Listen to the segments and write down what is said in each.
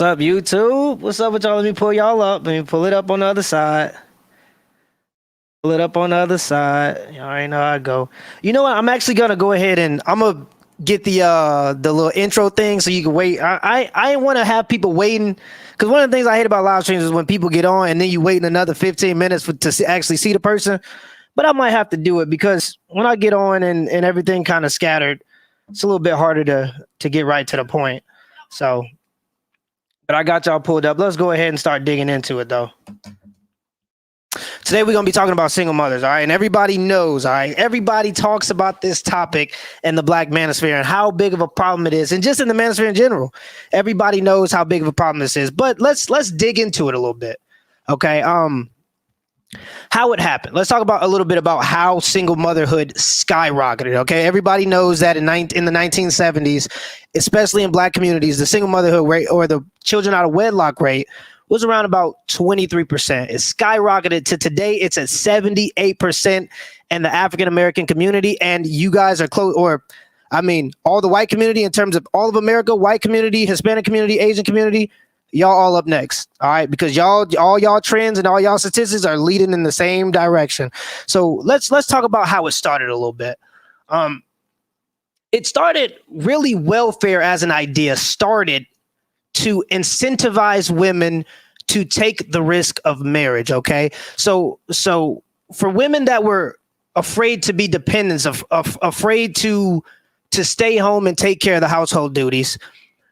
What's up, YouTube? What's up with y'all? Let me pull y'all up. Let me pull it up on the other side. Pull it up on the other saside. Y'all already know how I go. You know what? I'm actually gonna go ahead and I'm gonna get the little intro thing so you can wait. I want to have people waiting because one of the things I hate about live streams is when people get on and then you waiting another 15 minutes to actually see the person. But I might have to do it because when I get on and everything kind of scattered, it's a little bit harder to get right to the point. So, but I got y'all pulled up. Let's go ahead and start digging into it though. Today we're going to be talking about single mothers, all right? And everybody knows, all right? Everybody talks about this topic in the Black manosphere and how big of a problem it is. And just in the manosphere in general, everybody knows how big of a problem this is. But let's dig into it a little bit, okay? How it happened. Let's talk about a little bit about how single motherhood skyrocketed, okay? Everybody knows that in the 1970s, especially in Black communities, the single motherhood rate or the children out of wedlock rate was around about 23%. It skyrocketed to today. It's at 78% in the African-American community. And you guys are close, or I mean, all the white community in terms of all of America, white community, Hispanic community, Asian community, y'all all up next. All right. Because all y'all trends and all y'all statistics are leading in the same direction. So let's talk about how it started a little bit. It started really welfare as an idea started to incentivize women to take the risk of marriage. Okay. So for women that were afraid to be dependents afraid to stay home and take care of the household duties,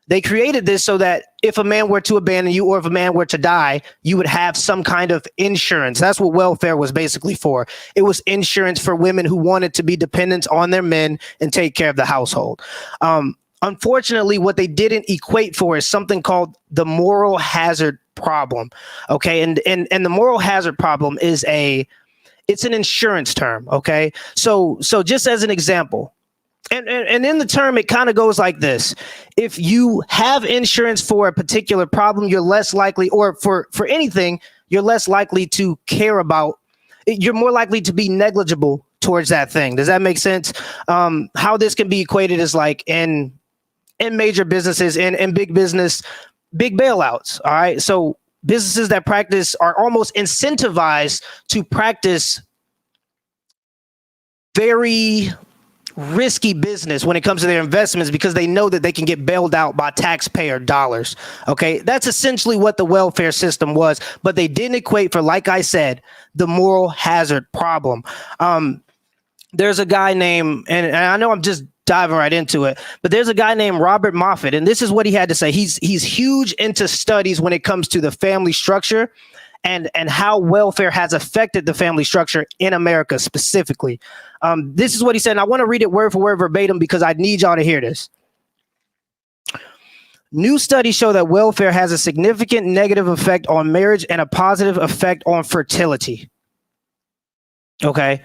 they created this so that if a man were to abandon you or if a man were to die, you would have some kind of insurance. That's what welfare was basically for. It was insurance for women who wanted to be dependent on their men and take care of the household. Unfortunately, what they didn't equate for is something called the moral hazard problem. Okay. And the moral hazard problem is it's an insurance term. Okay. So just as an example, and in the term, it kind of goes like this. If you have insurance for a particular problem, you're less likely, or for anything, you're less likely to care about, you're more likely to be negligible towards that thing. Does that make sense? How this can be equated is like in major businesses and big business, big bailouts. All right. So businesses that practice are almost incentivized to practice very risky business when it comes to their investments because they know that they can get bailed out by taxpayer dollars. Okay. That's essentially what the welfare system was, but they didn't equate for, like I said, the moral hazard problem. There's a guy named, and I know I'm just diving right into it, but there's a guy named Robert Moffat, and this is what he had to say. He's huge into studies when it comes to the family structure and how welfare has affected the family structure in America specifically. This is what he said, and I want to read it word for word verbatim because I need y'all to hear this. New studies show that welfare has a significant negative effect on marriage and a positive effect on fertility. Okay.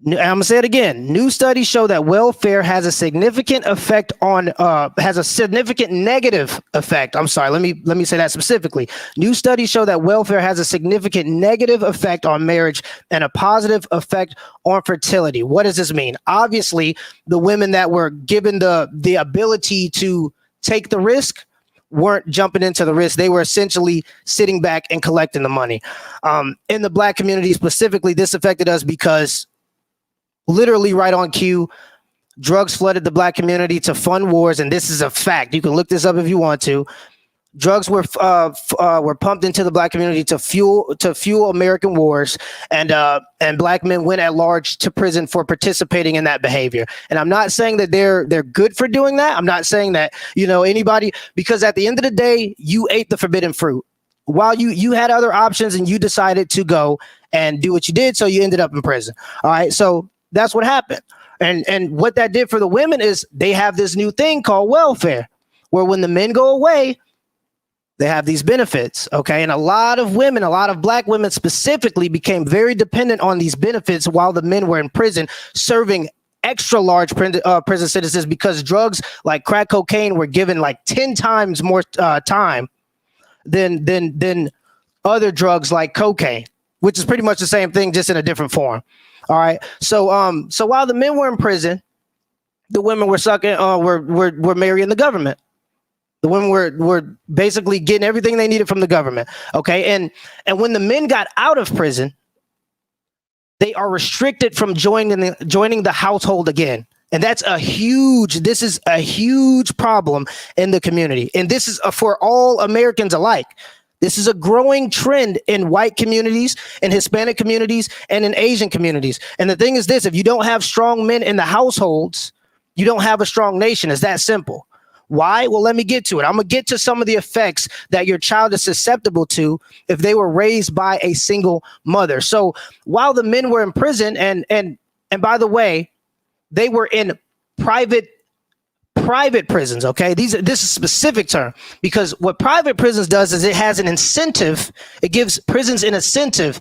I'm gonna say it again. New studies show that welfare has a significant effect on has a significant negative effect. I'm sorry. Let me say that specifically. New studies show that welfare has a significant negative effect on marriage and a positive effect on fertility. What does this mean? Obviously, the women that were given the ability to take the risk weren't jumping into the risk. They were essentially sitting back and collecting the money. In the Black community specifically, this affected us because literally right on cue, drugs flooded the Black community to fund wars, and this is a fact. You can look this up if you want to. Drugs were pumped into the Black community to fuel American wars, and Black men went at large to prison for participating in that behavior. And I'm not saying that they're good for doing that. I'm not saying that anybody, because at the end of the day, you ate the forbidden fruit. While you had other options and you decided to go and do what you did, so you ended up in prison. All right, so that's what happened. And what that did for the women is they have this new thing called welfare, where when the men go away, they have these benefits. Okay. And a lot of women, a lot of Black women specifically, became very dependent on these benefits while the men were in prison, serving extra large prison sentences because drugs like crack cocaine were given like 10 times more time than other drugs like cocaine, which is pretty much the same thing, just in a different form. All right. So while the men were in prison, the women were were marrying the government. The women were basically getting everything they needed from the government. Okay. And when the men got out of prison, they are restricted from joining the household again. And this is a huge problem in the community. And this is for all Americans alike. This is a growing trend in white communities, in Hispanic communities, and in Asian communities. And the thing is this, if you don't have strong men in the households, you don't have a strong nation. It's that simple. Why? Well, let me get to it. I'm going to get to some of the effects that your child is susceptible to if they were raised by a single mother. So while the men were in prison, and by the way, they were in private prisons. Okay, this is a specific term, because what private prisons does is it has an incentive. It gives prisons an incentive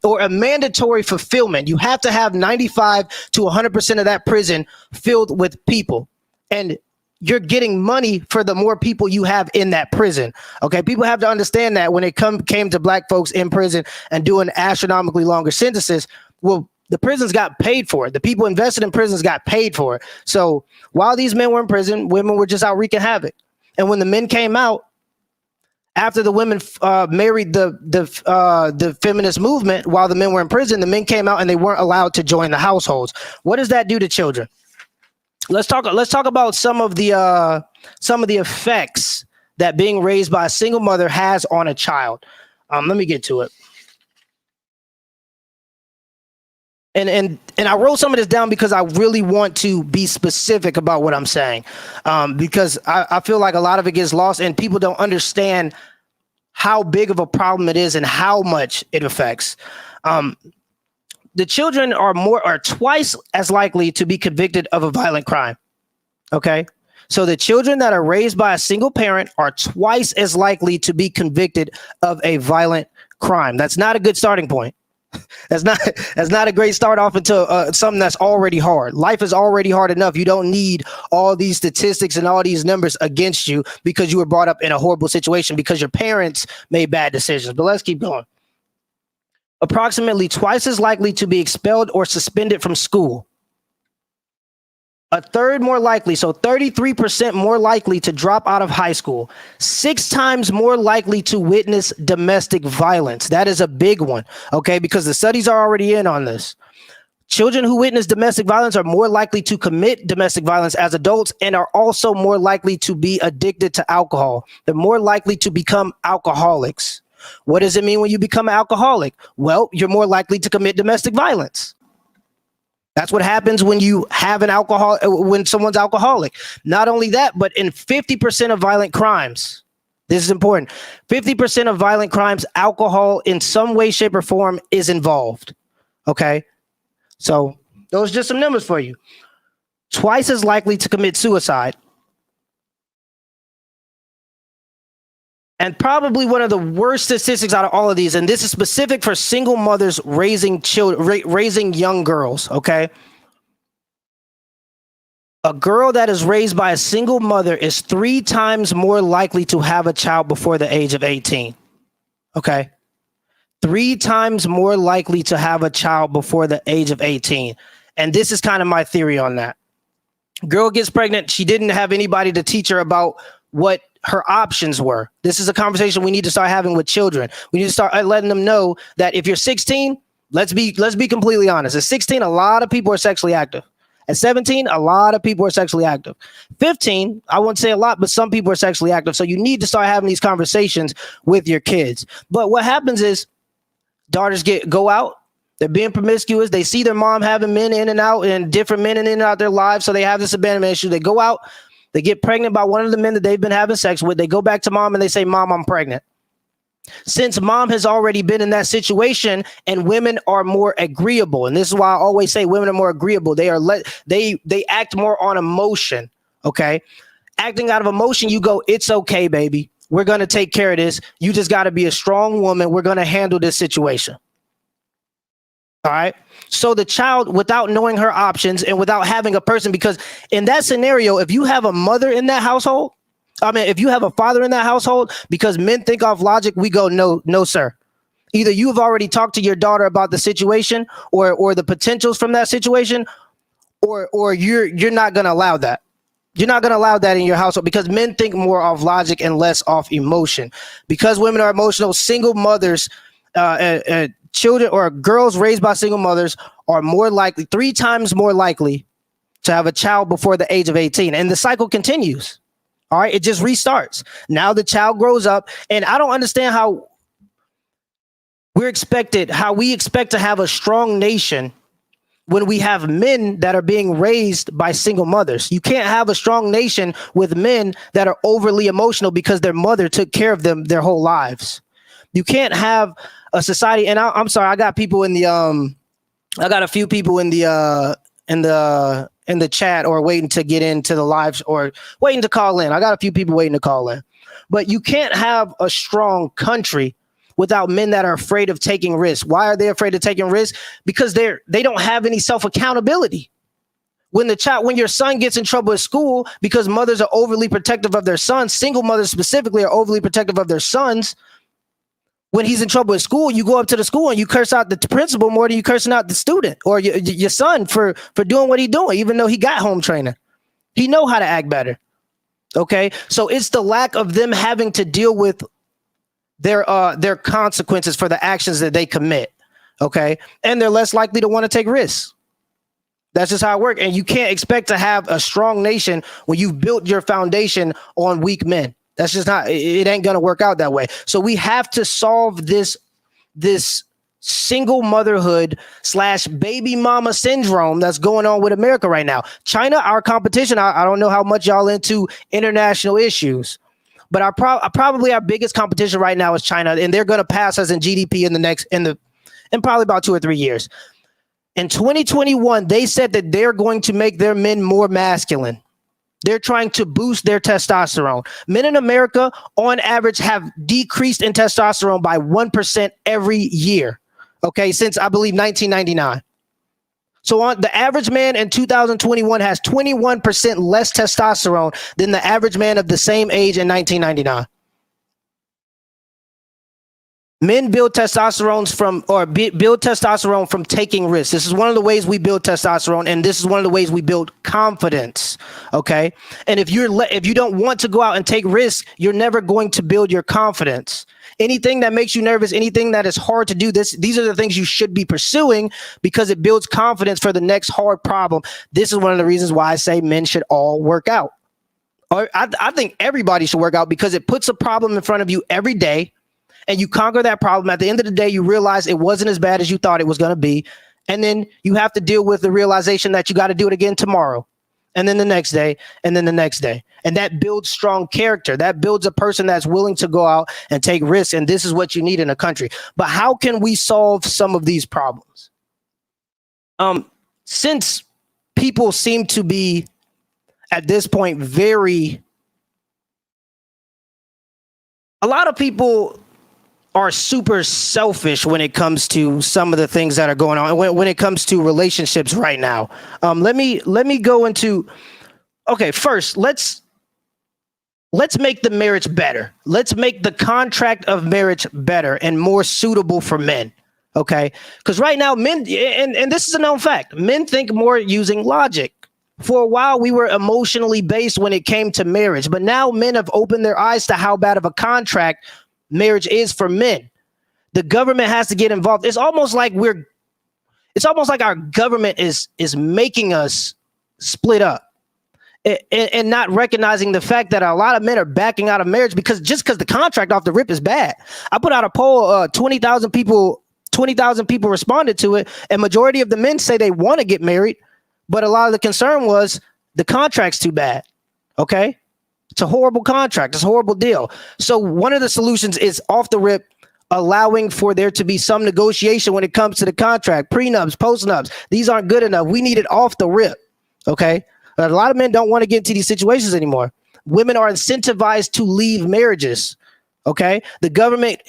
or a mandatory fulfillment. You have to have 95 to 100% of that prison filled with people, and you're getting money for the more people you have in that prison. Okay, people have to understand that when it came to black folks in prison and doing astronomically longer sentences, well, the prisons got paid for it. The people invested in prisons got paid for it. So while these men were in prison, women were just out wreaking havoc. And when the men came out, after the women married the feminist movement, while the men were in prison, the men came out and they weren't allowed to join the households. What does that do to children? Let's talk about some of the effects that being raised by a single mother has on a child. Let me get to it. And I wrote some of this down because I really want to be specific about what I'm saying, because I feel like a lot of it gets lost and people don't understand how big of a problem it is and how much it affects. The children are twice as likely to be convicted of a violent crime. Okay. So the children that are raised by a single parent are twice as likely to be convicted of a violent crime. That's not a good starting point. That's not a great start off into something that's already hard. Life is already hard enough. You don't need all these statistics and all these numbers against you because you were brought up in a horrible situation because your parents made bad decisions. But let's keep going. Approximately twice as likely to be expelled or suspended from school. A third more likely, so 33% more likely to drop out of high school. 6 times more likely to witness domestic violence. That is a big one, okay, because the studies are already in on this. Children who witness domestic violence are more likely to commit domestic violence as adults and are also more likely to be addicted to alcohol. They're more likely to become alcoholics. What does it mean when you become an alcoholic? Well, you're more likely to commit domestic violence. That's what happens when you have when someone's alcoholic. Not only that, but in 50% of violent crimes, this is important, 50% of violent crimes, alcohol in some way, shape, or form is involved. Okay? So those are just some numbers for you. Twice as likely to commit suicide. And probably one of the worst statistics out of all of these, and this is specific for single mothers raising children, raising young girls, okay? A girl that is raised by a single mother is 3 times more likely to have a child before the age of 18, okay? 3 times more likely to have a child before the age of 18. And this is kind of my theory on that. Girl gets pregnant. She didn't have anybody to teach her about what her options were. This is a conversation we need to start having with children. We need to start letting them know that if you're 16, let's be completely honest. At 16, a lot of people are sexually active. At 17, a lot of people are sexually active. 15, I wouldn't say a lot, but some people are sexually active. So you need to start having these conversations with your kids. But what happens is daughters go out. They're being promiscuous. They see their mom having men in and out and different men in and out their lives. So they have this abandonment issue. They go out. They get pregnant by one of the men that they've been having sex with. They go back to mom and they say, "Mom, I'm pregnant." Since mom has already been in that situation and women are more agreeable. And this is why I always say women are more agreeable. They act more on emotion. Okay. Acting out of emotion, you go, "It's okay, baby. We're going to take care of this. You just got to be a strong woman. We're going to handle this situation." All right. So the child, without knowing her options and without having a person, because in that scenario, if you have a mother in that household, if you have a father in that household, because men think off logic, we go, no, sir. Either you've already talked to your daughter about the situation or the potentials from that situation, or you're not going to allow that. You're not going to allow that in your household because men think more off logic and less off emotion. Because women are emotional, single mothers, children or girls raised by single mothers are more likely, 3 times more likely to have a child before the age of 18. And the cycle continues. All right. It just restarts. Now the child grows up. And I don't understand how we expect to have a strong nation when we have men that are being raised by single mothers. You can't have a strong nation with men that are overly emotional because their mother took care of them their whole lives. You can't have a society. And I'm sorry, I got people in the I got a few people in the chat or waiting to get into the lives or waiting to call in. I got a few people waiting to call in. But you can't have a strong country without men that are afraid of taking risks. Why are they afraid of taking risks? Because they don't have any self-accountability. When your son gets in trouble at school because mothers are overly protective of their sons, single mothers specifically are overly protective of their sons. When he's in trouble at school, you go up to the school and you curse out the principal more than you cursing out the student or your son for doing what he's doing, even though he got home training. He know how to act better. Okay, so it's the lack of them having to deal with their consequences for the actions that they commit. Okay, and they're less likely to want to take risks. That's just how it works. And you can't expect to have a strong nation when you've built your foundation on weak men. That's just not, it ain't going to work out that way. So we have to solve this single motherhood / baby mama syndrome that's going on with America right now. China, our competition, I don't know how much y'all into international issues, but probably our biggest competition right now is China, and they're going to pass us in GDP in probably about 2 or 3 years. In 2021, they said that they're going to make their men more masculine. They're trying to boost their testosterone. Men in America, on average, have decreased in testosterone by 1% every year. Okay, since I believe 1999. So on the average man in 2021 has 21% less testosterone than the average man of the same age in 1999. Men build testosterone from taking risks. This is one of the ways we build testosterone, and this is one of the ways we build confidence. Okay, and if you don't want to go out and take risks, you're never going to build your confidence. Anything that makes you nervous, anything that is hard to do, these are the things you should be pursuing because it builds confidence for the next hard problem. This is one of the reasons why I say men should all work out. Or I think everybody should work out because it puts a problem in front of you every day. And you conquer that problem. At the end of the day, you realize it wasn't as bad as you thought it was going to be. And then you have to deal with the realization that you got to do it again tomorrow. And then the next day, and then the next day. And that builds strong character. That builds a person that's willing to go out and take risks. And this is what you need in a country. But how can we solve some of these problems? Since people seem to be, at this point, a lot of people are super selfish when it comes to some of the things that are going on when it comes to relationships right now. Let me go into, okay, first let's make the marriage better. Let's make the contract of marriage better and more suitable for men. Okay, because right now men, and this is a known fact, men think more using logic. For a while, we were emotionally based when it came to marriage, but now men have opened their eyes to how bad of a contract marriage is for men. The government has to get involved. It's almost like our government is making us split up and not recognizing the fact that a lot of men are backing out of marriage because the contract off the rip is bad. I put out a poll, 20,000 people responded to it, and majority of the men say they want to get married, but a lot of the concern was the contract's too bad. Okay? It's a horrible contract. It's a horrible deal. So one of the solutions is off the rip, allowing for there to be some negotiation when it comes to the contract, prenups, postnups. These aren't good enough. We need it off the rip. Okay. A lot of men don't want to get into these situations anymore. Women are incentivized to leave marriages. Okay. The government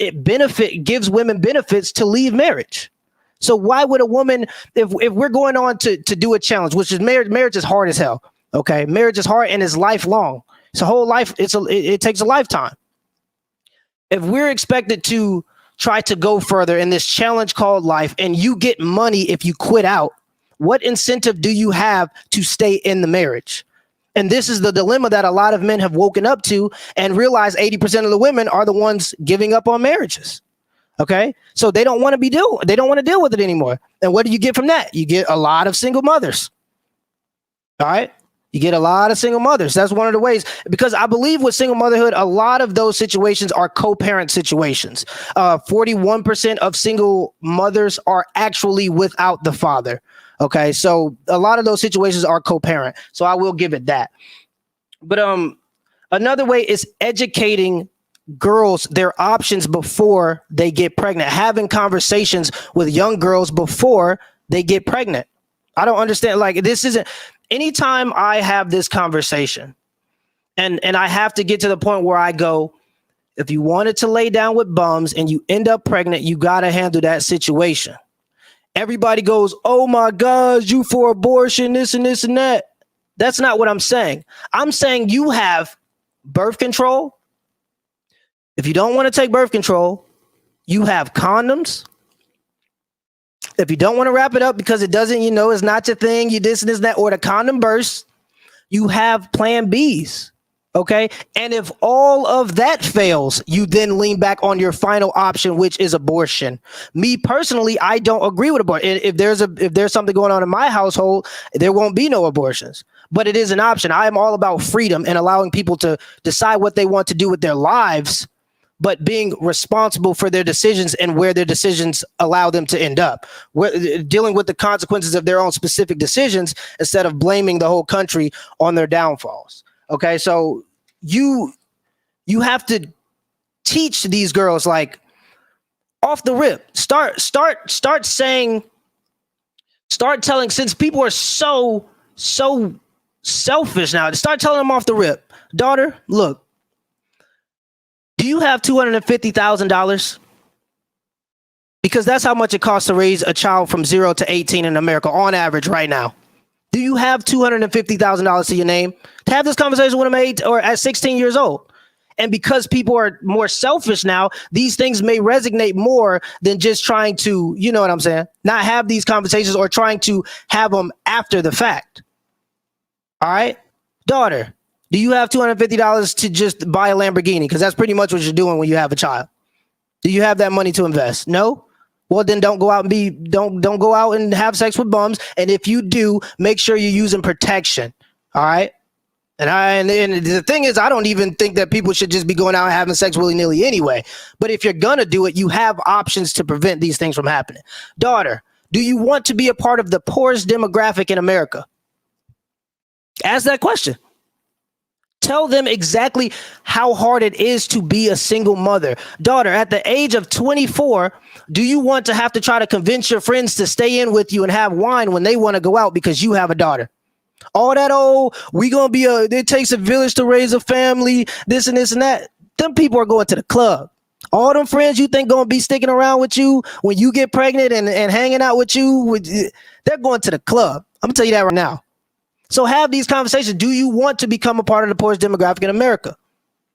gives women benefits to leave marriage. So why would a woman, if we're going on to do a challenge, which is marriage is hard as hell. Okay. Marriage is hard and it's lifelong. It's a whole life. It takes a lifetime. If we're expected to try to go further in this challenge called life and you get money if you quit out, what incentive do you have to stay in the marriage? And this is the dilemma that a lot of men have woken up to and realized 80% of the women are the ones giving up on marriages. Okay. So they don't want to deal with it anymore. And what do you get from that? You get a lot of single mothers. All right. You get a lot of single mothers. That's one of the ways, because I believe with single motherhood, a lot of those situations are co-parent situations. 41% of single mothers are actually without the father. Okay. So a lot of those situations are co-parent. So I will give it that. But another way is educating girls their options before they get pregnant, having conversations with young girls before they get pregnant. I don't understand. Like, this isn't, anytime I have this conversation and I have to get to the point where I go, if you wanted to lay down with bums and you end up pregnant, you got to handle that situation. Everybody goes, oh my gosh, you for abortion, this and this and that. That's not what I'm saying. I'm saying you have birth control. If you don't want to take birth control, you have condoms. If you don't want to wrap it up because it doesn't, it's not your thing, you this and this and that, or the condom bursts, you have plan Bs. Okay. And if all of that fails, you then lean back on your final option, which is abortion. Me personally, I don't agree with abortion. If there's something going on in my household, there won't be no abortions, but it is an option. I am all about freedom and allowing people to decide what they want to do with their lives, but being responsible for their decisions and where their decisions allow them to end up. Dealing with the consequences of their own specific decisions instead of blaming the whole country on their downfalls. Okay, so you have to teach these girls, like, off the rip. Start telling, since people are so selfish now, start telling them off the rip. Daughter, look, do you have $250,000? Because that's how much it costs to raise a child from 0 to 18 in America on average right now. Do you have $250,000 to your name to have this conversation with a maid or at 16 years old? And because people are more selfish now, these things may resonate more than just trying to, you know what I'm saying, not have these conversations or trying to have them after the fact. All right, daughter, do you have $250 to just buy a Lamborghini? Because that's pretty much what you're doing when you have a child. Do you have that money to invest? No? Well, then don't go out and don't go out and have sex with bums. And if you do, make sure you're using protection. All right. And the thing is, I don't even think that people should just be going out and having sex willy-nilly anyway. But if you're going to do it, you have options to prevent these things from happening. Daughter, do you want to be a part of the poorest demographic in America? Ask that question. Tell them exactly how hard it is to be a single mother. Daughter, at the age of 24, do you want to have to try to convince your friends to stay in with you and have wine when they want to go out because you have a daughter? All that, it takes a village to raise a family, this and that. Them people are going to the club. All them friends you think going to be sticking around with you when you get pregnant and hanging out with you, they're going to the club. I'm going to tell you that right now. So have these conversations. Do you want to become a part of the poorest demographic in America?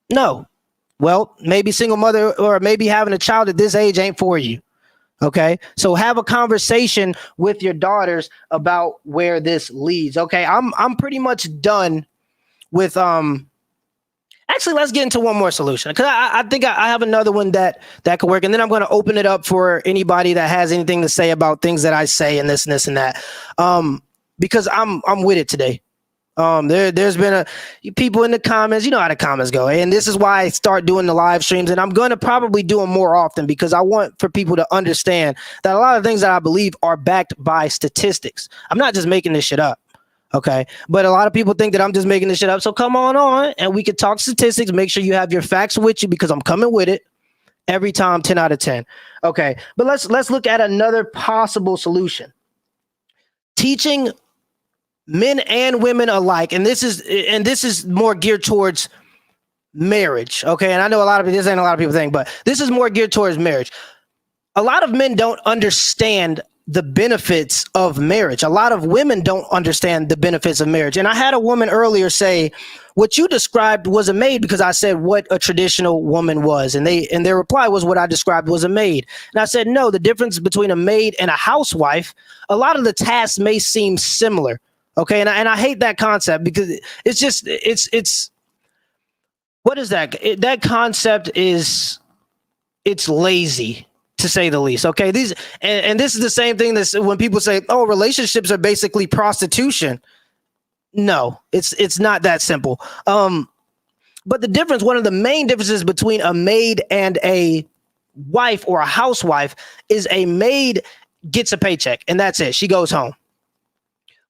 No. Well, maybe single mother or maybe having a child at this age ain't for you. Okay. So have a conversation with your daughters about where this leads. Okay. I'm pretty much done with, actually, let's get into one more solution, because I think I have another one that could work. And then I'm going to open it up for anybody that has anything to say about things that I say and this and this and that. Because I'm with it today. There's been people in the comments, you know how the comments go. And this is why I start doing the live streams. And I'm going to probably do them more often, because I want for people to understand that a lot of things that I believe are backed by statistics. I'm not just making this shit up. Okay. But a lot of people think that I'm just making this shit up. So come on and we can talk statistics. Make sure you have your facts with you, because I'm coming with it every time, 10 out of 10. Okay. But let's look at another possible solution. Teaching men and women alike, and this is more geared towards marriage. Okay, and I know this ain't a lot of people think, but this is more geared towards marriage. A lot of men don't understand the benefits of marriage. A lot of women don't understand the benefits of marriage. And I had a woman earlier say, what you described was a maid, because I said what a traditional woman was. And their reply was, what I described was a maid. And I said, no, the difference between a maid and a housewife, a lot of the tasks may seem similar. Okay, and I hate that concept because it's what is that? That concept is it's lazy to say the least. Okay, these and this is the same thing that when people say, "Oh, relationships are basically prostitution." No, it's not that simple. But the difference, one of the main differences between a maid and a wife or a housewife is a maid gets a paycheck and that's it. She goes home.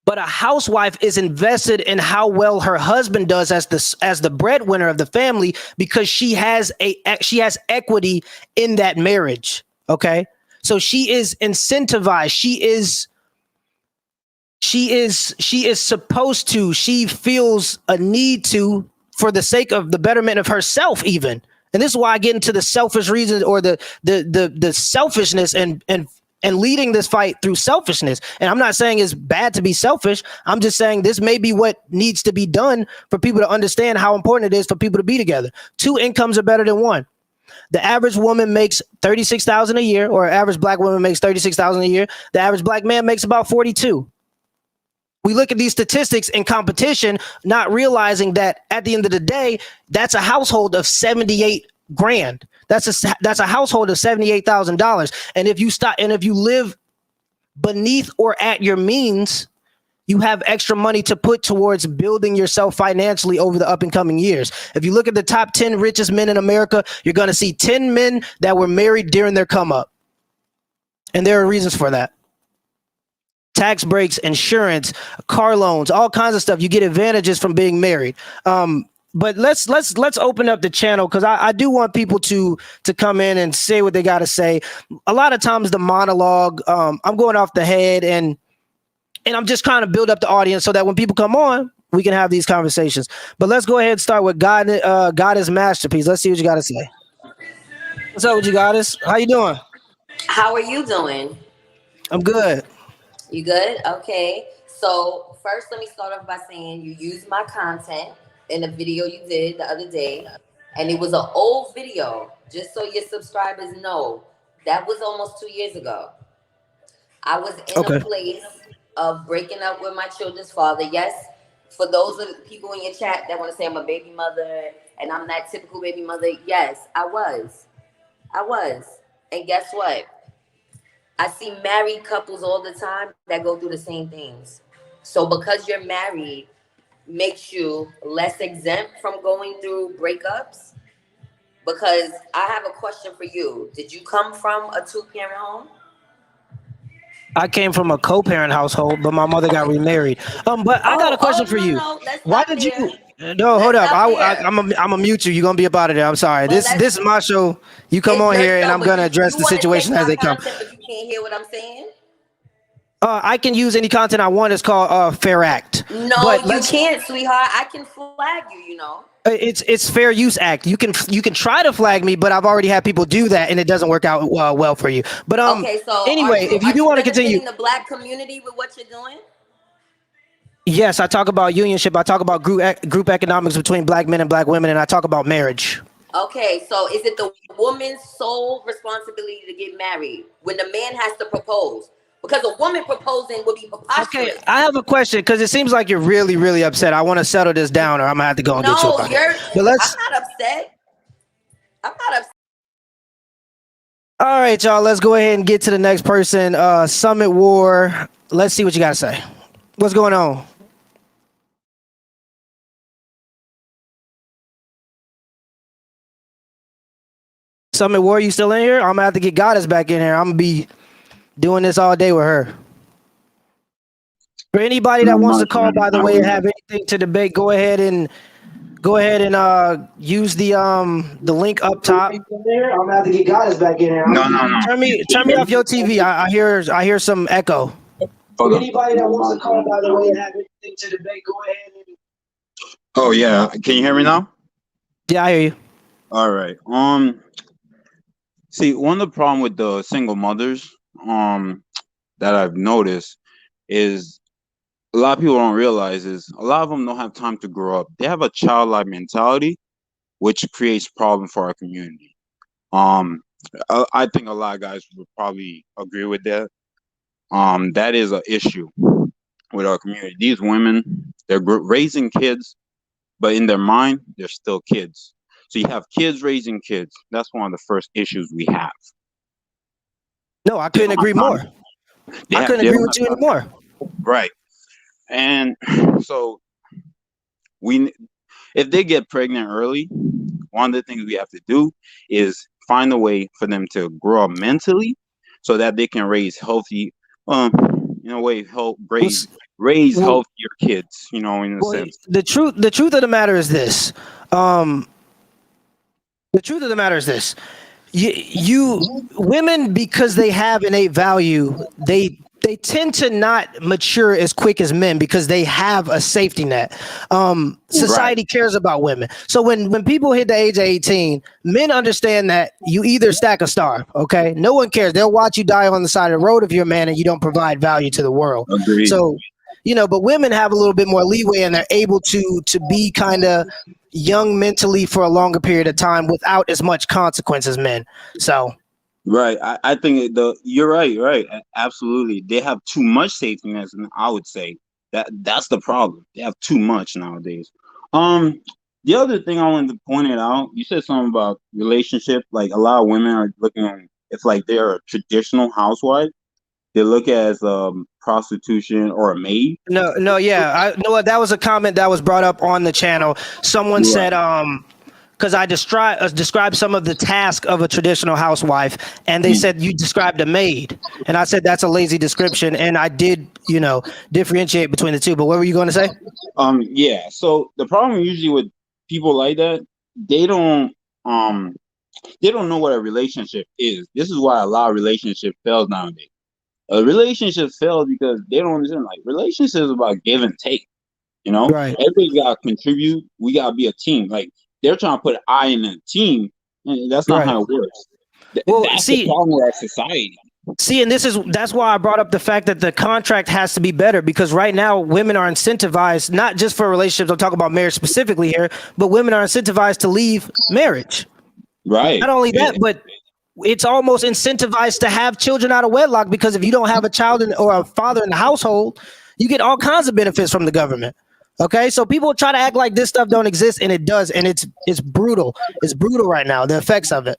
But a housewife is invested in how well her husband does as the breadwinner of the family because she has equity in that marriage. Okay, so she is incentivized. She is supposed to. She feels a need to for the sake of the betterment of herself, even. And this is why I get into the selfish reasons or the selfishness and leading this fight through selfishness. And I'm not saying it's bad to be selfish. I'm just saying this may be what needs to be done for people to understand how important it is for people to be together. Two incomes are better than one. The average woman makes $36,000 a year, or average black woman makes $36,000 a year. The average black man makes about 42. We look at these statistics in competition, not realizing that at the end of the day, that's a household of 78 grand. That's a household of $78,000. And if you live beneath or at your means, you have extra money to put towards building yourself financially over the up and coming years. If you look at the top 10 richest men in America, you're going to see 10 men that were married during their come up. And there are reasons for that. Tax breaks, insurance, car loans, all kinds of stuff. You get advantages from being married. But let's open up the channel because I do want people to come in and say what they got to say. A lot of times the monologue, I'm going off the head and I'm just trying to build up the audience so that when people come on, we can have these conversations. But let's go ahead and start with Goddess Masterpiece. Let's see what you got to say. What's up with you, Goddess? How you doing? How are you doing? I'm good. You good? Okay. So first, let me start off by saying you used my content in a video you did the other day, and it was an old video. Just so your subscribers know, that was almost 2 years ago. I was in a place of breaking up with my children's father. Yes, for those of people in your chat that want to say I'm a baby mother and I'm that typical baby mother, yes, I was. And guess what? I see married couples all the time that go through the same things. So because you're married makes you less exempt from going through breakups. Because I have a question for you. Did you come from a two-parent home? I came from a co-parent household, but my mother got remarried. But I got a question for you. No, let's Why stop did there. you? No, hold up. Stop there. I'm a mute you. You're gonna be a part of it. I'm sorry. Well, This is my show. You come It's on your here, and show, I'm but gonna address the wanna take situation my as they come. content, but you can't hear what I'm saying? I can use any content I want. It's called Fair Act. No, But you can't, sweetheart. I can flag you, you know. It's Fair Use Act. You can try to flag me, but I've already had people do that, and it doesn't work out well for you. But Okay, so anyway, if you do want to continue, the black community with what you're doing. yes, I talk about unionship. I talk about group economics between black men and black women, and I talk about marriage. Okay, so is it the woman's sole responsibility to get married when the man has to propose? Because a woman proposing would be preposterous. Okay, I have a question because it seems like you're really, really upset. I want to settle this down, or I'm gonna have to go and get you. No, But I'm not upset. I'm not upset. All right, y'all. Let's go ahead and get to the next person. Summit War. Let's see what you got to say. What's going on? Summit War, you still in here? I'm gonna have to get Goddess back in here. I'm gonna be doing this all day with her. For anybody that wants to call, by the way, and have anything to debate, go ahead and use the link up top. I'm gonna have to get Goddess back in here. No. Turn me off your TV. I hear some echo. For anybody that wants to call, by the way, and have anything to debate, go ahead and. Oh yeah, can you hear me now? Yeah, I hear you. All right. See, one of the problem with the single mothers, that I've noticed is a lot of people don't realize is a lot of them don't have time to grow up. They have a childlike mentality, which creates problem for our community. I think a lot of guys would probably agree with that. That is an issue. with our community. These women, they're raising kids, but in their mind, they're still kids. So you have kids raising kids. That's one of the first issues we have. No, I couldn't agree more. I couldn't agree with you anymore. Right. And so we, if they get pregnant early, one of the things we have to do is find a way for them to grow up mentally, so that they can raise healthy, in a way, raise healthier kids. In a sense. The truth of the matter is this. The truth of the matter is this. You women, because they have innate value, they tend to not mature as quick as men because they have a safety net. Society cares about women. So when people hit the age of 18, men understand that you either stack or starve. Okay, no one cares. They'll watch you die on the side of the road if you're a man and you don't provide value to the world. Agreed. So, but women have a little bit more leeway and they're able to be kind of young mentally for a longer period of time without as much consequence as men. So. Right. I think you're right. Absolutely. They have too much safety nets, and I would say that's the problem. They have too much nowadays. The other thing I wanted to point it out, you said something about relationship. Like, a lot of women are looking at, it's like they're a traditional housewife. They look at as prostitution or a maid. No, yeah. I know what, that was a comment that was brought up on the channel. Someone said, because I described some of the tasks of a traditional housewife, and they said you described a maid, and I said that's a lazy description, and I did, differentiate between the two. But what were you going to say? Yeah. So the problem usually with people like that, they don't know what a relationship is. This is why a lot of relationships fail nowadays. A relationship fails because they don't understand. Like, relationships is about give and take. Right. Everybody's got to contribute. We got to be a team. Like, they're trying to put I in a team, and that's not how it works. That's the problem with our society. See, and that's why I brought up the fact that the contract has to be better, because right now women are incentivized, not just for relationships, I'm talking about marriage specifically here, but women are incentivized to leave marriage. Right. Not only that, but it's almost incentivized to have children out of wedlock, because if you don't have a child or a father in the household, you get all kinds of benefits from the government. Okay, so people try to act like this stuff don't exist, and it does, and it's brutal. It's brutal right now, the effects of it.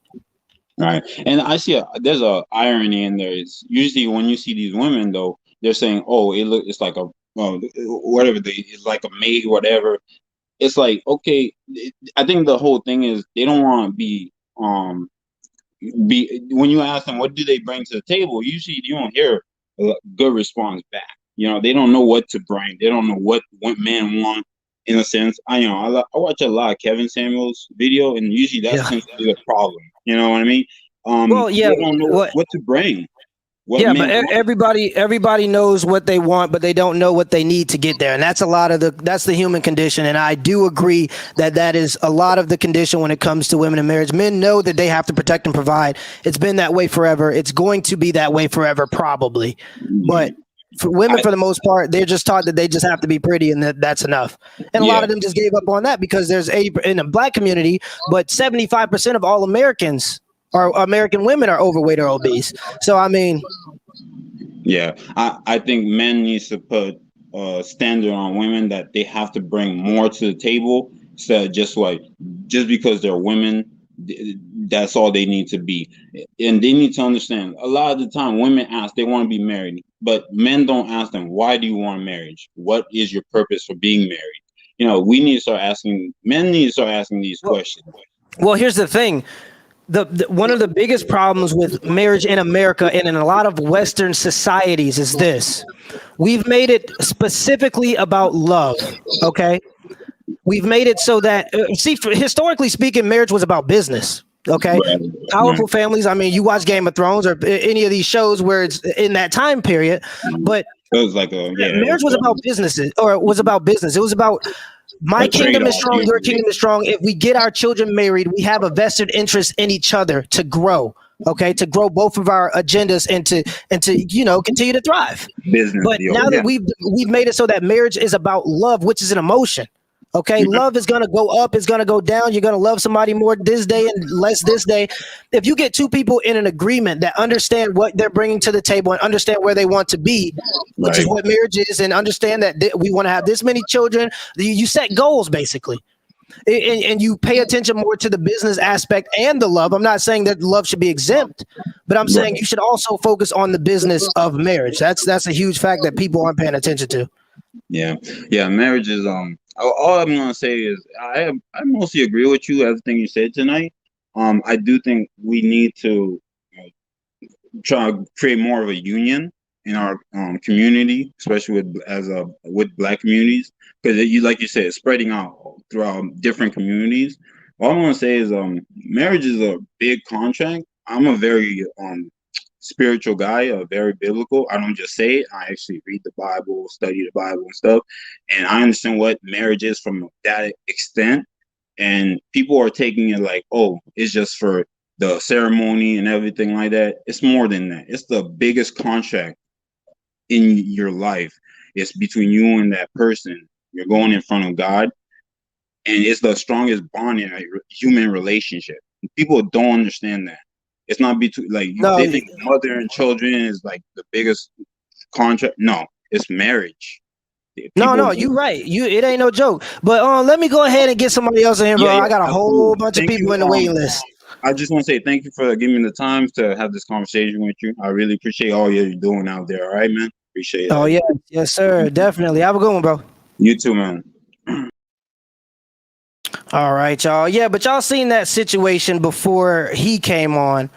Right, and I see there's a irony in there. It's usually when you see these women, though, they're saying, "Oh, it's like a whatever it's like a maid, whatever." It's like, okay, I think the whole thing is they don't want to be when you ask them what do they bring to the table, usually you don't hear a good response back. They don't know what to bring. They don't know what men want. In a sense, I watch a lot of Kevin Samuels video, and usually that seems to be the problem. You know what I mean? They don't know what to bring. But everybody knows what they want, but they don't know what they need to get there, and that's that's the human condition. And I do agree that is a lot of the condition when it comes to women in marriage. Men know that they have to protect and provide. It's been that way forever. It's going to be that way forever, probably, but. For women, for the most part, they're just taught that they just have to be pretty and that's enough. And a lot of them just gave up on that because there's in the black community, but 75% of all American women are overweight or obese. So, I mean. Yeah, I think men needs to put a standard on women that they have to bring more to the table instead of just because they're women, that's all they need to be. And they need to understand, a lot of the time women ask, they want to be married, but men don't ask them, why do you want marriage? What is your purpose for being married? We need to start asking, men need to start asking these questions. Well, here's the thing. One of the biggest problems with marriage in America and in a lot of Western societies is this. We've made it specifically about love, okay? We've made it so that, historically speaking, marriage was about business. Okay. Powerful families. I mean, you watch Game of Thrones or any of these shows where it's in that time period, but it was like marriage was about businesses, or it was about business. It was about my kingdom is strong, your kingdom is strong. If we get our children married, we have a vested interest in each other to grow. Okay, to grow both of our agendas and to continue to thrive. Business but now that we've made it so that marriage is about love, which is an emotion. Okay, love is going to go up, it's going to go down. You're going to love somebody more this day and less this day. If you get two people in an agreement that understand what they're bringing to the table and understand where they want to be, which is what marriage is, and understand that we want to have this many children, you set goals basically. And you pay attention more to the business aspect and the love. I'm not saying that love should be exempt, but I'm saying you should also focus on the business of marriage. That's a huge fact that people aren't paying attention to. Yeah, marriage is all I'm gonna say is I mostly agree with you, everything you said tonight. I do think we need to try to create more of a union in our community, especially with Black communities, because like you said, it's spreading out throughout different communities. All I'm gonna say is marriage is a big contract. I'm a very spiritual guy, very biblical. I don't just say it. I actually read the Bible, study the Bible and stuff, and I understand what marriage is from that extent. And people are taking it like, oh, it's just for the ceremony and everything like that. It's more than that. It's the biggest contract in your life. It's between you and that person. You're going in front of God, and it's the strongest bond in a human relationship. People don't understand that. It's not between they think mother and children is like the biggest contract. No, it's marriage. No, you're right. It ain't no joke. But let me go ahead and get somebody else in here, bro. I got a whole bunch of people in the waiting list. I just want to say thank you for giving me the time to have this conversation with you. I really appreciate all you're doing out there. All right, man. Appreciate it. Oh yeah, yes sir, definitely. Have a good one, bro. You too, man. All right, y'all. Yeah, but y'all seen that situation before he came on.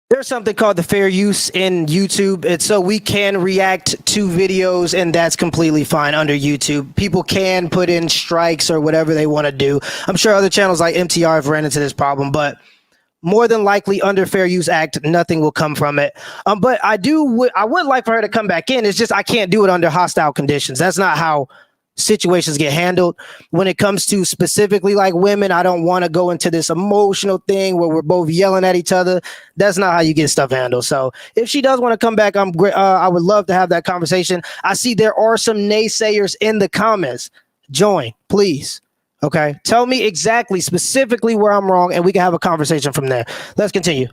There's something called the fair use in YouTube. It's so we can react to videos, and that's completely fine under YouTube. People can put in strikes or whatever they want to do. I'm sure other channels like MTR have ran into this problem, but more than likely under Fair Use Act, nothing will come from it. But I would like for her to come back in. It's just I can't do it under hostile conditions. That's not how situations get handled. When it comes to specifically like women, I don't want to go into this emotional thing where we're both yelling at each other. That's not how you get stuff handled. So if she does want to come back, I'm great. I would love to have that conversation. I see there are some naysayers in the comments. Join, please. Okay, tell me exactly, specifically where I'm wrong, and we can have a conversation from there. Let's continue.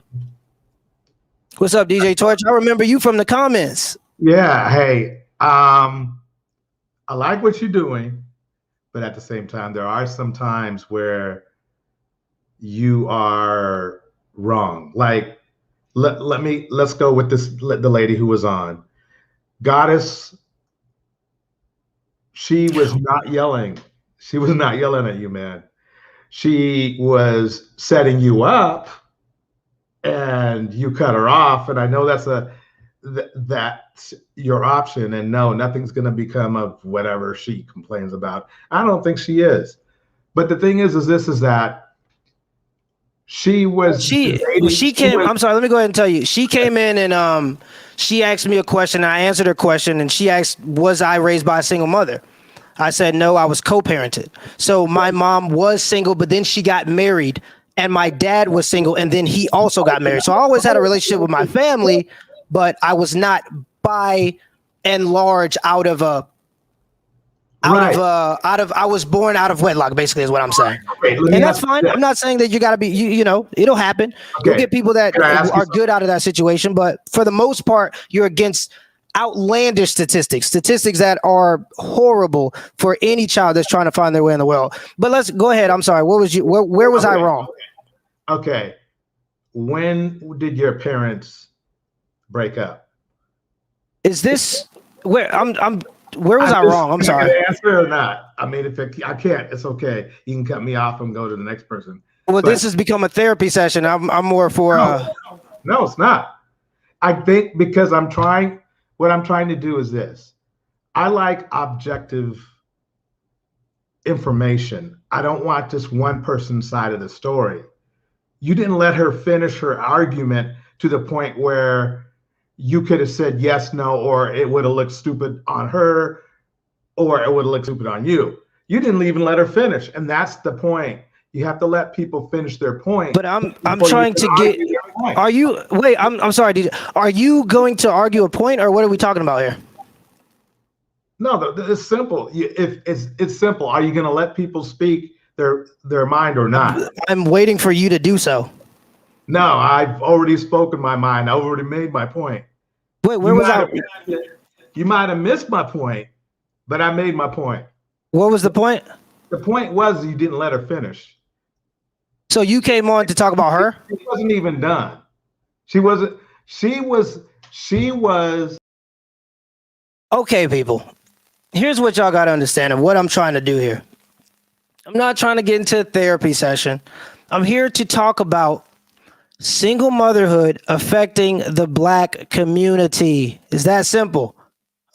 What's up, DJ Torch? I remember you from the comments. Yeah, hey, I like what you're doing, but at the same time, there are some times where you are wrong. Like, let's go with the lady who was on. Goddess, she was not yelling. She was not yelling at you, man. She was setting you up, and you cut her off. And I know that's your option. And no, nothing's going to become of whatever she complains about. I don't think she is. But the thing is that she came. I'm sorry. Let me go ahead and tell you. She came in and she asked me a question. I answered her question, and she asked, "Was I raised by a single mother?" I said, no, I was co-parented. So my mom was single, but then she got married, and my dad was single, and then he also got married. So I always had a relationship with my family, but I was not by and large I was born out of wedlock, basically, is what I'm saying. Okay, and that's fine. I'm not saying that you got to be, you know, it'll happen. Okay. You'll get people that are good out of that situation, but for the most part, you're against outlandish statistics that are horrible for any child that's trying to find their way in the world. But let's go ahead. I'm sorry. Where was I wrong? Okay. When did your parents break up? Is this where where was I wrong? I'm sorry. Answer or not? I mean, if I can't, it's okay. You can cut me off and go to the next person. Well, this has become a therapy session. I'm more for No, it's not. I think because what I'm trying to do is this. I like objective information. I don't want just one person's side of the story. You didn't let her finish her argument to the point where you could have said yes, no, or it would have looked stupid on her, or it would have looked stupid on you. You didn't even let her finish. And that's the point. You have to let people finish their point. But I'm trying to get. Are you? Wait. I'm sorry, DJ. Are you going to argue a point, or what are we talking about here? No, it's simple. If it's simple, are you going to let people speak their mind or not? I'm waiting for you to do so. No, I've already spoken my mind. I already made my point. Wait, where was I? You might have missed my point, but I made my point. What was the point? The point was you didn't let her finish. So you came on to talk about her? She wasn't even done. She was. Okay, people. Here's what y'all got to understand and what I'm trying to do here. I'm not trying to get into a therapy session. I'm here to talk about single motherhood affecting the Black community. It's that simple.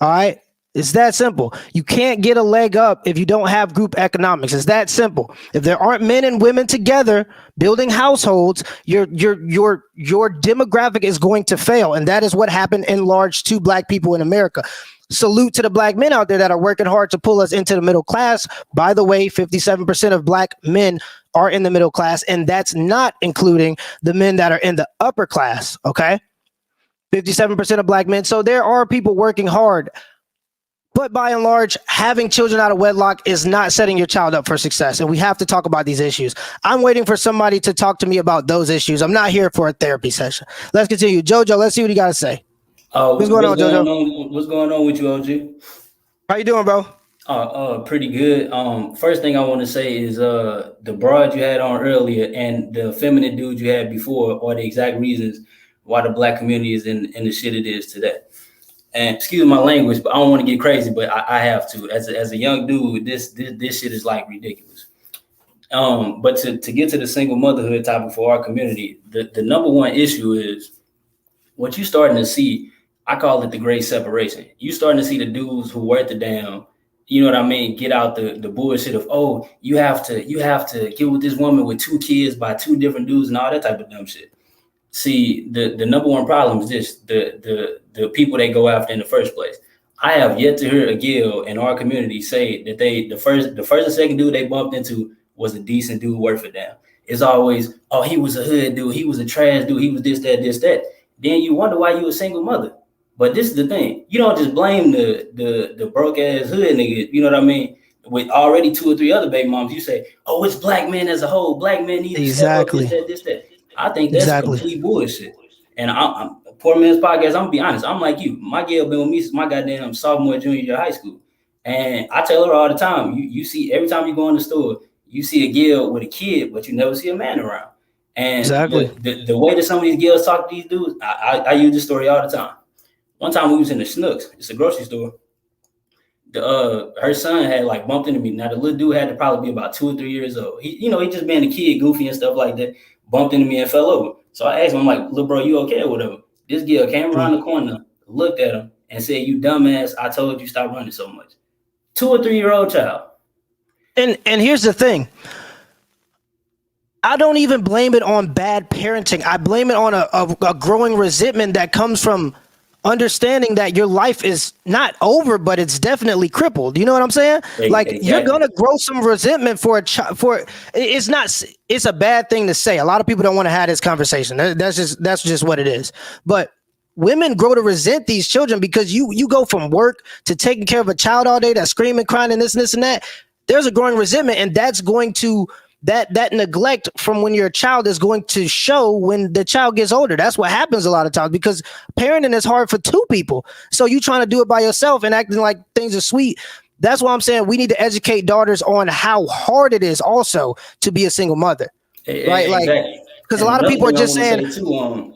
All right? It's that simple. You can't get a leg up if you don't have group economics. It's that simple. If there aren't men and women together building households, your demographic is going to fail. And that is what happened in large to Black people in America. Salute to the Black men out there that are working hard to pull us into the middle class. By the way, 57% of Black men are in the middle class, and that's not including the men that are in the upper class, okay? 57% of Black men. So there are people working hard. But by and large, having children out of wedlock is not setting your child up for success. And we have to talk about these issues. I'm waiting for somebody to talk to me about those issues. I'm not here for a therapy session. Let's continue. Jojo, let's see what you got to say. What's going on, Jojo? What's going on with you, OG? How you doing, bro? Pretty good. First thing I want to say is the broad you had on earlier and the feminine dude you had before are the exact reasons why the Black community is in the shit it is today. And excuse my language, but I don't want to get crazy, but I have to. As a young dude, this shit is like ridiculous. But to get to the single motherhood topic for our community, the number one issue is what you starting to see. I call it the great separation. You starting to see the dudes who worth the damn, you know what I mean, get out the bullshit of, oh, you have to get with this woman with 2 kids by 2 different dudes and all that type of dumb shit. See, the number one problem is this, the people they go after in the first place. I have yet to hear a Gil in our community say that the first and second dude they bumped into was a decent dude worth a damn. It's always, oh, he was a hood dude, he was a trash dude, he was this, that. Then you wonder why you a single mother. But this is the thing. You don't just blame the broke ass hood nigga, you know what I mean? With already 2 or 3 other baby moms, you say, oh, it's Black men as a whole. Black men need to step up, this, that. I think that's complete bullshit. And I'm Poor.Mans.Podcast, I'm gonna be honest. I'm like you. My girl been with me since my goddamn sophomore, junior year of high school. And I tell her all the time, you see, every time you go in the store, you see a girl with a kid, but you never see a man around. And the way that some of these girls talk to these dudes, I use this story all the time. One time we was in the Snooks, it's a grocery store. Her son had like bumped into me. Now the little dude had to probably be about 2 or 3 years old. He just being a kid, goofy and stuff like that, bumped into me and fell over. So I asked him, I'm like, little bro, you okay or whatever? This girl came around the corner, looked at him and said, you dumbass, I told you stop running so much. 2 or 3 year old child. And here's the thing. I don't even blame it on bad parenting. I blame it on a growing resentment that comes from understanding that your life is not over, but it's definitely crippled. You know what I'm saying? Like exactly. You're gonna grow some resentment for a child. It's a bad thing to say. A lot of people don't want to have this conversation. That's just what it is. But women grow to resent these children because you go from work to taking care of a child all day that's screaming, crying, and this and that. There's a growing resentment, and that's going to that neglect from when you're a child is going to show when the child gets older. That's what happens a lot of times because parenting is hard for 2 people. So you trying to do it by yourself and acting like things are sweet. That's why I'm saying we need to educate daughters on how hard it is also to be a single mother. Right? Like, because a lot of people are just saying too,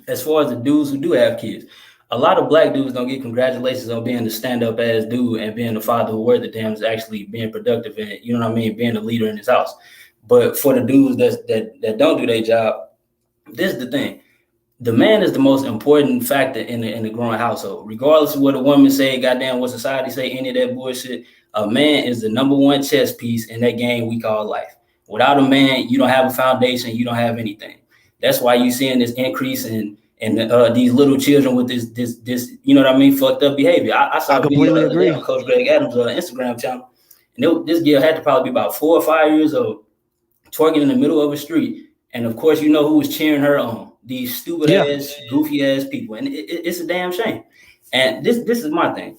as far as the dudes who do have kids, a lot of Black dudes don't get congratulations on being the stand-up ass dude and being the father who worth the damn is actually being productive and, you know what I mean, being a leader in his house. But for the dudes that don't do their job, this is the thing. The man is the most important factor in the growing household. Regardless of what a woman say, goddamn what society say, any of that bullshit, a man is the number one chess piece in that game we call life. Without a man, you don't have a foundation, you don't have anything. That's why you're seeing this increase in these little children with this, you know what I mean, fucked up behavior. I saw a video the other day on Coach Greg Adams' Instagram channel, and this girl had to probably be about 4 or 5 years old, twerking in the middle of a street, and of course, you know who was cheering her on? These stupid ass, goofy ass people, and it's a damn shame. And this is my thing.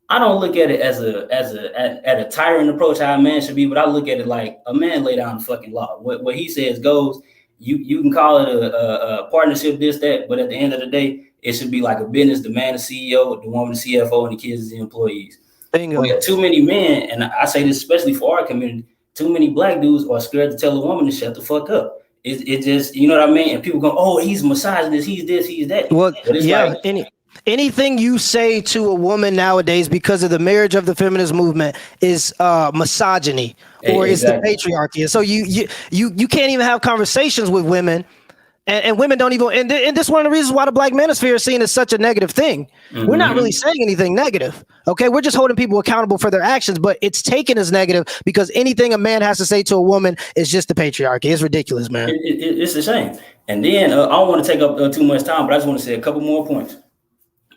I don't look at it as a tyrant approach how a man should be, but I look at it like a man lay down the fucking law. What he says goes. You can call it a partnership, this, that, but at the end of the day, it should be like a business. The man, the CEO, the woman, the CFO, and the kids, the employees. Bingo. We have too many men, and I say this especially for our community, too many black dudes are scared to tell a woman to shut the fuck up. It just, you know what I mean? And people go, oh, he's misogynist, he's this, he's that. Well, yeah, like, anything you say to a woman nowadays because of the marriage of the feminist movement is misogyny or it's the patriarchy. And so you can't even have conversations with women, and women don't even. And this is one of the reasons why the black manosphere is seen as such a negative thing. Mm-hmm. We're not really saying anything negative. Okay, we're just holding people accountable for their actions, but it's taken as negative because anything a man has to say to a woman is just the patriarchy. It's ridiculous, man. It's a shame. And then I don't want to take up too much time, but I just want to say a couple more points.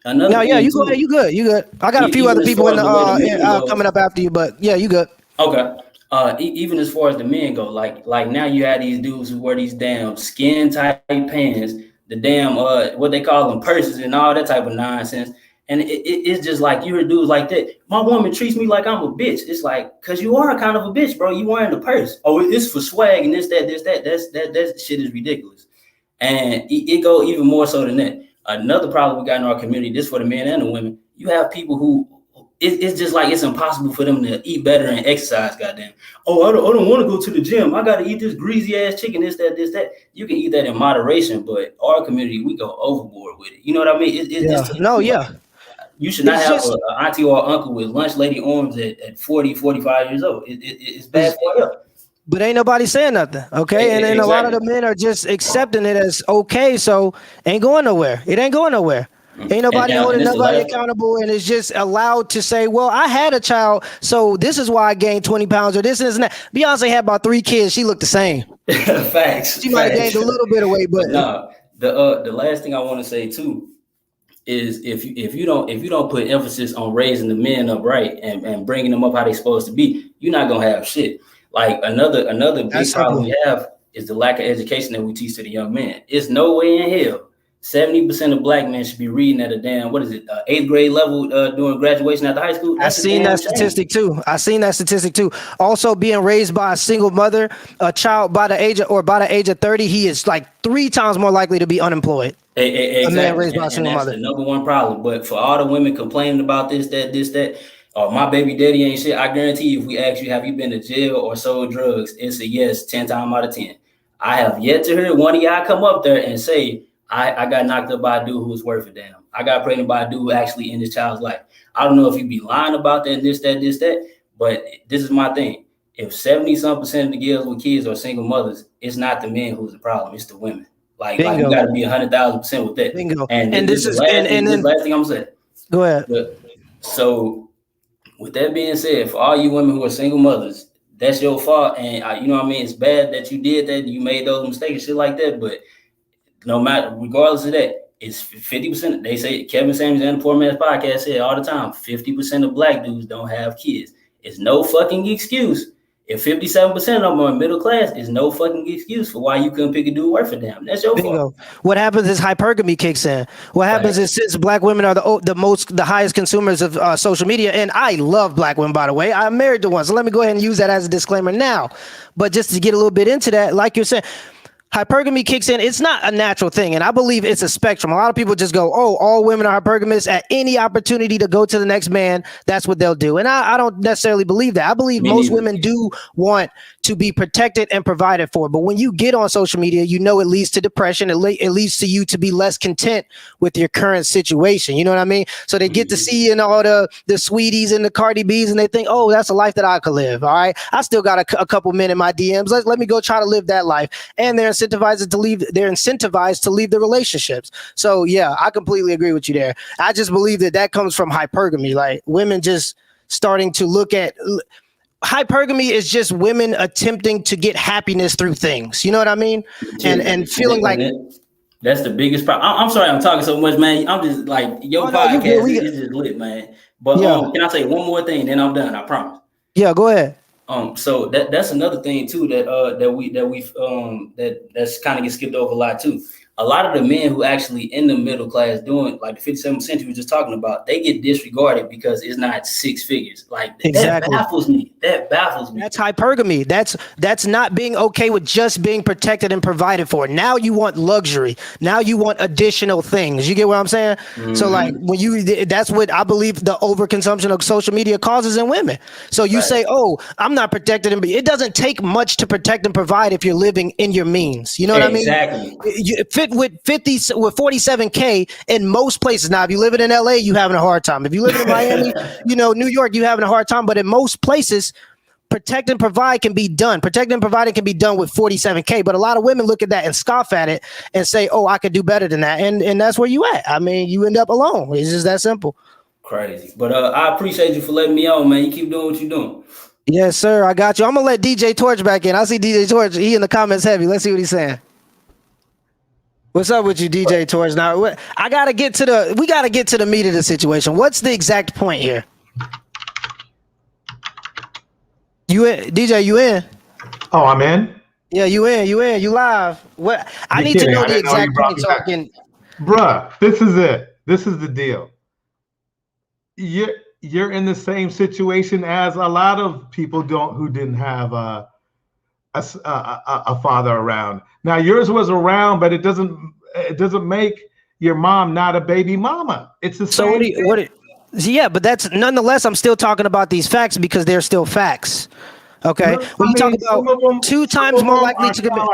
You go ahead. You good. I got a few other people in the coming up after you, but yeah, you good. Okay. Even as far as the men go, like now you have these dudes who wear these damn skin tight pants, the damn what they call them purses and all that type of nonsense. And it's just like you hear dudes like that. My woman treats me like I'm a bitch. It's like, cause you are kind of a bitch, bro. You wearing the purse. Oh, it's for swag and this, that. That shit is ridiculous. And it go even more so than that. Another problem we got in our community, this for the men and the women, you have people who it's just like it's impossible for them to eat better and exercise, goddamn. Oh, I don't want to go to the gym. I got to eat this greasy ass chicken, this, that. You can eat that in moderation, but our community, we go overboard with it. You know what I mean? You should not have an auntie or uncle with lunch lady arms at 40, 45 years old. It's bad for you. But ain't nobody saying nothing, okay? And a lot of the men are just accepting it as okay, so ain't going nowhere. It ain't going nowhere. Ain't nobody holding nobody accountable, and it's just allowed to say, well, I had a child, so this is why I gained 20 pounds or this and that. Beyonce had about 3 kids. She looked the same. Facts. She might have gained a little bit of weight, but no. The last thing I want to say too is if you don't put emphasis on raising the men up right and bringing them up how they're supposed to be, you're not gonna have shit. Like another big problem we have is the lack of education that we teach to the young men. It's no way in hell 70% of black men should be reading at a damn 8th grade level during graduation after high school. I've seen that statistic too. Also, being raised by a single mother, a child by the age of 30, he is like 3 times more likely to be unemployed. Exactly. A man raised by a single mother. That's the number one problem. But for all the women complaining about this, that, my baby daddy ain't shit, I guarantee you, if we ask you, have you been to jail or sold drugs, it's a yes 10 times out of 10. I have yet to hear one of y'all come up there and say, I got knocked up by a dude who was worth a damn. I got pregnant by a dude who actually ended his child's life. I don't know if you be lying about that, this, that, but this is my thing. If 70-some% of the girls with kids are single mothers, it's not the men who's the problem, it's the women. Like you got to be 100,000% with that. Bingo. And this is the last thing I'm saying. Go ahead. So with that being said, for all you women who are single mothers, that's your fault. And you know what I mean? It's bad that you did that. You made those mistakes and shit like that. But no matter, regardless of that, it's 50%. They say Kevin Samuels and the Poor.Mans.Podcast say all the time, 50% of black dudes don't have kids. It's no fucking excuse. If 57% of them are middle class, is no fucking excuse for why you couldn't pick a dude worth a damn. That's your fault. What happens is hypergamy kicks in. What happens is since black women are the highest consumers of social media, and I love black women, by the way. I'm married to one, so let me go ahead and use that as a disclaimer now. But just to get a little bit into that, like you're saying, hypergamy kicks in. It's not a natural thing, and I believe it's a spectrum. A lot of people just go, oh, all women are hypergamous. At any opportunity to go to the next man, that's what they'll do. And I don't necessarily believe that. I believe most women do want to be protected and provided for. But when you get on social media, you know it leads to depression. It leads to you to be less content with your current situation. You know what I mean? So they get to see you in all the sweeties and the Cardi B's, and they think, oh, that's a life that I could live. All right, I still got a couple men in my DMs. Let me go try to live that life. And they're incentivized to leave. They're incentivized to leave the relationships. So yeah, I completely agree with you there. I just believe that comes from hypergamy, like women just starting to look at. Hypergamy is just women attempting to get happiness through things. You know what I mean? And feeling like that's the biggest problem. I'm sorry I'm talking so much, man. I'm just like your podcast is just lit, man. But can I say one more thing? Then I'm done. I promise. Yeah, go ahead. So that's another thing too that's kind of get skipped over a lot too. a lot of the men who actually in the middle class doing like the 57% you were just talking about, they get disregarded because it's not six figures. Like Exactly. that baffles me. That baffles me. That's hypergamy. That's not being okay with just being protected and provided for. Now you want luxury. Now you want additional things. You get what I'm saying? So like that's what I believe the overconsumption of social media causes in women. So you say, oh, I'm not protected, and it doesn't take much to protect and provide if you're living in your means. You know what I mean? Exactly. You fit with 47K in most places. Now, if you live in LA, you having a hard time. If you live in Miami, New York, you having a hard time. But in most places, protect and provide can be done. Protect and providing can be done with 47K. But a lot of women look at that and scoff at it and say, oh, I could do better than that. And that's where you at. I mean, you end up alone. It's just that simple. Crazy. But I appreciate you for letting me on, man. You keep doing what you're doing. Yes, sir. I got you. I'm going to let DJ Torch back in. I see DJ Torch. He in the comments heavy. Let's see what he's saying. What's up with you, DJ Torch? Now, we got to get to the meat of the situation. What's the exact point here? You in, DJ, you in? Oh, I'm in? Yeah, you in, you live. What? I need to know the exact point so I can. Bruh, this is it. This is the deal. You're in the same situation as a lot of people who didn't have a father around. Now yours was around, but it doesn't make your mom not a baby mama. It's the same. Yeah, but that's nonetheless. I'm still talking about these facts because they're still facts. Okay, when you talk about 2 times more likely to commit,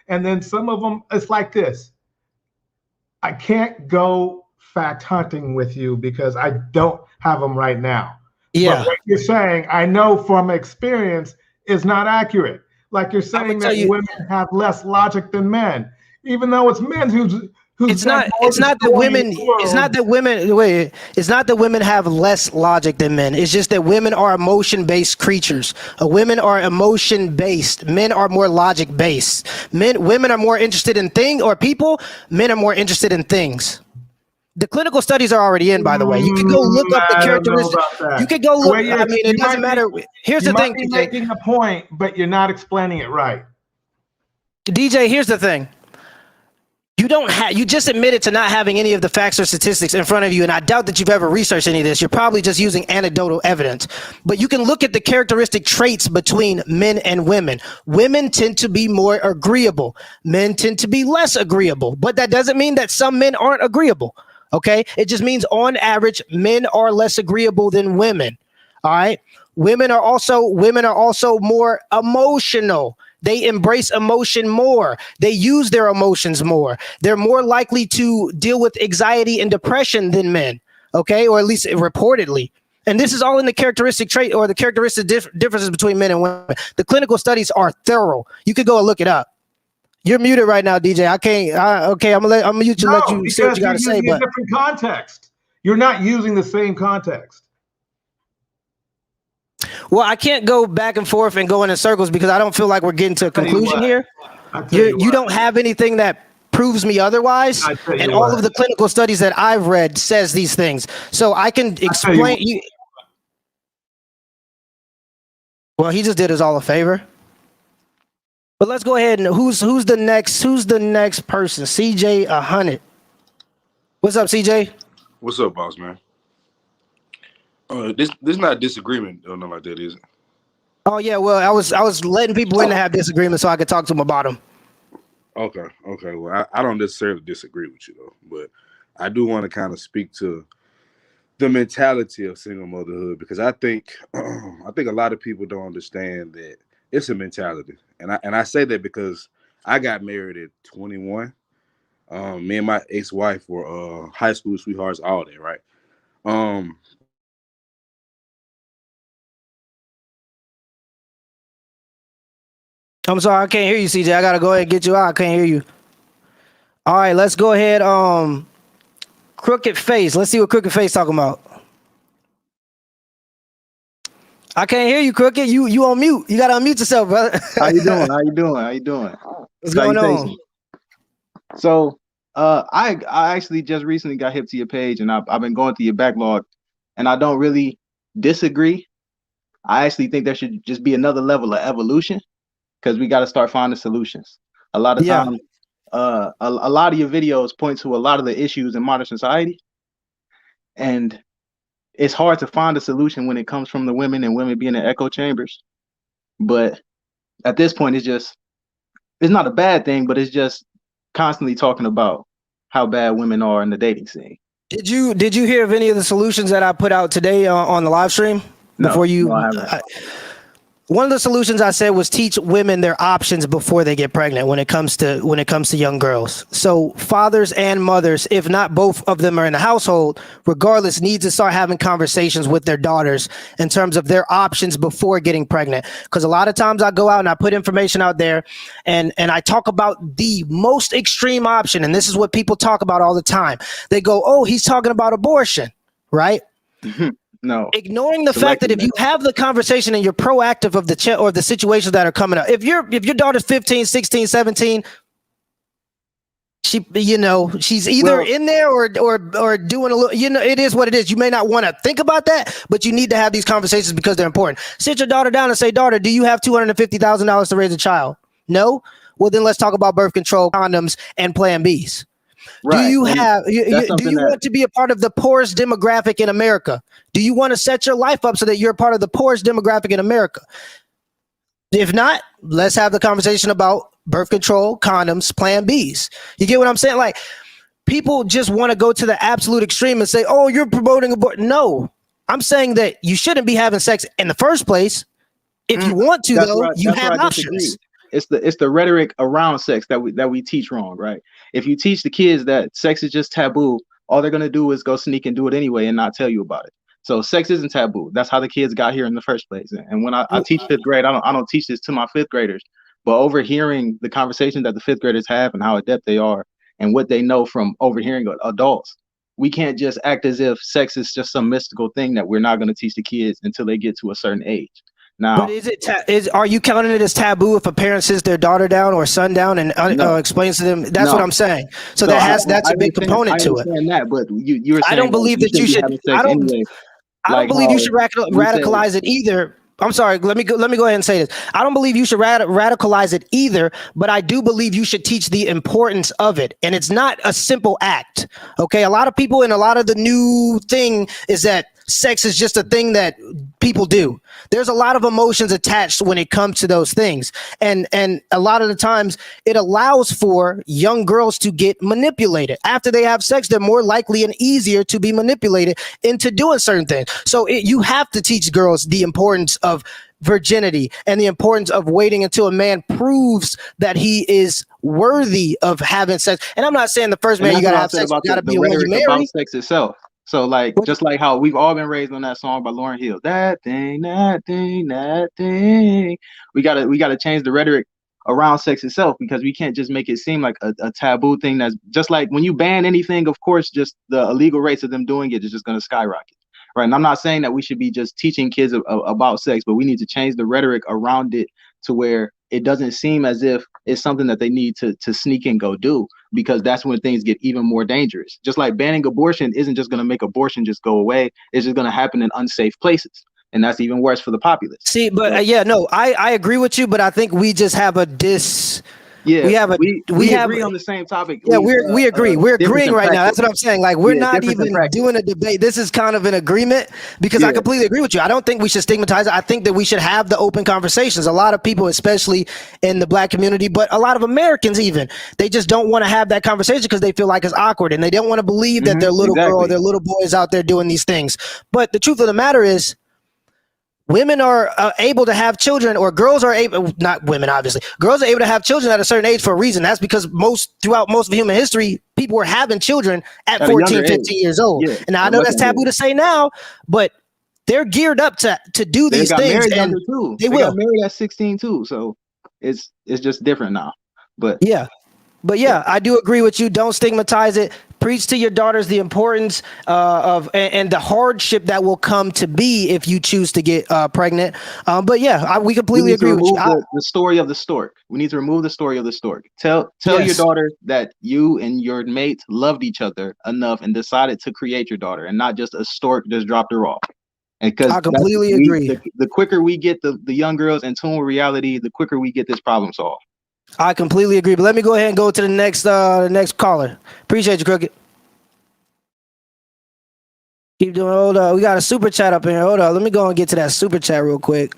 and then some of them, it's like this. I can't go fact hunting with you because I don't have them right now. Yeah, but what you're saying, I know from experience, is not accurate. Like you're saying that women have less logic than men, even though it's men who's it's not that women have less logic than men. It's just that women are emotion-based creatures. Women are emotion-based. Men are more logic-based. Women are more interested in people. Men are more interested in things. The clinical studies are already in, by the way. You can go look up the characteristics. You can go look. I mean, it doesn't matter. Here's the thing, DJ. You're making a point, but you're not explaining it right. DJ, here's the thing. You just admitted to not having any of the facts or statistics in front of you, and I doubt that you've ever researched any of this. You're probably just using anecdotal evidence. But you can look at the characteristic traits between men and women. Women tend to be more agreeable. Men tend to be less agreeable. But that doesn't mean that some men aren't agreeable. Okay? It just means on average, men are less agreeable than women. All right? Women are also more emotional. They embrace emotion more. They use their emotions more. They're more likely to deal with anxiety and depression than men, okay? Or at least reportedly. And this is all in the characteristic trait or the characteristic differences between men and women. The clinical studies are thorough. You could go and look it up. You're muted right now, DJ. I can't. Okay, I'm gonna mute you. Let you say what you got to say. But different context. You're not using the same context. Well, I can't go back and forth and go in circles because I don't feel like we're getting to a conclusion here. You don't have anything that proves me otherwise, and all of the clinical studies that I've read says these things. So I can explain you. Well, he just did us all a favor. But let's go ahead and who's the next person? CJ 100. What's up, CJ? What's up, boss man? This not a disagreement or nothing like that, is it? Oh yeah, well I was letting people in to have disagreements so I could talk to them about them. Okay. Well, I don't necessarily disagree with you though, but I do want to kind of speak to the mentality of single motherhood because I think a lot of people don't understand that it's a mentality, and I say that because I got married at 21. Me and my ex-wife were high school sweethearts, all that, right? I'm sorry, I can't hear you, CJ. I gotta go ahead and get you out. I can't hear you. All right, let's go ahead. Crooked Face. Let's see what Crooked Face talking about. I can't hear you, Crooked. You on mute. You gotta unmute yourself, brother. How you doing? What's going on? So, I actually just recently got hip to your page, and I've been going through your backlog, and I don't really disagree. I actually think there should just be another level of evolution because we got to start finding solutions. A lot of times, a lot of your videos point to a lot of the issues in modern society, and it's hard to find a solution when it comes from the women and women being in echo chambers. But at this point, it's not a bad thing, but it's just constantly talking about how bad women are in the dating scene. Did you hear of any of the solutions that I put out today on the live stream? No, I haven't. One of the solutions I said was teach women their options before they get pregnant when it comes to young girls. So fathers and mothers, if not both of them are in the household, regardless, need to start having conversations with their daughters in terms of their options before getting pregnant. Because a lot of times I go out and I put information out there and I talk about the most extreme option. And this is what people talk about all the time. They go, oh, he's talking about abortion, right? No. Ignoring the fact that if you have the conversation and you're proactive of the situations that are coming up, if your daughter's 15, 16, 17, she's either in there or doing a little, it is what it is. You may not want to think about that, but you need to have these conversations because they're important. Sit your daughter down and say, daughter, do you have $250,000 to raise a child? No? Well, then let's talk about birth control, condoms, and Plan Bs. Right. Do you want to be a part of the poorest demographic in America? Do you want to set your life up so that you're a part of the poorest demographic in America? If not, let's have the conversation about birth control, condoms, Plan Bs. You get what I'm saying? Like, people just want to go to the absolute extreme and say, oh, you're promoting abortion. No, I'm saying that you shouldn't be having sex in the first place. If you want to, though, you have options. It's the rhetoric around sex that we teach wrong, right? If you teach the kids that sex is just taboo, all they're gonna do is go sneak and do it anyway and not tell you about it. So sex isn't taboo. That's how the kids got here in the first place. And when I teach fifth grade, I don't teach this to my fifth graders, but overhearing the conversation that the fifth graders have and how adept they are and what they know from overhearing adults, we can't just act as if sex is just some mystical thing that we're not going to teach the kids until they get to a certain age. Now, but are you counting it as taboo if a parent sits their daughter down or son down and explains to them? That's what I'm saying. So that's a big component to it. That, but you were saying I don't believe that you should. I don't believe you should radicalize it either. I'm sorry. Let me go ahead and say this. I don't believe you should radicalize it either, but I do believe you should teach the importance of it. And it's not a simple act. Okay. A lot of people and a lot of the new thing is that sex is just a thing that people do. There's a lot of emotions attached when it comes to those things. And a lot of the times it allows for young girls to get manipulated. After they have sex, they're more likely and easier to be manipulated into doing certain things. So you have to teach girls the importance of virginity and the importance of waiting until a man proves that he is worthy of having sex. And I'm not saying the first man you gotta have sex, you gotta be the one you marry. About sex itself. So just like how we've all been raised on that song by Lauryn Hill, that thing. We gotta change the rhetoric around sex itself, because we can't just make it seem like a taboo thing. That's just like when you ban anything, of course, just the illegal rates of them doing it is just gonna skyrocket. Right. And I'm not saying that we should be just teaching kids about sex, but we need to change the rhetoric around it to where it doesn't seem as if it's something that they need to sneak and go do, because that's when things get even more dangerous. Just like banning abortion isn't just going to make abortion just go away. It's just going to happen in unsafe places. And that's even worse for the populace. See, but I agree with you, but I think we just have a Yeah, we agree on the same topic. Yeah, we agree. We're agreeing right now. That's what I'm saying. Like, we're not even doing a debate. This is kind of an agreement, because I completely agree with you. I don't think we should stigmatize it. I think that we should have the open conversations. A lot of people, especially in the Black community, but a lot of Americans even, they just don't want to have that conversation because they feel like it's awkward and they don't want to believe that their little girl or their little boy is out there doing these things. But the truth of the matter is, women are able to have children, or girls are able, not women, obviously. Girls are able to have children at a certain age for a reason. That's because throughout most of human history, people were having children at 14, 15 years old. Yeah, and I know that's taboo to say now, but they're geared up to do these things. And they got married at 16 too. So it's just different now. But I do agree with you. Don't stigmatize it. Preach to your daughters the importance of and the hardship that will come to be if you choose to get pregnant. We completely agree with you. The story of the stork. We need to remove the story of the stork. Tell your daughter that you and your mate loved each other enough and decided to create your daughter, and not just a stork just dropped her off. And because I completely agree. The quicker we get the young girls in tune with reality, the quicker we get this problem solved. I completely agree. But let me go ahead and go to the next caller. Appreciate you, Crooked. Keep doing. Hold up. We got a super chat up in here. Hold up. Let me go and get to that super chat real quick.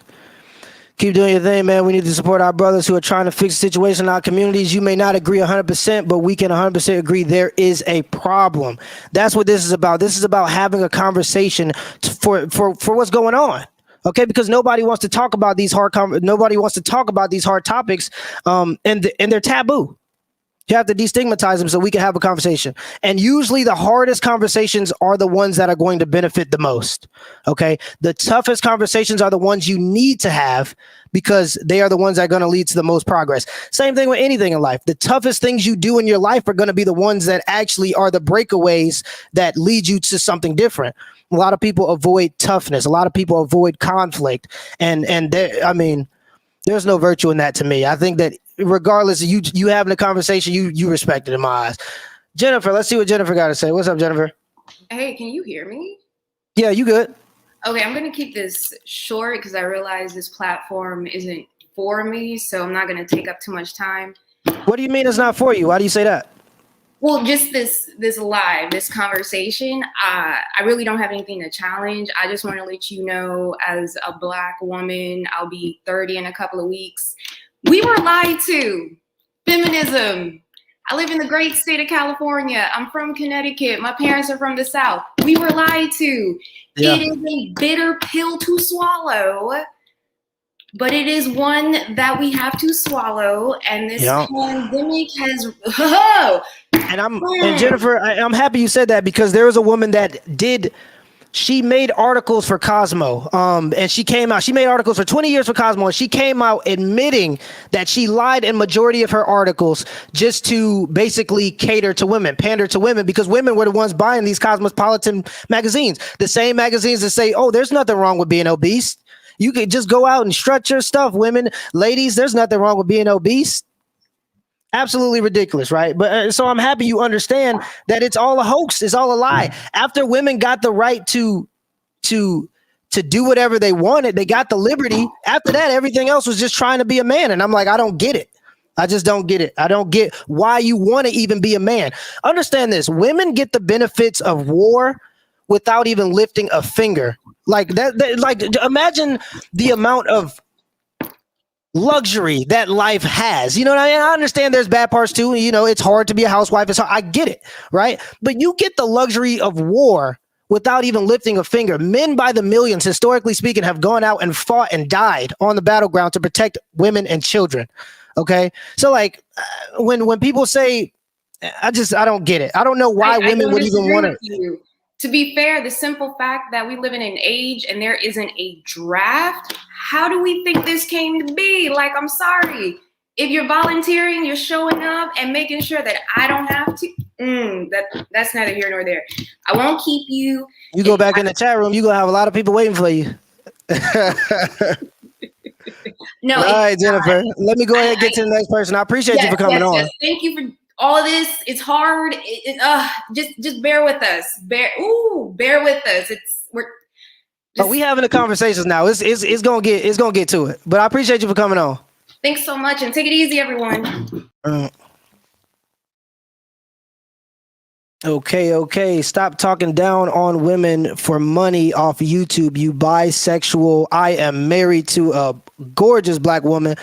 Keep doing your thing, man. We need to support our brothers who are trying to fix the situation in our communities. You may not agree 100%, but we can 100% agree there is a problem. That's what this is about. This is about having a conversation for what's going on. Okay, because nobody wants to talk about these hard topics, and they're taboo. You have to destigmatize them so we can have a conversation. And usually the hardest conversations are the ones that are going to benefit the most. Okay. The toughest conversations are the ones you need to have because they are the ones that are going to lead to the most progress. Same thing with anything in life. The toughest things you do in your life are going to be the ones that actually are the breakaways that lead you to something different. A lot of people avoid toughness. A lot of people avoid conflict. And there's no virtue in that to me. I think that regardless of you having a conversation, you respect it in my eyes. Jennifer, let's see what Jennifer got to say. What's up, Jennifer? Hey, can you hear me? Yeah, you good. Okay, I'm going to keep this short because I realize this platform isn't for me, so I'm not going to take up too much time. What do you mean it's not for you? Why do you say that? Well, just this conversation, I really don't have anything to challenge. I just want to let you know, as a Black woman, I'll be 30 in a couple of weeks. We were lied to. Feminism. I live in the great state of California. I'm from Connecticut. My parents are from the South. We were lied to. Yeah. It is a bitter pill to swallow, but it is one that we have to swallow. And this pandemic has... And Jennifer, I'm happy you said that because there was a woman that she made articles for Cosmo. And she made articles for 20 years for Cosmo, and she came out admitting that she lied in majority of her articles just to basically pander to women, because women were the ones buying these cosmopolitan magazines. The same magazines that say, oh, there's nothing wrong with being obese. You could just go out and strut your stuff, women, ladies, there's nothing wrong with being obese. Absolutely ridiculous, right? But so I'm happy you understand that it's all a hoax. It's all a lie. After women got the right to do whatever they wanted, they got the liberty. After that, everything else was just trying to be a man. And I'm like, I don't get it. I just don't get it. I don't get why you want to even be a man. Understand this. Women get the benefits of war without even lifting a finger. Like that like imagine the amount of luxury that life has. You know what I mean? I understand there's bad parts too. You know, it's hard to be a housewife. I get it, right? But you get the luxury of war without even lifting a finger. Men by the millions, historically speaking, have gone out and fought and died on the battleground to protect women and children. Okay? So like when people say, I don't get it. I don't know why women would even want to. To be fair, the simple fact that we live in an age and there isn't a draft, how do we think this came to be? Like, I'm sorry. If you're volunteering, you're showing up and making sure that I don't have to. That's neither here nor there. I won't keep you. You go back in the chat room, you're going to have a lot of people waiting for you. No. All right, Jennifer. Let me go ahead and get to the next person. I appreciate you for coming on. Yes. Thank you for all of this. It's hard. Just bear with us. Bear with us. We having the conversations now. It's gonna get to it. But I appreciate you for coming on. Thanks so much, and take it easy, everyone. Okay. Stop talking down on women for money off YouTube. You bisexual. I am married to a gorgeous Black woman.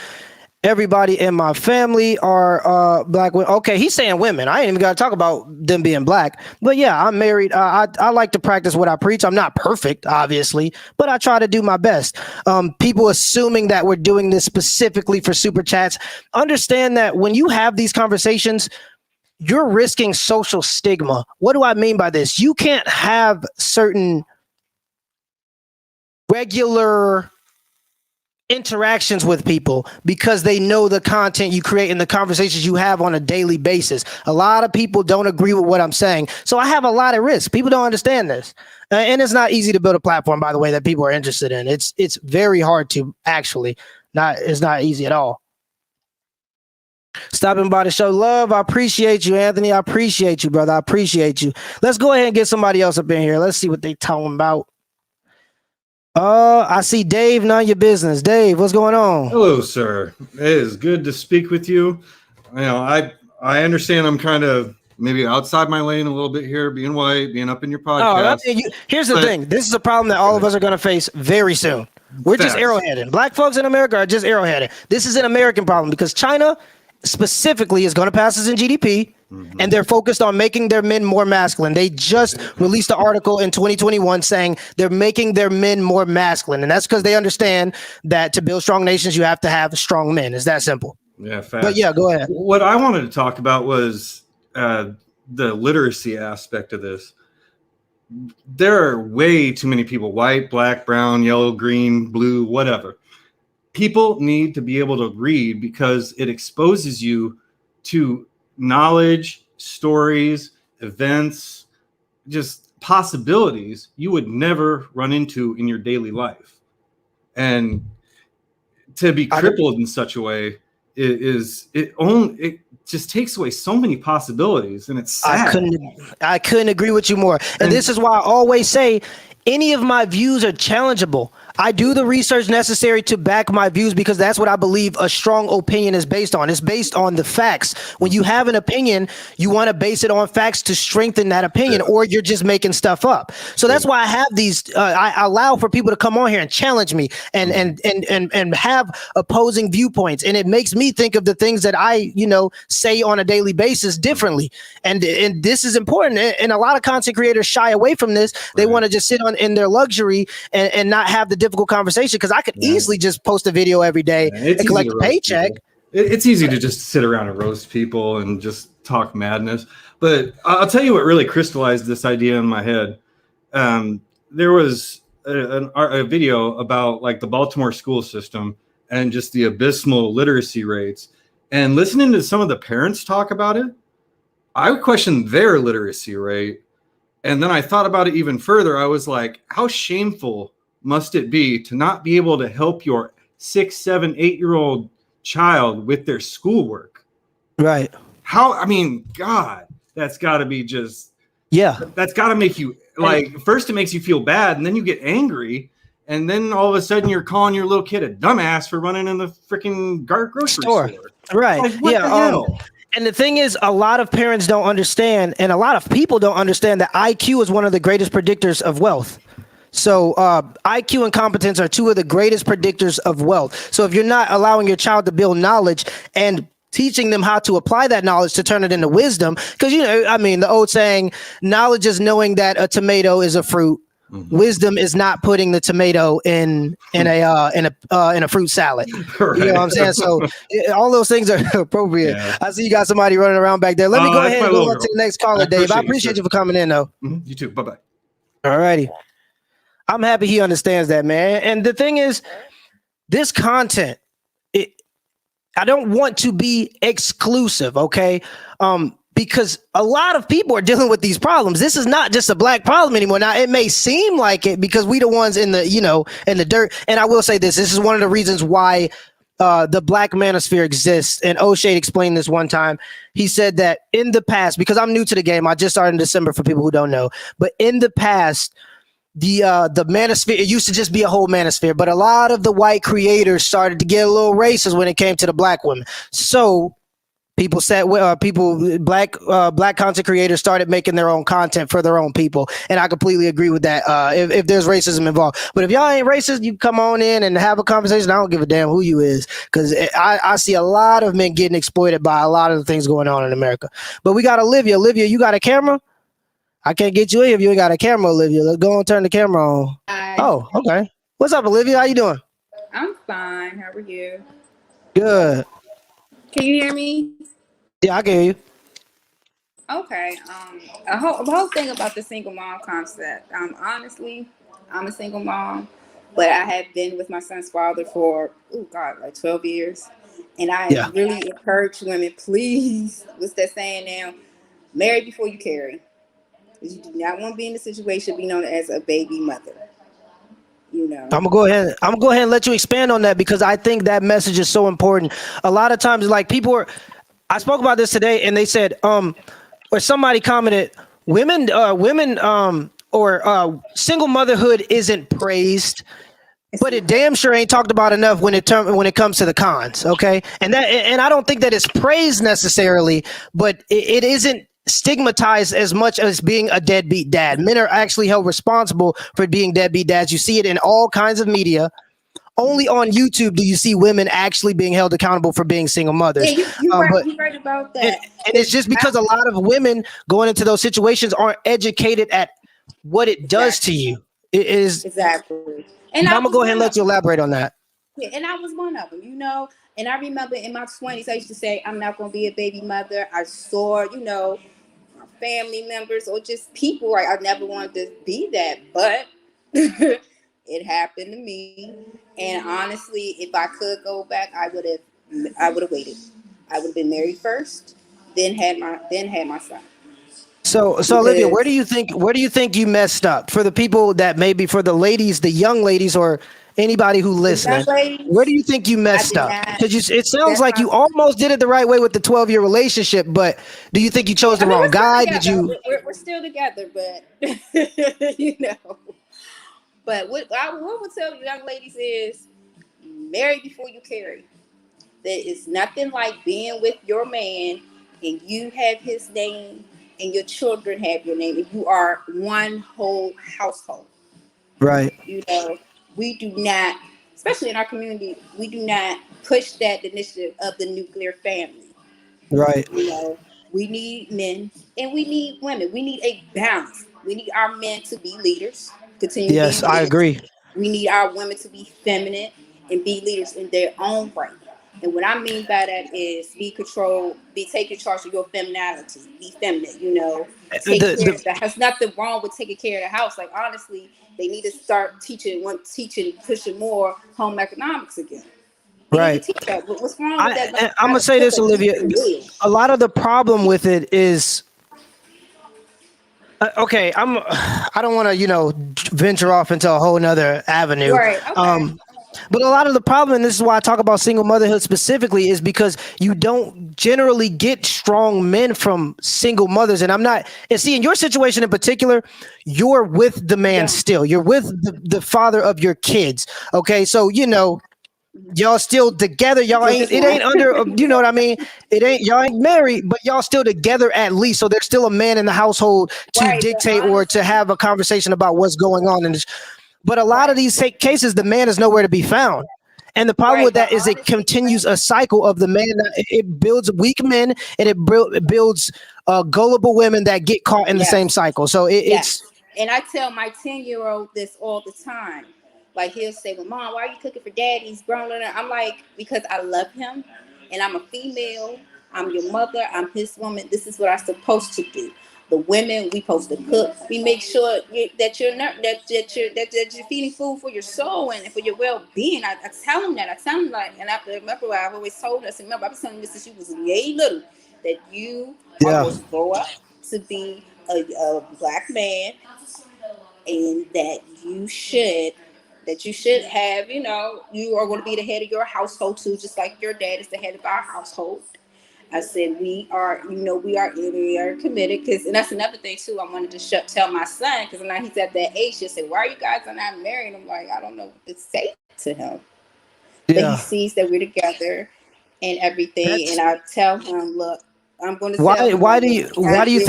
Everybody in my family are Black women. Okay, he's saying women. I ain't even got to talk about them being Black. But yeah, I'm married. I like to practice what I preach. I'm not perfect, obviously, but I try to do my best. People assuming that we're doing this specifically for super chats. Understand that when you have these conversations, you're risking social stigma. What do I mean by this? You can't have certain regular interactions with people because they know the content you create and the conversations you have on a daily basis. A lot of people don't agree with what I'm saying. So I have a lot of risk. People don't understand this. And it's not easy to build a platform, by the way, that people are interested in. It's very hard to actually. It's not easy at all. Stopping by to show love. I appreciate you, Anthony. I appreciate you, brother. I appreciate you. Let's go ahead and get somebody else up in here. Let's see what they talking about. I see Dave, none of your business. Dave, what's going on? Hello, sir. It is good to speak with you. I understand I'm kind of maybe outside my lane a little bit here, being white, being up in your podcast. Here's the thing. This is a problem that all of us are going to face very soon. We're just arrowheaded. Black folks in America are just arrowheaded. This is an American problem because China specifically is going to pass us in GDP. And they're focused on making their men more masculine. They just released an article in 2021 saying they're making their men more masculine. And that's because they understand that to build strong nations, you have to have strong men. It's that simple. Yeah, fact. But yeah, go ahead. What I wanted to talk about was the literacy aspect of this. There are way too many people, white, black, brown, yellow, green, blue, whatever. People need to be able to read because it exposes you to knowledge, stories, events, just possibilities you would never run into in your daily life. And to be crippled in such a way it just takes away so many possibilities, and it's sad. I couldn't agree with you more. And this is why I always say any of my views are challengeable. I do the research necessary to back my views because that's what I believe a strong opinion is based on. It's based on the facts. When you have an opinion, you want to base it on facts to strengthen that opinion, or you're just making stuff up. So that's why I have these. I allow for people to come on here and challenge me and have opposing viewpoints, and it makes me think of the things that I say on a daily basis differently. And this is important. And a lot of content creators shy away from this. They want to just sit in their luxury and not have the difficult conversation, because I could easily just post a video every day and collect a paycheck. It's easy to just sit around and roast people and just talk madness. But I'll tell you what really crystallized this idea in my head. There was a video about like the Baltimore school system and just the abysmal literacy rates. And listening to some of the parents talk about it, I would question their literacy rate. And then I thought about it even further. I was like, how shameful must it be to not be able to help your 6, 7, 8-year-old child with their schoolwork? Right. God, that's got to be just, that's got to make you first it makes you feel bad, and then you get angry, and then all of a sudden you're calling your little kid a dumbass for running in the freaking grocery store. Right. Like, what the hell? And the thing is, a lot of parents don't understand, and a lot of people don't understand that IQ is one of the greatest predictors of wealth. So IQ and competence are two of the greatest predictors of wealth. So if you're not allowing your child to build knowledge and teaching them how to apply that knowledge to turn it into wisdom, because the old saying, knowledge is knowing that a tomato is a fruit. Mm-hmm. Wisdom is not putting the tomato in a fruit salad. Right. You know what I'm saying? So all those things are appropriate. Yeah. I see you got somebody running around back there. Let me go ahead and go on to the next caller, Dave. I appreciate you for coming in, though. Mm-hmm. You too. Bye-bye. All righty. I'm happy he understands that, man. And the thing is, this content, I don't want to be exclusive, okay? Because a lot of people are dealing with these problems. This is not just a black problem anymore. Now, it may seem like it because we the ones in the, in the dirt. And I will say this is one of the reasons why the black manosphere exists. And O'Shea explained this one time. He said that in the past, because I'm new to the game, I just started in December for people who don't know, but in the past, the manosphere, it used to just be a whole manosphere, but a lot of the white creators started to get a little racist when it came to the black women. So people said, black content creators started making their own content for their own people, and I completely agree with that. If there's racism involved, but if y'all ain't racist, you come on in and have a conversation. I don't give a damn who you is, because I see a lot of men getting exploited by a lot of the things going on in America. But we got Olivia. Olivia, you got a camera? I can't get you in if you ain't got a camera, Olivia. Let's go and turn the camera on. Hi. Oh, okay. What's up, Olivia? How you doing? I'm fine. How are you? Good. Can you hear me? Yeah, I can hear you. Okay. The whole thing about the single mom concept. Honestly, I'm a single mom, but I have been with my son's father for, like 12 years. And I really encourage women, please, what's that saying now? Marry before you carry. You do not want to be in the situation be known as a baby mother. I'm gonna go ahead and let you expand on that, because I think that message is so important. A lot of times, like I spoke about this today, and they said, or somebody commented, women single motherhood isn't praised, but it damn sure ain't talked about enough when it comes to the cons. Okay, and I don't think that it's praised necessarily, but it isn't stigmatized as much as being a deadbeat dad. Men are actually held responsible for being deadbeat dads. You see it in all kinds of media. Only on YouTube do you see women actually being held accountable for being single mothers. Yeah, you're right about that. And it's just because a lot of women going into those situations aren't educated at what it does to you. It is exactly. And I'm gonna go ahead and let you elaborate on that. Yeah, and I was one of them, And I remember in my 20s, I used to say, I'm not going to be a baby mother. I saw, my family members or just people. Right? I never wanted to be that, but it happened to me. And honestly, if I could go back, I would have waited. I would have been married first, then had my son. So Olivia, where do you think you messed up? For the people that maybe, for the ladies, the young ladies, or anybody who listens, where do you think you messed up? Because it sounds like you almost did it the right way with the 12-year relationship, but do you think you chose the wrong guy? Did you? We're still together, but But what would tell you, young ladies, is marry before you carry. There is nothing like being with your man and you have his name and your children have your name, and you are one whole household. Right. We do not, especially in our community, we do not push that initiative of the nuclear family. Right. We need men and we need women. We need a balance. We need our men to be leaders. Yes, I agree. We need our women to be feminine and be leaders in their own right. And what I mean by that is taking charge of your femininity, be feminine, There's nothing wrong with taking care of the house. Like, honestly, they need to start pushing more home economics again. Right. Teach that. What's wrong with that? I'm going to say this, Olivia. A lot of the problem with it is, okay, I don't want to, venture off into a whole nother avenue. Right. Okay. But a lot of the problem, and this is why I talk about single motherhood specifically, is because you don't generally get strong men from single mothers. And see, in your situation in particular, you're with the man still. You're with the father of your kids. Okay. So, y'all still together. Y'all ain't under, you know what I mean? Y'all ain't married, but y'all still together at least. So there's still a man in the household to dictate or to have a conversation about what's going on. But a lot of these cases, the man is nowhere to be found. And the problem with that is it continues a cycle of the man. It builds weak men and it builds gullible women that get caught in the same cycle. So it's. And I tell my 10-year-old this all the time. Like, he'll say, well, Mom, why are you cooking for Daddy? He's grown. I'm like, because I love him and I'm a female. I'm your mother. I'm his woman. This is what I'm supposed to do. The women, we supposed to cook. We make sure that you're feeding food for your soul and for your well-being. I tell him that. I tell him, like, and I remember I've always told us. Remember, I've been telling you since you was yay little that you are going to grow up to be a black man, and that you should have, you are going to be the head of your household too, just like your dad is the head of our household. I said, we are committed, and that's another thing too. I wanted to tell my son, because now he's at that age. He said, why are you guys not married? I'm like, I don't know what to say to him. But he sees that we're together and everything, and I tell him, look, I'm going to. Why do you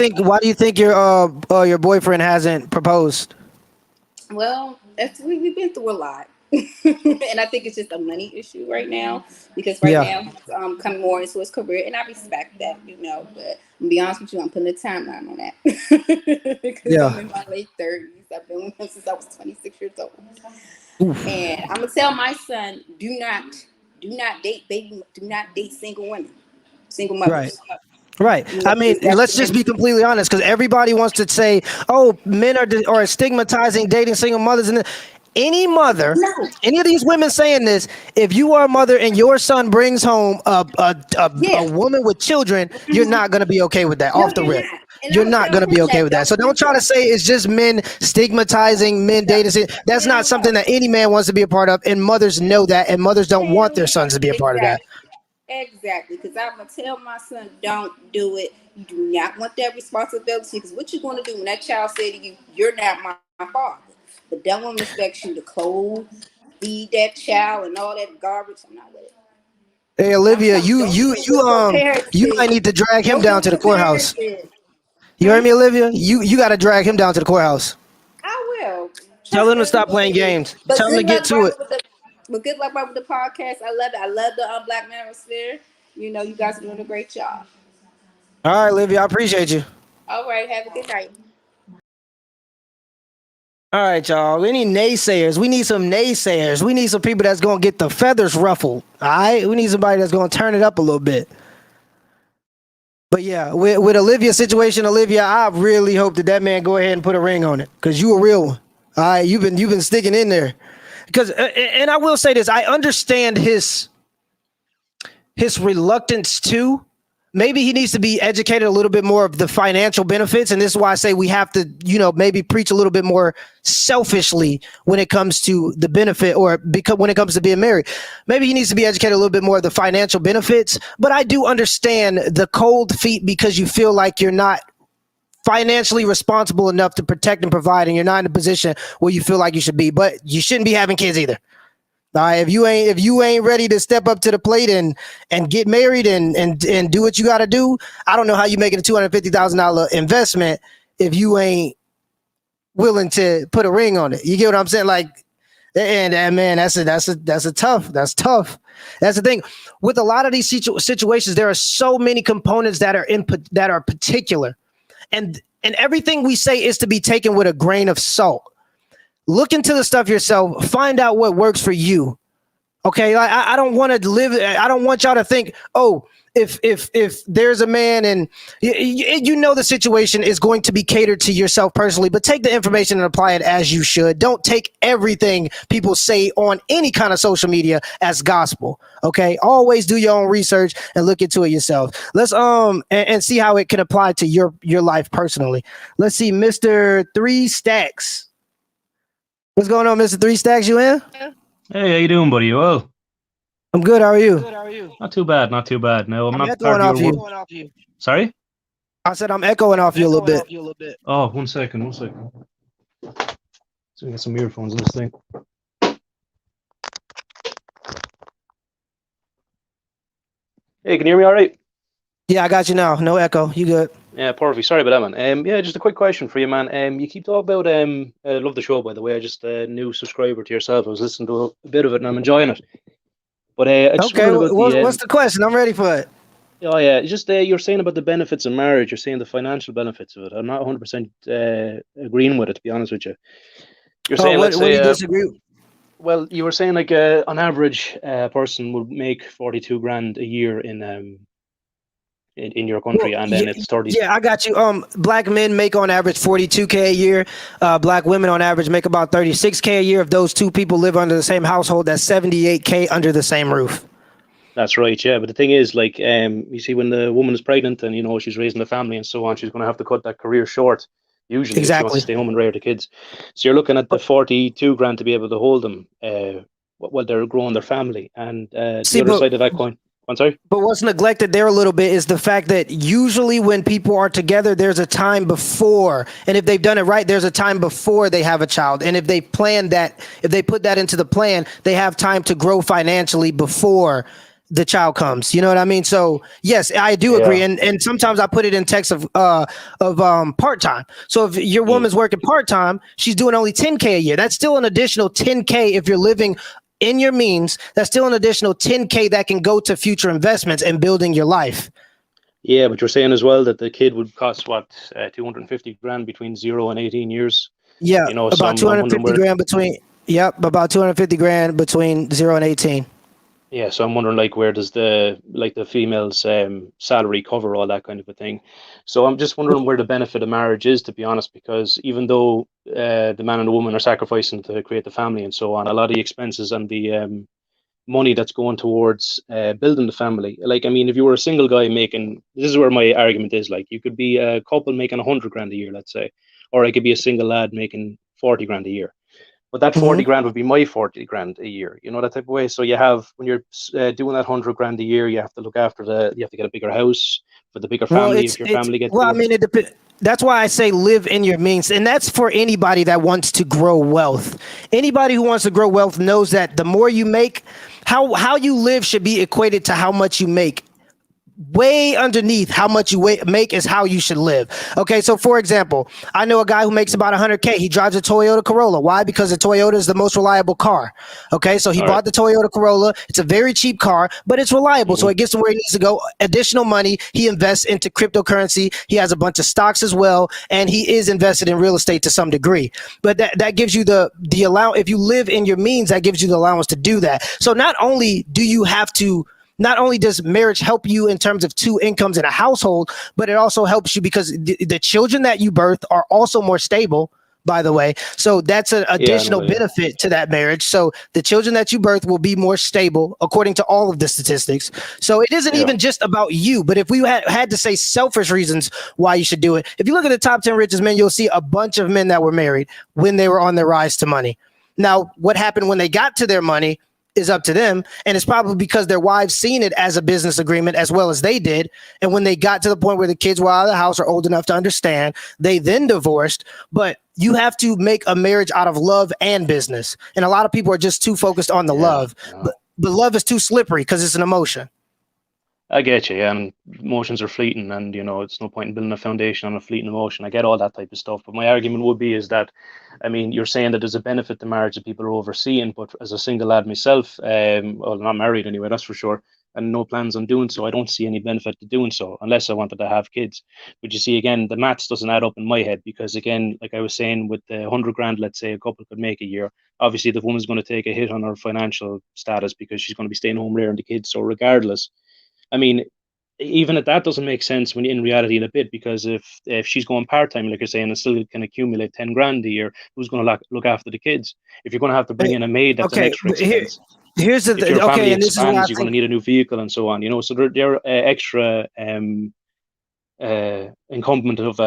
think your boyfriend hasn't proposed? Well, we've been through a lot. And I think it's just a money issue right now, because now he's coming more into his career, and I respect that, but I'm be honest with you, I'm putting a timeline on that. Because I'm in my late 30s. I've been with him since I was 26 years old. Oof. And I'm gonna tell my son, do not date single women, single mothers. Right. I mean, let's just be completely honest, because everybody wants to say, "Oh, men are stigmatizing dating single mothers," and any mother, any of these women saying this, if you are a mother and your son brings home a woman with children, you're not going to be okay with that off the rip. You're not going to be okay with that. So don't try to say it's just men stigmatizing men dating. That's not something that any man wants to be a part of, and mothers know that, and mothers don't want their sons to be a part of that. Exactly, because I'm going to tell my son, don't do it. You do not want that responsibility, because what you're going to do when that child say to you, you're not my my father. But that woman expects you to clothe, feed that child, and all that garbage. I'm not with it. Hey Olivia, Don't do it with you might comparison. need to drag him Don't do down it to the with courthouse. comparison. You heard me, Olivia? You got to drag him down to the courthouse. I will. Tell Trust him me, to stop it's playing easy. games. But Tell him to good get luck, to it. brother, with good luck, brother, with the podcast. I love it. I love the Black Manosphere. You know, you guys are doing a great job. All right, Olivia, I appreciate you. All right, have a good night. All right, y'all. We need naysayers. We need some naysayers. We need some people that's going to get the feathers ruffled. All right? We need somebody that's going to turn it up a little bit. But yeah, with Olivia's situation, Olivia, I really hope that man go ahead and put a ring on it because you a real one. All right? You've been sticking in there. Because, and I will say this, I understand his reluctance too. Maybe he needs to be educated a little bit more of the financial benefits. And this is why I say we have to, maybe preach a little bit more selfishly when it comes to the benefit or because when it comes to being married. Maybe he needs to be educated a little bit more of the financial benefits. But I do understand the cold feet because you feel like you're not financially responsible enough to protect and provide, and you're not in a position where you feel like you should be. But you shouldn't be having kids either. All right, if you ain't ready to step up to the plate and get married and do what you got to do, I don't know how you make it a $250,000 investment if you ain't willing to put a ring on it. You get what I'm saying? Like, and man, that's tough. That's tough. That's the thing with a lot of these situations. There are so many components that are particular, and everything we say is to be taken with a grain of salt. Look into the stuff yourself. Find out what works for you. Okay, I don't want to live. I don't want y'all to think, oh, if there's a man and the situation is going to be catered to yourself personally, but take the information and apply it as you should. Don't take everything people say on any kind of social media as gospel. Okay, always do your own research and look into it yourself. Let's and see how it can apply to your life personally. Let's see, Mr. 3 Stacks. What's going on, Mr. 3 Stacks? You in? Hey, how you doing, buddy? You well? I'm good. How are you? Not too bad, not too bad. No, I'm not echoing part of off your you. Sorry? I said I'm echoing off you a little bit. Oh, one second. So we get some earphones in this thing. Hey, can you hear me all right? Yeah, I got you now. No echo. You good? Yeah, perfect. Sorry about that, man. Yeah, just a quick question for you, man. You keep talking about I love the show, by the way. I just a new subscriber to yourself. I was listening to a bit of it and I'm enjoying it. But I just okay, wondered about what's the question? I'm ready for it. Oh yeah, just you're saying about the benefits of marriage. You're saying the financial benefits of it. I'm not 100% agreeing with it, to be honest with you. You're saying, what do you disagree with? Well, you were saying like on average, a person would make 42 grand a year in your country, and then it's 30. Yeah, I got you. Black men make on average 42K a year. Black women on average make about 36K a year. If those two people live under the same household, that's 78K under the same roof. That's right, yeah. But the thing is, like, you see, when the woman is pregnant and she's raising a family and so on, she's going to have to cut that career short. Usually, if she wants to stay home and rear the kids. So you're looking at the 42 grand to be able to hold them while they're growing their family. And the other side of that coin. I'm sorry? But what's neglected there a little bit is the fact that usually when people are together, there's a time before, and if they've done it right, there's a time before they have a child. And if they plan that, if they put that into the plan, they have time to grow financially before the child comes. You know what I mean? So yes, I do agree. And sometimes I put it in text of part-time. So if your woman's working part-time, she's doing only 10K a year. That's still an additional 10K if you're living in your means. That's still an additional 10K that can go to future investments and building your life. Yeah, but you're saying as well that the kid would cost 250 grand between 0 and 18 years. Yeah, about 250 grand between. Yep, about 250 grand between 0 and 18. Yeah, so I'm wondering, like, where does the female's salary cover all that kind of a thing? So I'm just wondering where the benefit of marriage is, to be honest, because even though the man and the woman are sacrificing to create the family and so on, a lot of the expenses and the money that's going towards building the family. Like, I mean, if you were a single guy making, this is where my argument is, like, you could be a couple making 100 grand a year, let's say, or I could be a single lad making 40 grand a year. But that 40 grand would be my 40 grand a year, you know, that type of way. So you have, when you're doing that 100 grand a year, you have to look after you have to get a bigger house for the bigger family if your family gets bigger. I mean, it depends. That's why I say live in your means. And that's for anybody that wants to grow wealth. Anybody who wants to grow wealth knows that the more you make, how you live should be equated to how much you make. Way underneath how much you make is how you should live. Okay, so for example, I know a guy who makes about 100K. He drives a Toyota Corolla. Why? Because the Toyota is the most reliable car. Okay, so he bought the Toyota Corolla. It's a very cheap car, but it's reliable. So it gets to where he needs to go. Additional money. He invests into cryptocurrency. He has a bunch of stocks as well, and he is invested in real estate to some degree. But that gives you the allow. If you live in your means, that gives you the allowance to do that. So not only does marriage help you in terms of two incomes in a household, but it also helps you because the children that you birth are also more stable, by the way. So that's an additional benefit to that marriage. So the children that you birth will be more stable according to all of the statistics. So it isn't even just about you, but if we had to say selfish reasons why you should do it, if you look at the top 10 richest men, you'll see a bunch of men that were married when they were on their rise to money. Now, what happened when they got to their money is up to them, and it's probably because their wives seen it as a business agreement as well as they did, and when they got to the point where the kids were out of the house or old enough to understand, they then divorced. But you have to make a marriage out of love and business, and a lot of people are just too focused on the love, but love is too slippery because it's an emotion. I get you, and emotions are fleeting, and you know it's no point in building a foundation on a fleeting emotion. I get all that type of stuff, but my argument would be is that, I mean, you're saying that there's a benefit to marriage that people are overseeing, but as a single lad myself, well, not married anyway, that's for sure, and no plans on doing so, I don't see any benefit to doing so unless I wanted to have kids. But you see, again, the maths doesn't add up in my head because, again, like I was saying, with the 100 grand, let's say a couple could make a year. Obviously, the woman's going to take a hit on her financial status because she's going to be staying home rearing the kids. So regardless, I mean, even if that doesn't make sense when in reality in a bit, because if she's going part-time, like you're saying, and still can accumulate 10 grand a year, who's going to look after the kids? If you're going to have to bring in a maid, that's an extra expense. Here's the thing. If your family and expands, you're going to need a new vehicle and so on, you know, so they're extra incumbent of,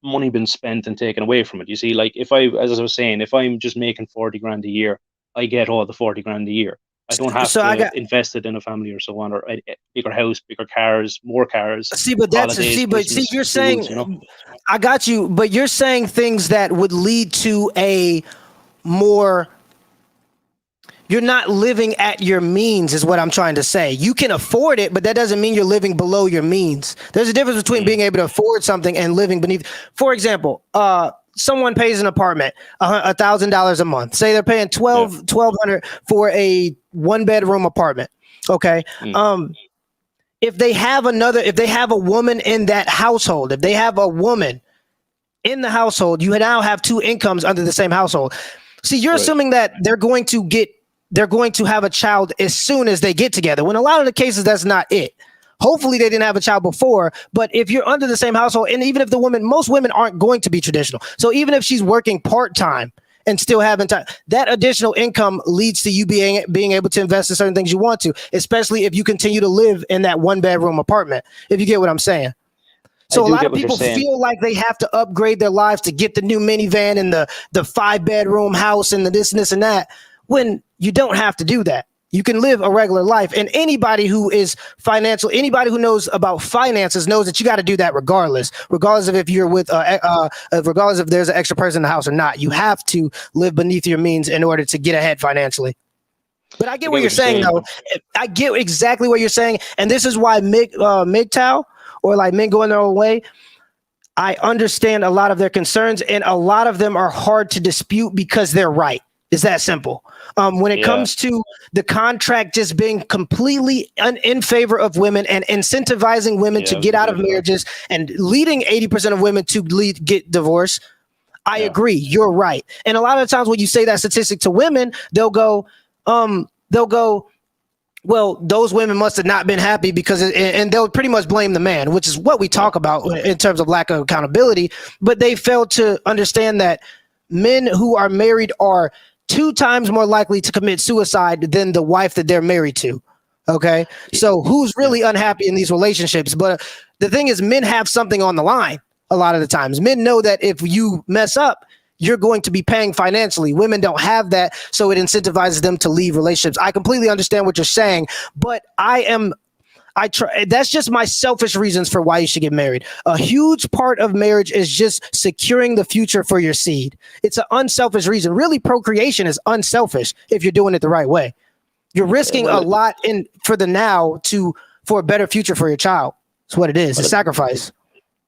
money being spent and taken away from it. You see, like as I was saying, if I'm just making 40 grand a year, I get all the 40 grand a year. I don't have to invest it in a family or so on, or a bigger house, bigger cars, more cars. You're saying, you know? I got you, but you're saying things that would lead to you're not living at your means is what I'm trying to say. You can afford it, but that doesn't mean you're living below your means. There's a difference between being able to afford something and living beneath. For example, someone pays an apartment $1,000 a month. Say they're paying $1,200 for a 1-bedroom apartment. Okay. If they have a woman in that household, if they have a woman in the household, you now have two incomes under the same household. See, you're assuming that they're going to have a child as soon as they get together, when a lot of the cases that's not it. Hopefully they didn't have a child before, but if you're under the same household, and even if most women aren't going to be traditional. So even if she's working part-time and still having time, that additional income leads to you being able to invest in certain things you want to, especially if you continue to live in that 1-bedroom apartment, if you get what I'm saying. So a lot of people feel like they have to upgrade their lives to get the new minivan and the 5-bedroom house and the this and this and that, when you don't have to do that. You can live a regular life, and anybody who knows about finances knows that you got to do that regardless of if you're with, regardless if there's an extra person in the house or not. You have to live beneath your means in order to get ahead financially. But I get what you're saying, though. I get exactly what you're saying, and this is why MGTOW, or like men going their own way, I understand a lot of their concerns, and a lot of them are hard to dispute because they're right. It's that simple. When it comes to the contract just being completely in favor of women and incentivizing women to get out of marriages and leading 80% of women to get divorced, I agree. You're right. And a lot of times when you say that statistic to women, they'll go, well, those women must have not been happy because, and they'll pretty much blame the man, which is what we talk about in terms of lack of accountability. But they fail to understand that men who are married are 2 times more likely to commit suicide than the wife that they're married to. Okay. So who's really unhappy in these relationships? But the thing is, men have something on the line a lot of the times. Men know that if you mess up, you're going to be paying financially. Women don't have that, so it incentivizes them to leave relationships. I completely understand what you're saying, but that's just my selfish reasons for why you should get married. A huge part of marriage is just securing the future for your seed. It's an unselfish reason. Really, procreation is unselfish if you're doing it the right way. You're risking a lot for the now for a better future for your child. That's what it is. It's a sacrifice.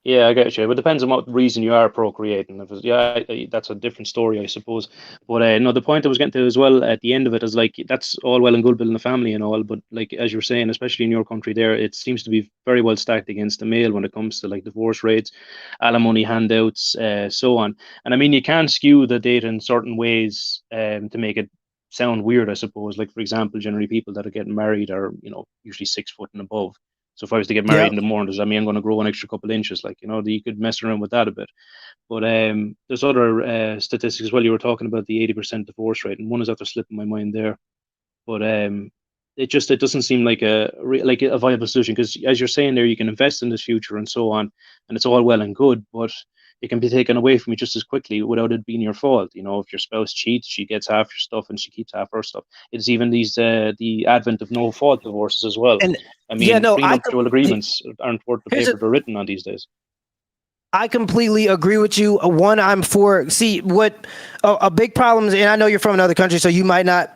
Yeah, I get you. But it depends on what reason you are procreating. If it's, that's a different story, I suppose. But no, the point I was getting to as well at the end of it is like, that's all well and good building a family and all, but like as you were saying, especially in your country there, it seems to be very well stacked against the male when it comes to like divorce rates, alimony handouts, so on. And I mean, you can skew the data in certain ways to make it sound weird, I suppose. Like, for example, generally people that are getting married are, usually 6 foot and above. So if I was to get married in the morning, does that mean I'm going to grow an extra couple inches? Like, you could mess around with that a bit. But there's other statistics as well. You were talking about the 80% divorce rate, and one is after slipping my mind there. But it doesn't seem like a viable solution, because as you're saying there, you can invest in this future and so on, and it's all well and good, but it can be taken away from you just as quickly without it being your fault. If your spouse cheats, she gets half your stuff and she keeps half her stuff. It's even the advent of no fault divorces as well. And I mean, prenuptial agreements aren't worth the paper they're written on these days. I completely agree with you. One, I'm for, what a big problem is, and I know you're from another country, so you might not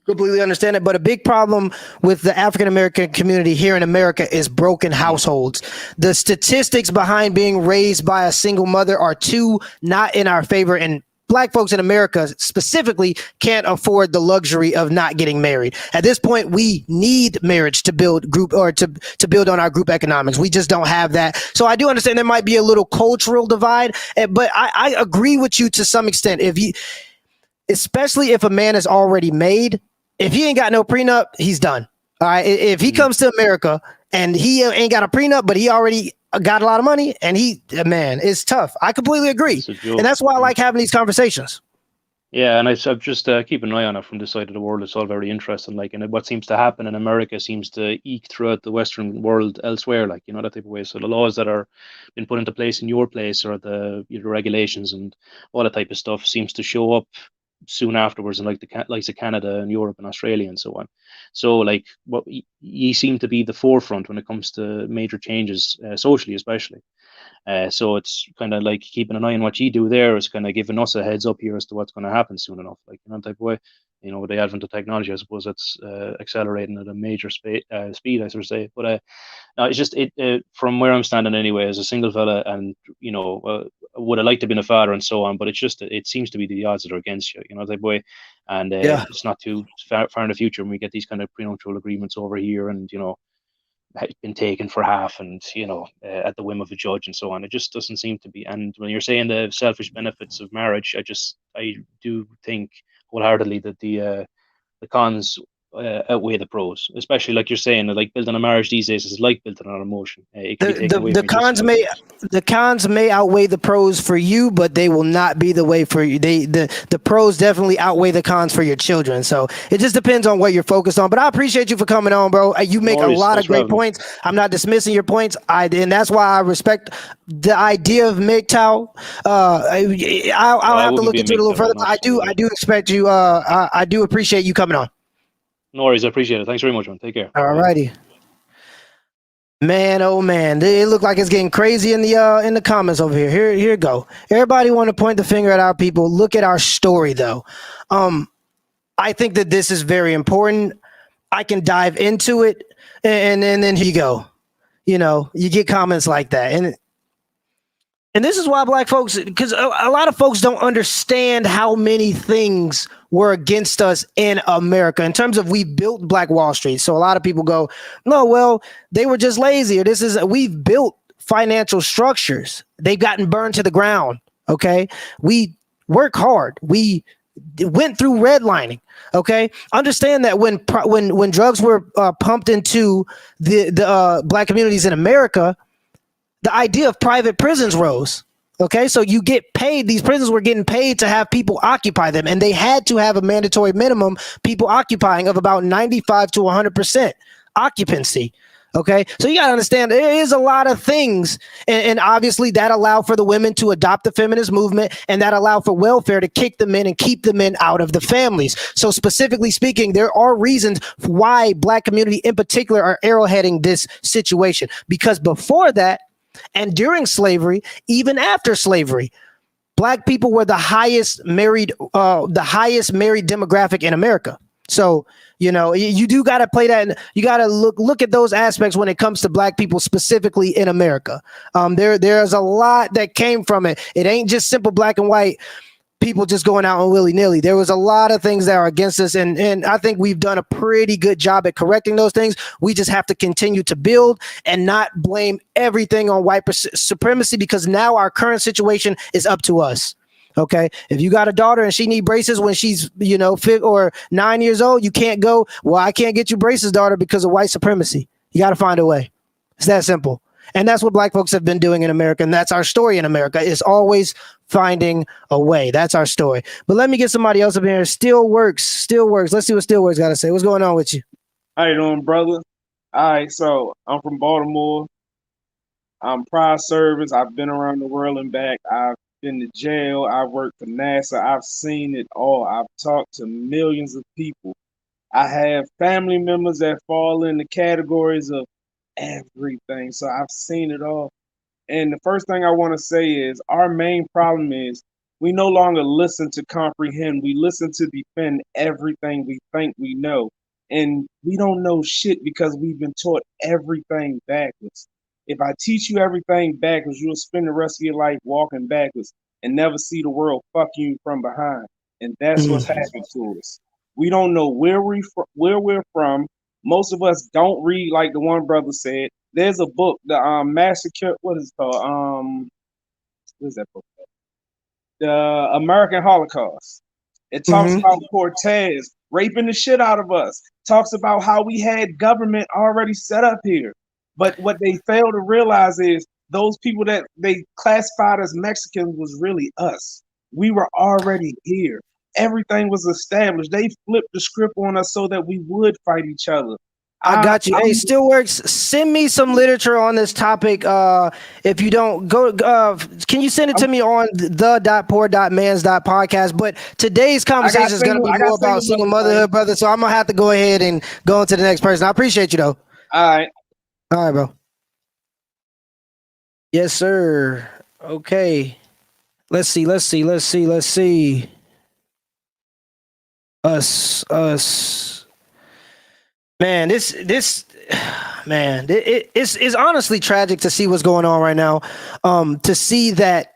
completely understand it, but a big problem with the African-American community here in America is broken households. The statistics behind being raised by a single mother are not in our favor, and Black folks in America specifically can't afford the luxury of not getting married. At this point, we need marriage to build group, or to build on our group economics. We just don't have that. So I do understand there might be a little cultural divide, but I agree with you to some extent. Especially if a man is already made, if he ain't got no prenup, he's done. All right. If he comes to America and he ain't got a prenup, but he already got a lot of money, and it's tough. I completely agree. And that's why I like having these conversations. Yeah, and I've just keep an eye on it from this side of the world. It's all very interesting. Like, and what seems to happen in America seems to eke throughout the Western world elsewhere. Like, that type of way. So the laws that are been put into place in your place, or the regulations and all that type of stuff, seems to show up soon afterwards in like the likes of Canada and Europe and Australia and so on. So like, what you seem to be the forefront when it comes to major changes, socially especially. So it's kind of like keeping an eye on what you do there is kind of giving us a heads up here as to what's going to happen soon enough. Like, type of way. With the advent of technology, I suppose that's accelerating at a major speed, I should say. But no, it's just from where I'm standing anyway, as a single fella, and would I like to have been a father and so on, but it's just, it seems to be the odds that are against you, type of way. And it's not too far in the future when we get these kind of prenuptial agreements over here, and been taken for half, and at the whim of a judge and so on. It just doesn't seem to be. And when you're saying the selfish benefits of marriage, I do think wholeheartedly that the cons outweigh the pros, especially like you're saying, like building a marriage these days is like building on emotion. It can be taken away from the cons may outweigh the pros for you, but they will not be the way for you. The pros definitely outweigh the cons for your children. So it just depends on what you're focused on. But I appreciate you for coming on, bro. You make a lot of great points. I'm not dismissing your points. And that's why I respect the idea of MGTOW. I'll have to look into it a little further. I do expect you. I do appreciate you coming on. No worries, I appreciate it. Thanks very much, man. Take care. All righty. Man, oh man, it look like it's getting crazy in the comments over here. Here you go. Everybody want to point the finger at our people. Look at our story, though. I think that this is very important. I can dive into it, and then here you go. You get comments like that, and this is why Black folks, because a lot of folks don't understand how many things were against us in America in terms of we built Black Wall Street. So a lot of people go, no, well, they were just lazy. Or we've built financial structures. They've gotten burned to the ground. Okay. We work hard. We went through redlining. Okay. Understand that when drugs were pumped into the Black communities in America, the idea of private prisons rose. Okay, so you get paid. These prisons were getting paid to have people occupy them, and they had to have a mandatory minimum people occupying of about 95 to 100% occupancy. Okay, so you gotta understand there is a lot of things, and obviously that allowed for the women to adopt the feminist movement, and that allowed for welfare to kick the men and keep the men out of the families. So specifically speaking, there are reasons why Black community in particular are arrowheading this situation, because before that and during slavery, even after slavery, Black people were the highest married demographic in America. So, you know, you do got to play that. And you got to look at those aspects when it comes to Black people specifically in America. There's a lot that came from it. It ain't just simple black and white people just going out and willy-nilly. There was a lot of things that are against us, and I think we've done a pretty good job at correcting those things. We just have to continue to build and not blame everything on white supremacy, because now our current situation is up to us. Okay, if you got a daughter and she need braces when she's 5 or 9 years old, you can't go, well, I can't get you braces, daughter, because of white supremacy. You got to find a way. It's that simple. And that's what Black folks have been doing in America. And that's our story in America, is always finding a way. That's our story. But let me get somebody else up here. Still works. Let's see what Still Works got to say. What's going on with you? How you doing, brother? All right, so I'm from Baltimore. I'm prior service. I've been around the world and back. I've been to jail. I've worked for NASA. I've seen it all. I've talked to millions of people. I have family members that fall in the categories of everything. So I've seen it all. And the first thing I want to say is our main problem is we no longer listen to comprehend. We listen to defend everything we think we know. And we don't know shit because we've been taught everything backwards. If I teach you everything backwards, you'll spend the rest of your life walking backwards and never see the world fuck you from behind. And that's what's happened to us. We don't know where we're from. Most of us don't read, like the one brother said. There's a book, the Massacre. What is it called? What is that book? The American Holocaust. It talks about Cortez raping the shit out of us. Talks about how we had government already set up here. But what they fail to realize is those people that they classified as Mexicans was really us. We were already here. Everything was established. They flipped the script on us so that we would fight each other. I got you. Hey, Still Works. Send me some literature on this topic. If you don't go, can you send it to me on the.Poor.Mans.Podcast? But today's conversation is going to be more about single motherhood, brother. So I'm gonna have to go ahead and go into the next person. I appreciate you though. All right, bro. Yes, sir. Okay. Let's see. Us. Man, it's honestly tragic to see what's going on right now. To see that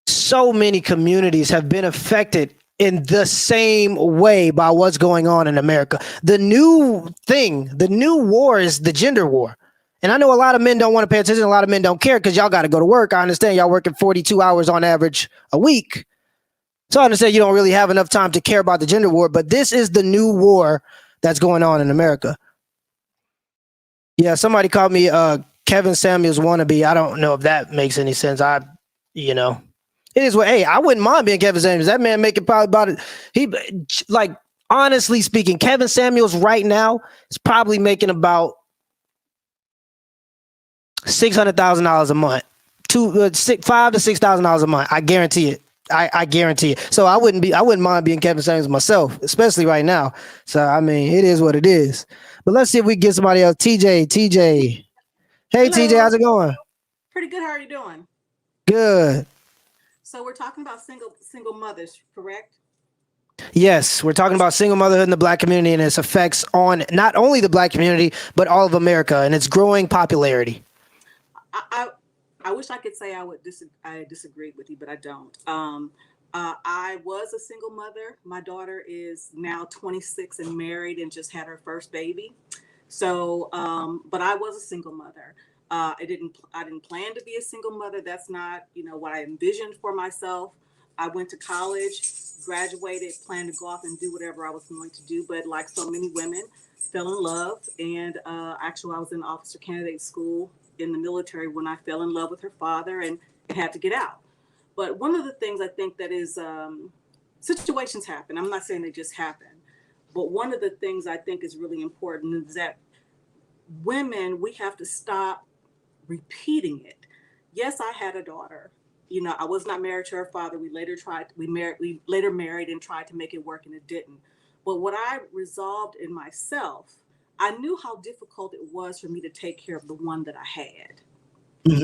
so many communities have been affected in the same way by what's going on in America. The new war is the gender war. And I know a lot of men don't want to pay attention. A lot of men don't care because y'all got to go to work. I understand y'all working 42 hours on average a week. So I understand you don't really have enough time to care about the gender war, but this is the new war that's going on in America. Yeah, somebody called me Kevin Samuels wannabe. I don't know if that makes any sense. It is what. Hey, I wouldn't mind being Kevin Samuels. That man making probably about it. Honestly speaking, Kevin Samuels right now is probably making about $600,000 a month, $5,000 to $6,000 a month. I guarantee it. I guarantee it. So I wouldn't mind being Kevin Samuels myself, especially right now. So I mean, it is what it is. But let's see if we can get somebody else. TJ. Hey, hello. TJ, how's it going? Pretty good. How are you doing? Good. So we're talking about single mothers, correct? Yes, we're talking about single motherhood in the Black community and its effects on not only the Black community but all of America and its growing popularity. I wish I could say I disagree with you, but I don't. I was a single mother. My daughter is now 26 and married and just had her first baby. So, but I was a single mother. I didn't plan to be a single mother. That's not, what I envisioned for myself. I went to college, graduated, planned to go off and do whatever I was going to do. But like so many women, fell in love. And actually, I was in officer candidate school in the military when I fell in love with her father and had to get out. But one of the things I think that is situations happen. I'm not saying they just happen, but one of the things I think is really important is that women, we have to stop repeating it. Yes, I had a daughter. You know, I was not married to her father. We later married and tried to make it work, and it didn't. But what I resolved in myself, I knew how difficult it was for me to take care of the one that I had.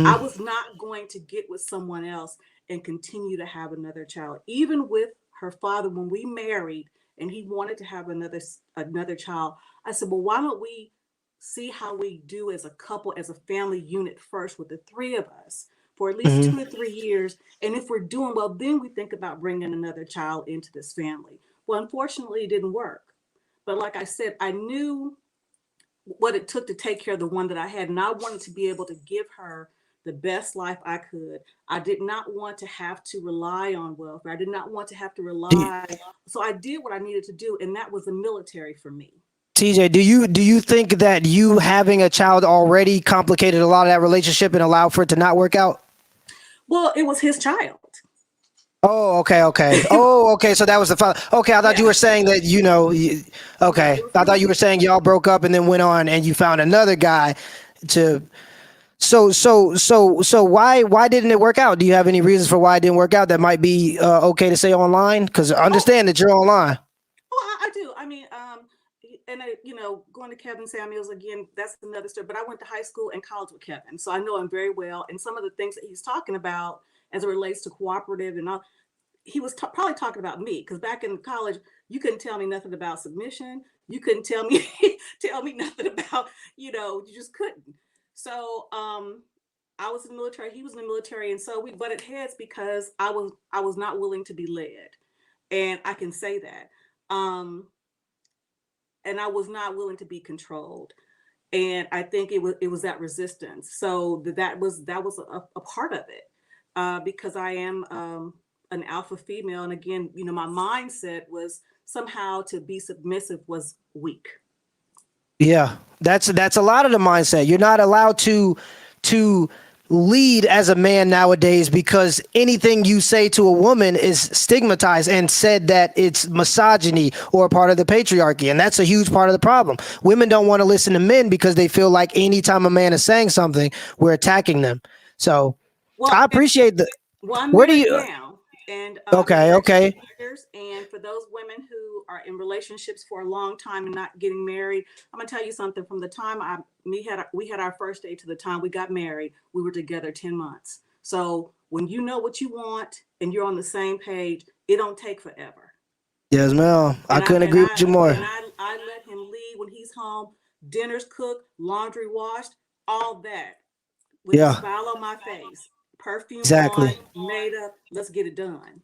I was not going to get with someone else and continue to have another child. Even with her father, when we married and he wanted to have another child, I said, well, why don't we see how we do as a couple, as a family unit first with the three of us for at least 2 to 3 years. And if we're doing well, then we think about bringing another child into this family. Well, unfortunately, it didn't work. But like I said, I knew what it took to take care of the one that I had. And I wanted to be able to give her the best life I could. I did not want to have to rely on welfare. I did not want to have to rely. So I did what I needed to do. And that was the military for me. TJ, do you think that you having a child already complicated a lot of that relationship and allowed for it to not work out? Well, it was his child. Oh, okay. Oh, okay. So that was the father. Okay, I thought you were saying that, okay. I thought you were saying y'all broke up and then went on and you found another guy to. So why didn't it work out? Do you have any reasons for why it didn't work out that might be okay to say online? Because I understand that you're online. Oh, I do. I mean, and going to Kevin Samuels again, that's another story. But I went to high school and college with Kevin, so I know him very well. And some of the things that he's talking about as it relates to cooperative and all, he was probably talking about me, because back in college, you couldn't tell me nothing about submission. You couldn't tell me nothing about, you just couldn't. So I was in the military. He was in the military, and so we butted heads because I was not willing to be led, and I can say that. And I was not willing to be controlled, and I think it was that resistance. So that was a part of it, because I am an alpha female, and again, my mindset was somehow to be submissive was weak. Yeah, that's a lot of the mindset. You're not allowed to lead as a man nowadays because anything you say to a woman is stigmatized and said that it's misogyny or part of the patriarchy. And that's a huge part of the problem. Women don't want to listen to men because they feel like anytime a man is saying something, we're attacking them. So I appreciate the. Well, I'm where do married you? now, and Okay. Years, and for those women who are in relationships for a long time and not getting married, I'm gonna tell you something. From the time we had our first date to the time we got married, we were together 10 months. So when you know what you want and you're on the same page, it don't take forever. Yes, ma'am. I couldn't agree with you more. And I let him leave when he's home. Dinner's cooked, laundry washed, all that with a smile on my face. Perfume on, made up. Let's get it done.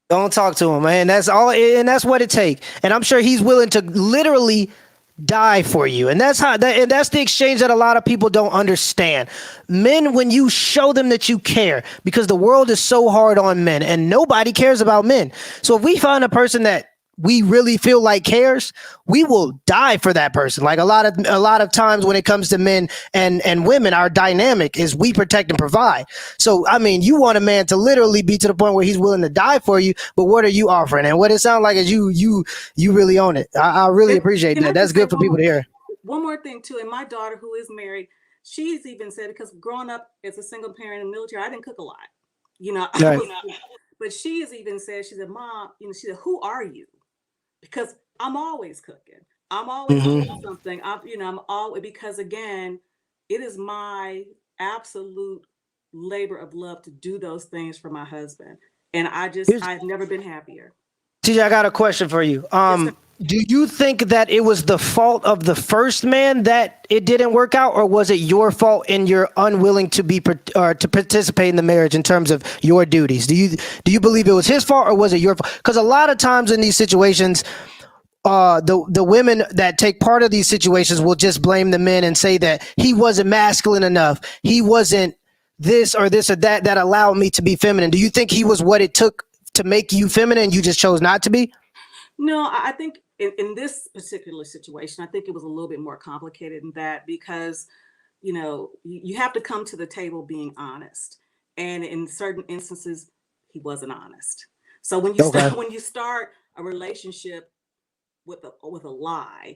Don't talk to him, man. That's all, and that's what it takes. And I'm sure he's willing to literally die for you. And that's the exchange that a lot of people don't understand. Men, when you show them that you care, because the world is so hard on men, and nobody cares about men. So if we find a person that we really feel like cares, we will die for that person. Like a lot of times when it comes to men and women, our dynamic is we protect and provide. So I mean, you want a man to literally be to the point where he's willing to die for you, but what are you offering? And what it sounds like is you really own it. I really appreciate that. That's good for people to hear. One more thing too, and my daughter, who is married, she's even said, because growing up as a single parent in the military, I didn't cook a lot, but she has even said, she said, Mom, she said, who are you? Because I'm always cooking. I'm always doing something. I'm always, because again, it is my absolute labor of love to do those things for my husband. And I've never been happier. TJ, I got a question for you. Do you think that it was the fault of the first man that it didn't work out, or was it your fault and you're unwilling to to participate in the marriage in terms of your duties? Do you believe it was his fault, or was it your fault? Because a lot of times in these situations, the women that take part of these situations will just blame the men and say that he wasn't masculine enough. He wasn't this or that allowed me to be feminine. Do you think he was what it took to make you feminine and you just chose not to be? No, I think in this particular situation, I think it was a little bit more complicated than that, because, you have to come to the table being honest. And in certain instances, he wasn't honest. So when you start a relationship with a lie,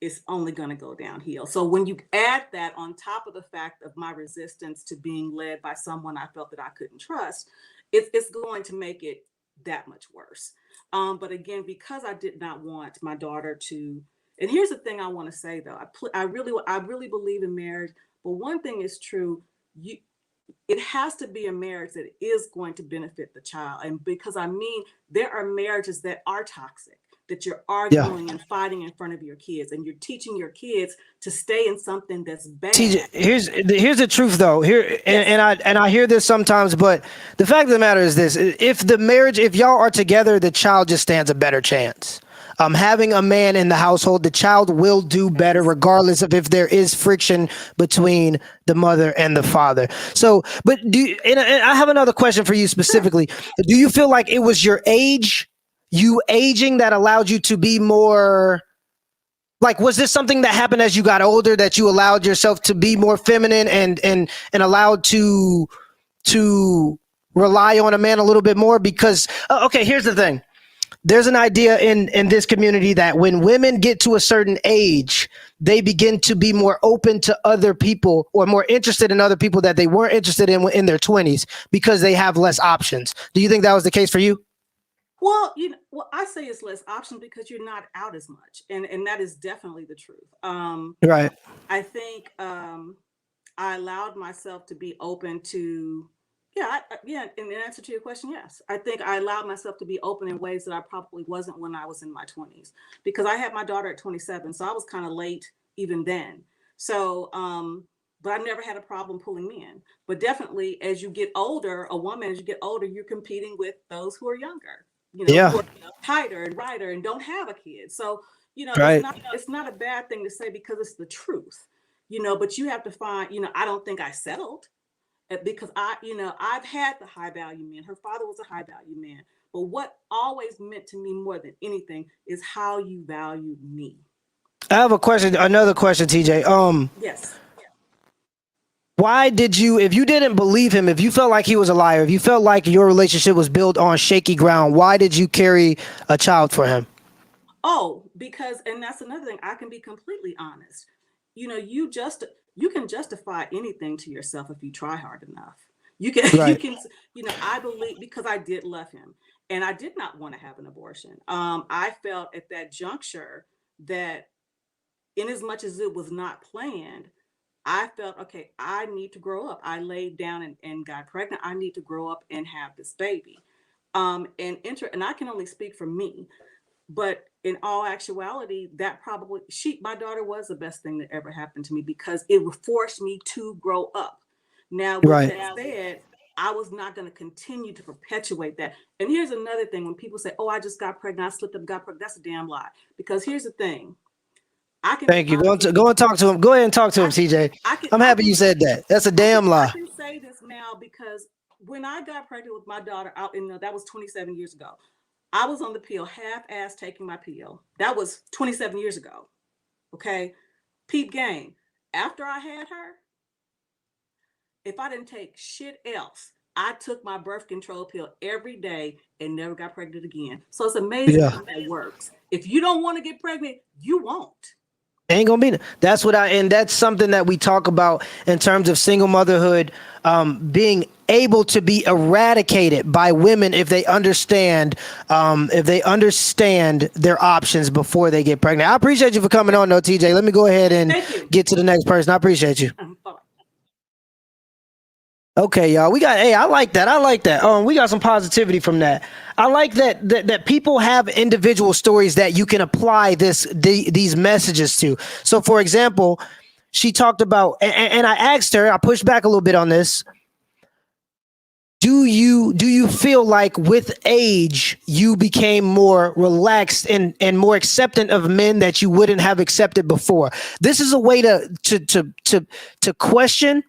it's only going to go downhill. So when you add that on top of the fact of my resistance to being led by someone I felt that I couldn't trust, it's going to make it that much worse. But again, because I did not want my daughter to, and here's the thing I want to say though, I really believe in marriage, but one thing is true, it has to be a marriage that is going to benefit the child. And because I mean, there are marriages that are toxic, that you're arguing and fighting in front of your kids, and you're teaching your kids to stay in something that's bad. TJ, here's the truth though. And I hear this sometimes, but the fact of the matter is this: if y'all are together, the child just stands a better chance. Having a man in the household, the child will do better regardless of if there is friction between the mother and the father. So, but and I have another question for you specifically. Do you feel like it was your you aging that allowed you to be more, like, was this something that happened as you got older that you allowed yourself to be more feminine and allowed to rely on a man a little bit more? Because, okay, here's the thing. There's an idea in this community that when women get to a certain age, they begin to be more open to other people or more interested in other people that they weren't interested in their 20s because they have less options. Do you think that was the case for you? Well, I say it's less options because you're not out as much, and that is definitely the truth. Right. I think I allowed myself to be open to, in answer to your question, yes. I think I allowed myself to be open in ways that I probably wasn't when I was in my 20s, because I had my daughter at 27, so I was kind of late even then. So, but I never had a problem pulling men. But definitely, as you get older, you're competing with those who are younger. Who are tighter and brighter and don't have a kid. So, right. It's not a bad thing to say because it's the truth, but you have to find, I don't think I settled because I've had the high value man. Her father was a high value man. But what always meant to me more than anything is how you valued me. I have another question, TJ. Yes. Why did you, if you didn't believe him, if you felt like he was a liar, if you felt like your relationship was built on shaky ground, why did you carry a child for him? Oh, because, and that's another thing, I can be completely honest. You can justify anything to yourself if you try hard enough. Right. I believe, because I did love him and I did not want to have an abortion. I felt at that juncture that in as much as it was not planned, I felt, okay, I need to grow up. I laid down and got pregnant. I need to grow up and have this baby. And I can only speak for me, but in all actuality, my daughter was the best thing that ever happened to me because it forced me to grow up. Now, with that said, I was not going to continue to perpetuate that. And here's another thing. When people say, oh, I just got pregnant, I slipped up, got pregnant, that's a damn lie. Because here's the thing. Thank you. Go and talk to him. Go ahead and talk to him, TJ. I'm happy you said that. That's a damn lie. I can say this now because when I got pregnant with my daughter, that was 27 years ago. I was on the pill, half-ass taking my pill. That was 27 years ago. Okay? Peep game. After I had her, if I didn't take shit else, I took my birth control pill every day and never got pregnant again. So it's amazing how that works. If you don't want to get pregnant, you won't. Ain't gonna be. And that's something that we talk about in terms of single motherhood, being able to be eradicated by women if they understand their options before they get pregnant. I appreciate you for coming on, though, TJ. Let me go ahead and get to the next person. I appreciate you. Okay, y'all. I like that. We got some positivity from that. I like that people have individual stories that you can apply these messages to. So, for example, she talked about, and I asked her, I pushed back a little bit on this. Do you feel like with age you became more relaxed and more acceptant of men that you wouldn't have accepted before? This is a way to question,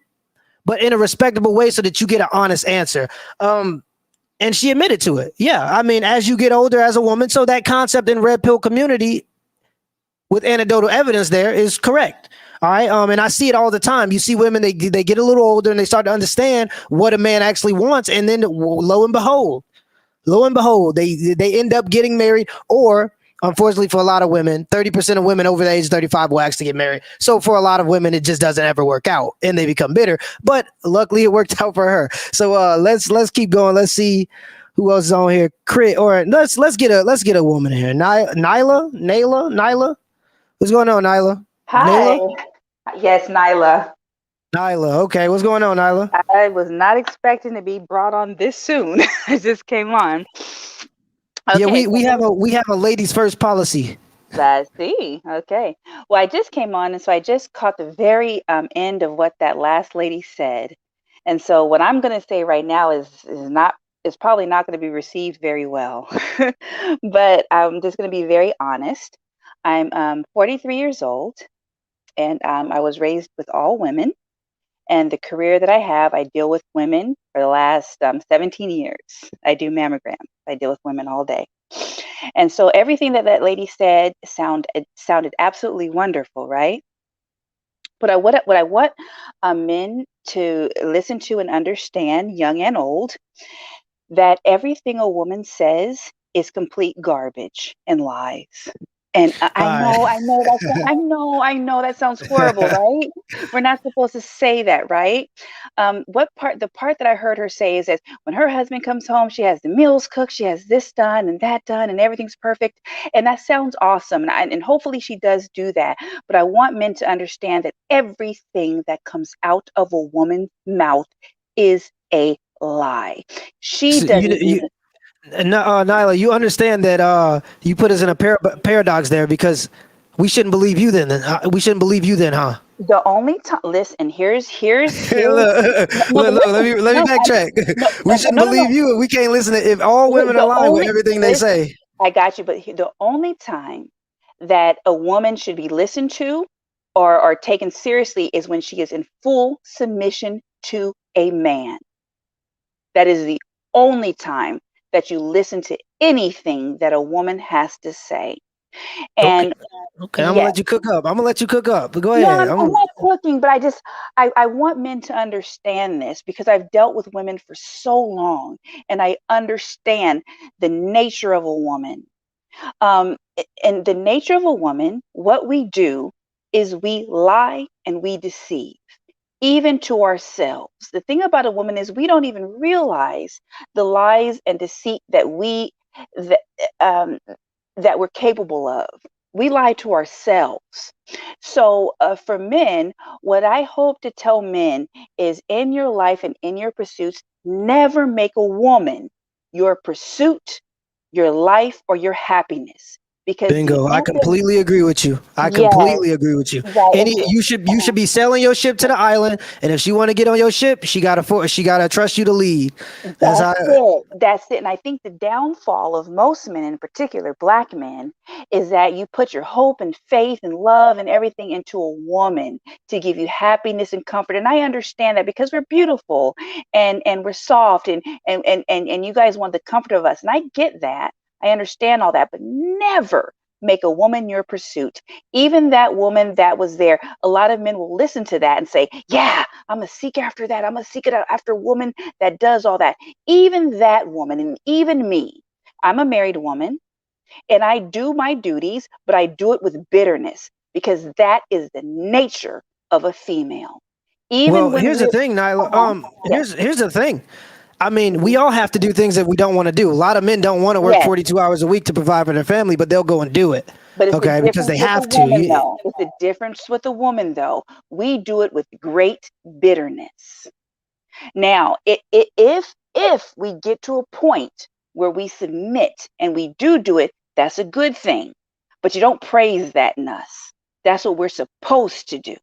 but in a respectable way so that you get an honest answer. And she admitted to it. Yeah. I mean, as you get older as a woman, so that concept in red pill community with anecdotal evidence there is correct. All right. And I see it all the time. You see women, they get a little older and they start to understand what a man actually wants. And then lo and behold, they end up getting married, or Unfortunately, for a lot of women, 30% of women over the age of 35 will actually get married. So for a lot of women, it just doesn't ever work out, and they become bitter. But luckily, it worked out for her. So let's keep going. Let's see who else is on here. Crit, or let's get a woman in here. Nyla. What's going on, Nyla? Hi. Nyla. Yes, Nyla. Nyla. Okay, what's going on, Nyla? I was not expecting to be brought on this soon. I just came on. Yeah, Okay, we have a ladies first policy. I see. Okay. Well, I just came on, and so I just caught the very end of what that last lady said. And so what I'm going to say right now is probably not going to be received very well. But I'm just going to be very honest. I'm 43 years old, and I was raised with all women. And the career that I have, I deal with women for the last 17 years. I do mammograms. I deal with women all day. And so everything that that lady said sounded absolutely wonderful, right? But what I want men to listen to and understand, young and old, that everything a woman says is complete garbage and lies. And I know that sounds horrible, right? We're not supposed to say that, right? The part that I heard her say is that when her husband comes home, she has the meals cooked, she has this done and that done, and everything's perfect. And that sounds awesome. And hopefully she does do that. But I want men to understand that everything that comes out of a woman's mouth is a lie. She So doesn't even. Nyla, you understand that you put us in a paradox there because we shouldn't believe you then. We shouldn't believe you then, huh? The only time, listen, here's look, no, but let listen, me no, backtrack. no, We shouldn't no. believe you. We can't listen to if all women are The lying with only everything they listen, say. I got you, but the only time that a woman should be listened to or taken seriously is when she is in full submission to a man. That is the only time that you listen to anything that a woman has to say. Okay, And okay, I'm gonna yes. let you cook up. I'm gonna let you cook up. But go No, ahead. I'm not cooking, but I want men to understand this because I've dealt with women for so long and I understand the nature of a woman. And the nature of a woman, what we do is we lie and we deceive, even to ourselves. The thing about a woman is we don't even realize the lies and deceit that um, that we're capable of. We lie to ourselves. So, for men, what I hope to tell men is in your life and in your pursuits, never make a woman your pursuit, your life, or your happiness. Because the Bingo. I end of, completely agree with you. I yes, completely agree with you. right. And You should be sailing your ship to the island, and if she want to get on your ship, she gotta trust you to lead. That's that's how. it. That's it. And I think the downfall of most men, in particular black men, is that you put your hope and faith and love and everything into a woman to give you happiness and comfort. And I understand that because we're beautiful and we're soft and you guys want the comfort of us. And I get that. I understand all that, but never make a woman your pursuit. Even that woman that was there, a lot of men will listen to that and say, yeah, I'm gonna seek after that. I'm gonna seek it out after a woman that does all that. Even that woman and even me, I'm a married woman and I do my duties, but I do it with bitterness because that is the nature of a female. Even Well, when here's the we're, thing, Nyla. yes, Here's the thing. I mean, we mhm, all have to do things that we don't want to do. A lot of men don't want to work yes. 42 hours a week to provide for their family, but they'll go and do it. But it's the Okay, because difference they with a have to. woman, though. It's the difference with a woman, though. We do it with great bitterness. Now, if we get to a point where we submit and we do it, that's a good thing. But you don't praise that in us. That's what we're supposed to do.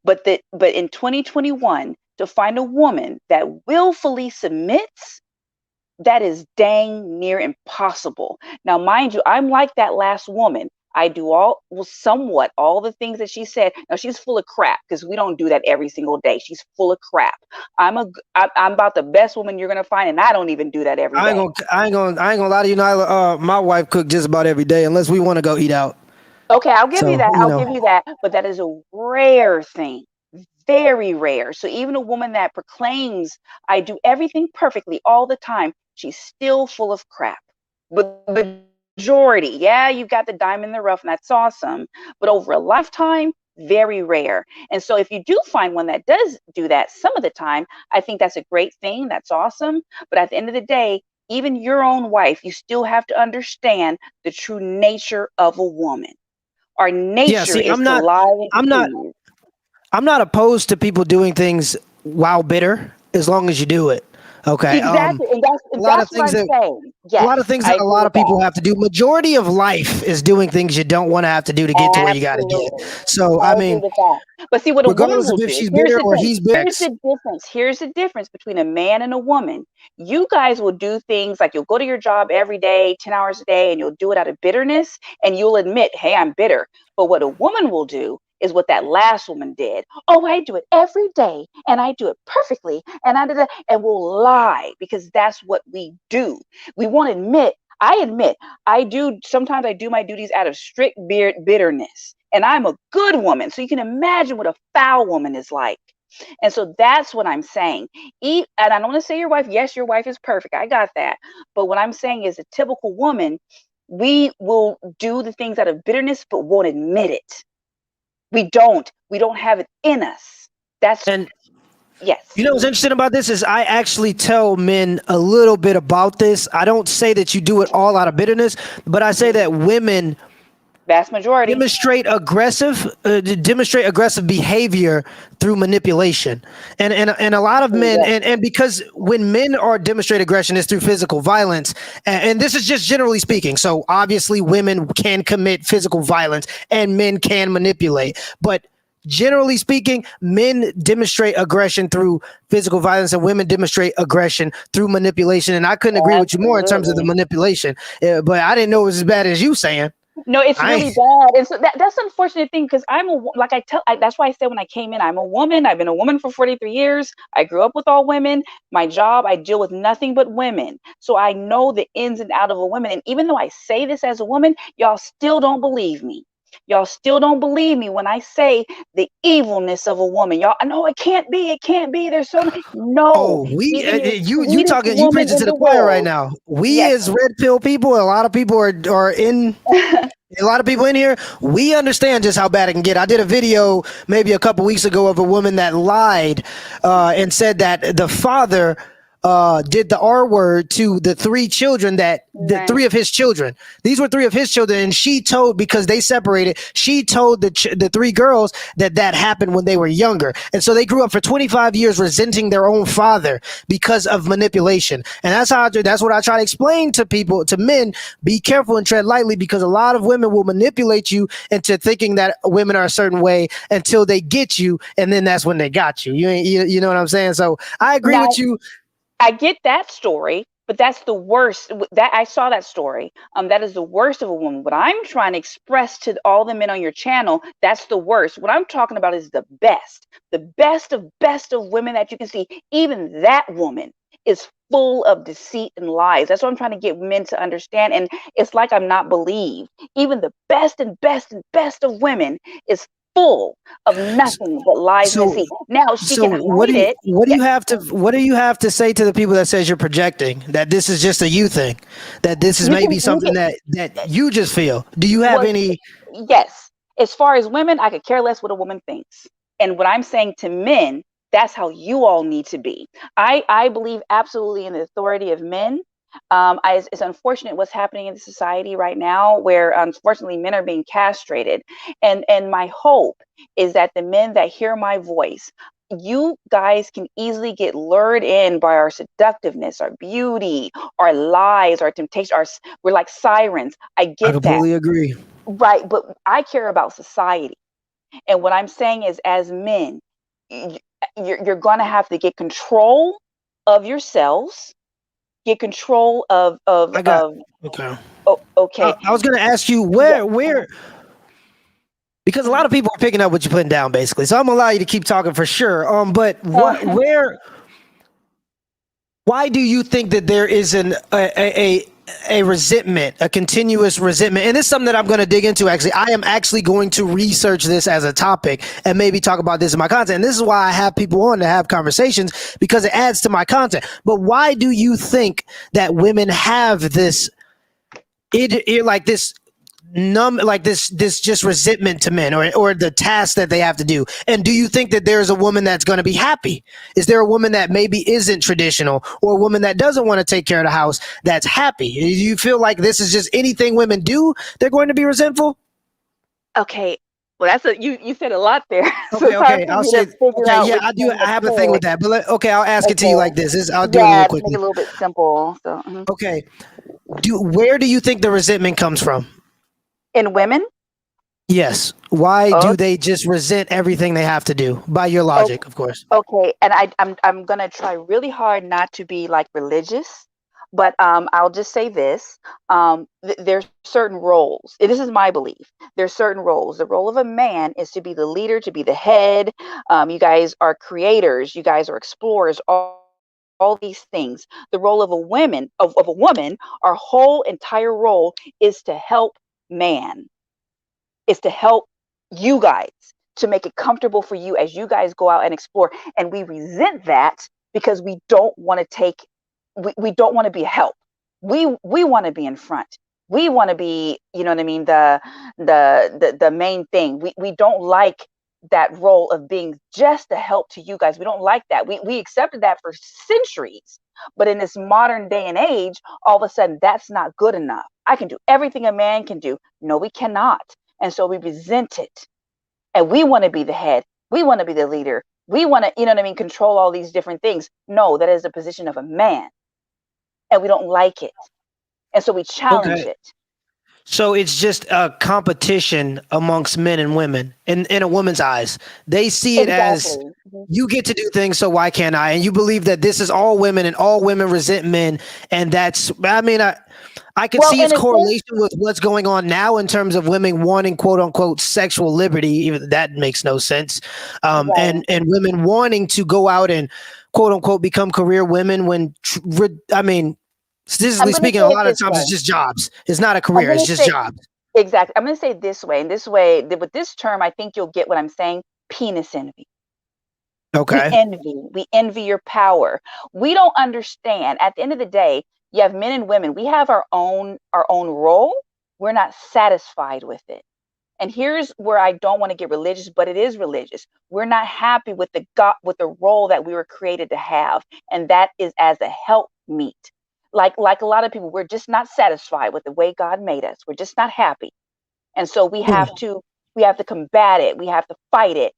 But in 2021, to find a woman that willfully submits, that is dang near impossible. Now, mind you, I'm like that last woman. I do somewhat all the things that she said. Now she's full of crap because we don't do that every single day. She's full of crap. I'm about the best woman you're gonna find, and I don't even do that every day. I ain't gonna lie to you, Nyla. My wife cook just about every day, unless we want to go eat out. Okay, I'll give you So that. you I'll know, give you that. But that is a rare thing, very rare. So even a woman that proclaims I do everything perfectly all the time, she's still full of crap. But majority. Yeah, you've got the diamond in the rough, and that's awesome. But over a lifetime, very rare. And so if you do find one that does do that some of the time, I think that's a great thing. That's awesome. But at the end of the day, even your own wife, you still have to understand the true nature of a woman. Our Yeah, nature see, is to lie and I'm not deceive. I'm not opposed to people doing things while bitter as long as you do it. Okay. Exactly. And A lot of that's what things I'm that saying. a Yes, lot of things I that a agree lot with of that. people have to do. Majority of life is doing things you don't want to have to do to get to where you got to Absolutely. get. So, I I agree mean, with that. But see what a woman regardless will of if do. she's Here's bitter the or thing. he's bitter, Here's the difference. Here's the difference between a man and a woman. You guys will do things like you'll go to your job every day, 10 hours a day, and you'll do it out of bitterness, and you'll admit, hey, I'm bitter. But what a woman will do is what that last woman did. Oh, I do it every day, and I do it perfectly, and and we'll lie because that's what we do. We won't admit. I admit sometimes I do my duties out of strict bitterness. And I'm a good woman. So you can imagine what a foul woman is like. And so that's what I'm saying. And I don't want to say your wife, yes, your wife is perfect. I got that. But what I'm saying is a typical woman, we will do the things out of bitterness, but won't admit it. We don't have it in us. and Yes. you know what's interesting about this is I actually tell men a little bit about this. I don't say that you do it all out of bitterness, but I say that women vast majority demonstrate aggressive behavior through manipulation, and a lot of men, and because when men are demonstrate aggression is through physical violence, and this is just generally speaking. So obviously women can commit physical violence and men can manipulate, but generally speaking, men demonstrate aggression through physical violence and women demonstrate aggression through manipulation. And I couldn't agree with you more in terms of the manipulation, but I didn't know it was as bad as you saying. No, it's really bad. And so that's the unfortunate thing because that's why I said when I came in, I'm a woman. I've been a woman for 43 years. I grew up with all women. My job, I deal with nothing but women. So I know the ins and out of a woman. And even though I say this as a woman, y'all still don't believe me. Y'all still don't believe me when I say the evilness of a woman. Y'all, I know it can't be. It can't be. There's so many. No. Oh, Even the you sweetest talking, you woman preaching in to the the choir right world. now. We Yes. as red pill people, a lot of people are in. A lot of people in here, we understand just how bad it can get. I did a video maybe a couple weeks ago of a woman that lied and said that the father did the R word to the three children three of his children. These were three of his children, and she told, because they separated, she told the three girls that happened when they were younger, and so they grew up for 25 years resenting their own father because of manipulation. And that's what I try to explain to people, to men. Be careful and tread lightly, because a lot of women will manipulate you into thinking that women are a certain way until they get you, and then that's when they got you. You know what I'm saying? So I agree with you. I get that story, but that's the worst. That I saw that story. That is the worst of a woman. What I'm trying to express to all the men on your channel, that's the worst. What I'm talking about is the best of women that you can see. Even that woman is full of deceit and lies. That's what I'm trying to get men to understand. And it's like I'm not believed. Even the best of women is full of nothing but lies and deceit. Now she can hide it. What do you have to say to the people that says you're projecting, that this is just a you thing, that this is maybe something that you just feel? Do you have any? Yes. As far as women, I could care less what a woman thinks. And what I'm saying to men, that's how you all need to be. I believe absolutely in the authority of men. It's unfortunate what's happening in the society right now, where unfortunately men are being castrated. And my hope is that the men that hear my voice, you guys can easily get lured in by our seductiveness, our beauty, our lies, our temptation. We're like sirens. I get that. I completely agree. Right, but I care about society. And what I'm saying is, as men, you're going to have to get control of yourselves. Get control of okay. Okay. I was going to ask you where because a lot of people are picking up what you're putting down, basically. So I'm gonna allow you to keep talking for sure. But why do you think that there is a resentment, a continuous resentment? And this is something that I'm going to dig into. Actually, I am actually going to research this as a topic and maybe talk about this in my content. And this is why I have people on to have conversations, because it adds to my content. But why do you think that women have this it like this like this just resentment to men or the tasks that they have to do? And do you think that there's a woman that's going to be happy? Is there a woman that maybe isn't traditional, or a woman that doesn't want to take care of the house that's happy? Do you feel like this is just anything women do, they're going to be resentful? Okay. Well, you said a lot there. So Okay, it's hard okay. for I'll me say, to figure okay, out yeah, which I do. one I to have a thing with pick. that, but okay, I'll ask it to you Okay. like this. I'll do it a Yeah, little to make it quickly. a little bit simple. So Okay. Where do you think the resentment comes from? in women, Yes. Why oh, do they just resent everything they have to do? By your oh, logic, of course. okay, and I'm gonna try really hard not to be like religious, but I'll just say this: there's certain roles. This is my belief. There's certain roles. The role of a man is to be the leader, to be the head. You guys are creators. You guys are explorers. All these things. The role of of a woman, our whole entire role is to help man. Is to help you guys, to make it comfortable for you as you guys go out and explore. And we resent that because we don't want to we don't want to be a help. We want to be in front. We want to be, you know what I mean, the main thing. We don't like that role of being just a help to you guys. We don't like that. We accepted that for centuries. But in this modern day and age, all of a sudden that's not good enough. I can do everything a man can do. No, we cannot. And so we resent it. And we want to be the head. We want to be the leader. We want to, you know what I mean, control all these different things. No, that is the position of a man. And we don't like it. And so we challenge Okay. it. So it's just a competition amongst men and women in a woman's eyes. They see it as Exactly. you get to do things, so why can't I? And you believe that this is all women and all women resent men. And that's, I mean, I could Well, see its in a sense, correlation with what's going on now in terms of women wanting quote unquote sexual liberty. Even that makes no sense. right. And women wanting to go out and quote unquote become career women when, I mean, I'm statistically going to speaking, a say it lot of this times way. it's just jobs. It's not a I'm career. going It's to just say, jobs. exactly. I'm going to say it this way. And this way, with this term, I think you'll get what I'm saying. Penis envy. Okay. We envy your power. We don't understand. At the end of the day, you have men and women. We have our own role. We're not satisfied with it. And here's where I don't want to get religious, but it is religious. We're not happy with the role that we were created to have, and that is as a help meet. Like a lot of people, we're just not satisfied with the way God made us. We're just not happy. And so we have to combat it. We have to fight it,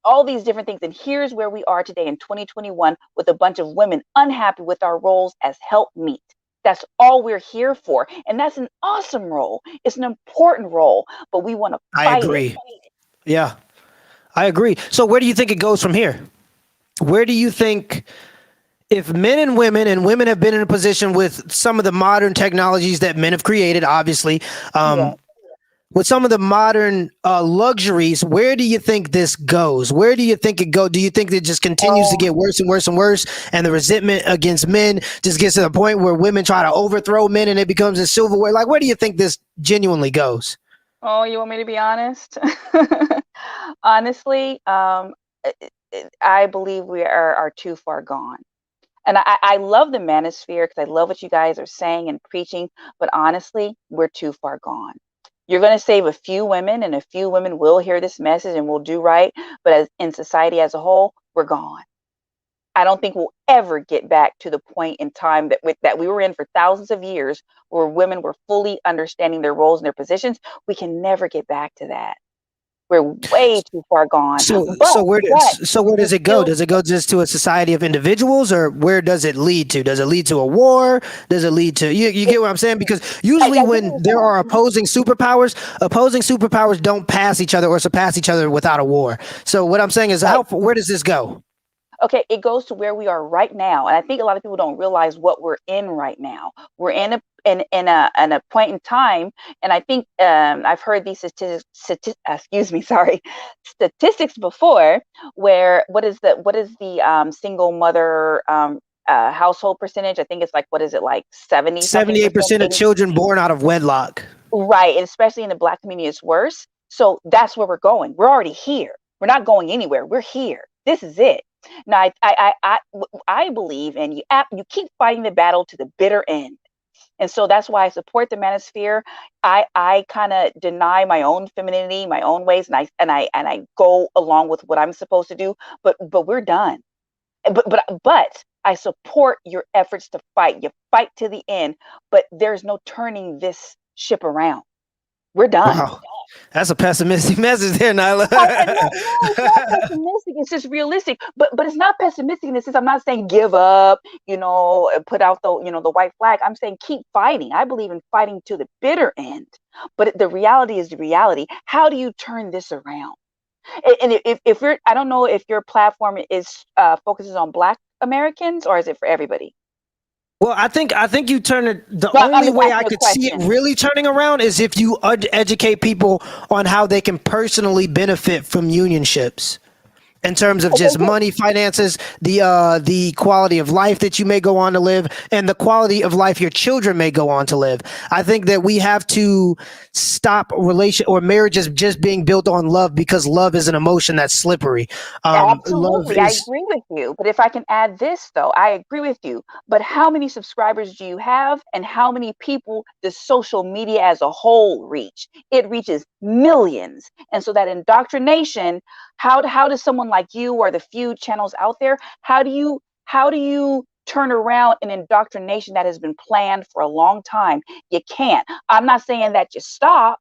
all these different things. And here's where we are today in 2021 with a bunch of women unhappy with our roles as helpmeet. That's all we're here for. And that's an awesome role. It's an important role, but we want to I fight it. agree. Yeah, I agree. So where do you think it goes from here? Where do you think, if men and women have been in a position with some of the modern technologies that men have created, obviously, Yeah. with some of the modern luxuries, where do you think this goes? Where do you think it go? Do you think it just continues to Oh, get worse and worse and worse, and the resentment against men just gets to the point where women try to overthrow men and it becomes a silverware? Like, where do you think this genuinely goes? oh, you want me to be honest? Honestly, I believe we are too far gone. And I love the manosphere because I love what you guys are saying and preaching, but honestly, we're too far gone. You're going to save a few women, and a few women will hear this message and will do right. But as in society as a whole, we're gone. I don't think we'll ever get back to the point in time that we were in for thousands of years, where women were fully understanding their roles and their positions. We can never get back to that. We're way too far gone. So, But so where we does it go? still Does it go just to a society of individuals, or where does it lead to? Does it lead to a war? Does it lead to you get what I'm saying? Because usually I get what when you're there are saying. opposing superpowers don't pass each other or surpass each other without a war. So what I'm saying is, Right. where does this go? Okay, it goes to where we are right now, and I think a lot of people don't realize what we're in right now. We're in a point in time, and I think I've heard these excuse me, sorry, statistics before, where what is the single mother household percentage? I think it's like, what is it, like 70 something percent, 78% of 80. children born out of wedlock. Right, and especially in the Black community, it's worse. So that's where we're going. We're already here. We're not going anywhere. We're here. This is it. Now, I believe, and you keep fighting the battle to the bitter end. And so that's why I support the manosphere. I kind of deny my own femininity, my own ways, and I go along with what I'm supposed to do. But we're done. But I support your efforts to fight. You fight to the end, but there's no turning this ship around. We're done. Wow. That's a pessimistic message there, Nyla. No, it's not pessimistic. It's just realistic. But it's not pessimistic in the sense I'm not saying give up, put out the white flag. I'm saying keep fighting. I believe in fighting to the bitter end. But the reality is the reality. How do you turn this around? And if you're, I don't know if your platform is focuses on Black Americans, or is it for everybody? Well, I think you turn it. The Well, only way I asking a could see it question. really turning around is if you educate people on how they can personally benefit from unionships. In terms of just money, finances, the quality of life that you may go on to live, and the quality of life your children may go on to live. I think that we have to stop marriages just being built on love, because love is an emotion that's slippery. Absolutely, I agree with you. But if I can add this, though, I agree with you. But how many subscribers do you have, and how many people does social media as a whole reach? It reaches millions. And so that indoctrination, how does someone like you, or the few channels out there, how do you turn around an indoctrination that has been planned for a long time? You can't. I'm not saying that you stop,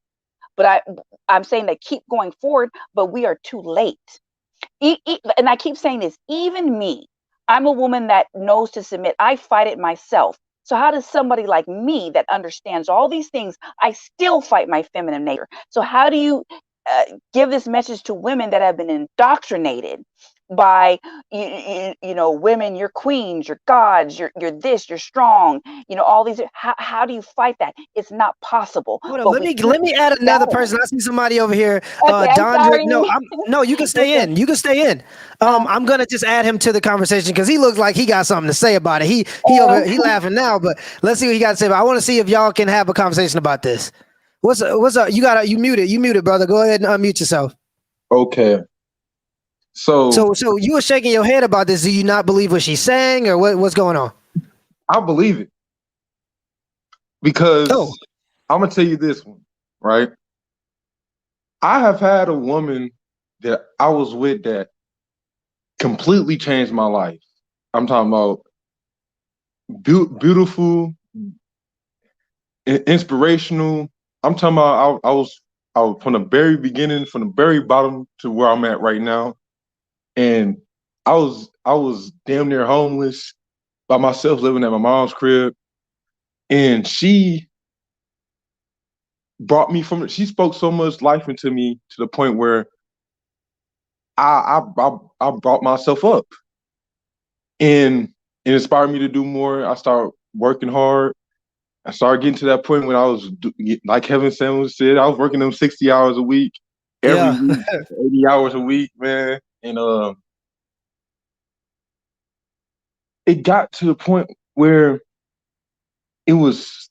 but I'm saying that keep going forward, but we are too late. And I keep saying this, even me, I'm a woman that knows to submit. I fight it myself. So how does somebody like me that understands all these things, I still fight my feminine nature? So how do you give this message to women that have been indoctrinated by women, you're queens, you're gods, you're this, you're strong, all these? How do you fight that? It's not possible. Hold on, let me add another person. I see somebody over here. Okay, I'm Dondra. sorry. No, you can stay in. You can stay in. I'm gonna just add him to the conversation because he looks like he got something to say about it. He laughing now, but let's see what he got to say. But I want to see if y'all can have a conversation about this. What's up? You muted, brother. Go ahead and unmute yourself. Okay. So you were shaking your head about this. Do you not believe what she's saying, or what's going on? I believe it. Because I'm gonna tell you this one, right? I have had a woman that I was with that completely changed my life. I'm talking about beautiful, inspirational. I'm talking about I was from the very beginning, from the very bottom to where I'm at right now. And I was damn near homeless by myself, living at my mom's crib. And she she spoke so much life into me to the point where I brought myself up. And it inspired me to do more. I started working hard. I started getting to that point when I was, like Kevin Samuels said, I was working them 60 hours a week, every week, 80 hours a week, man. And it got to the point where it was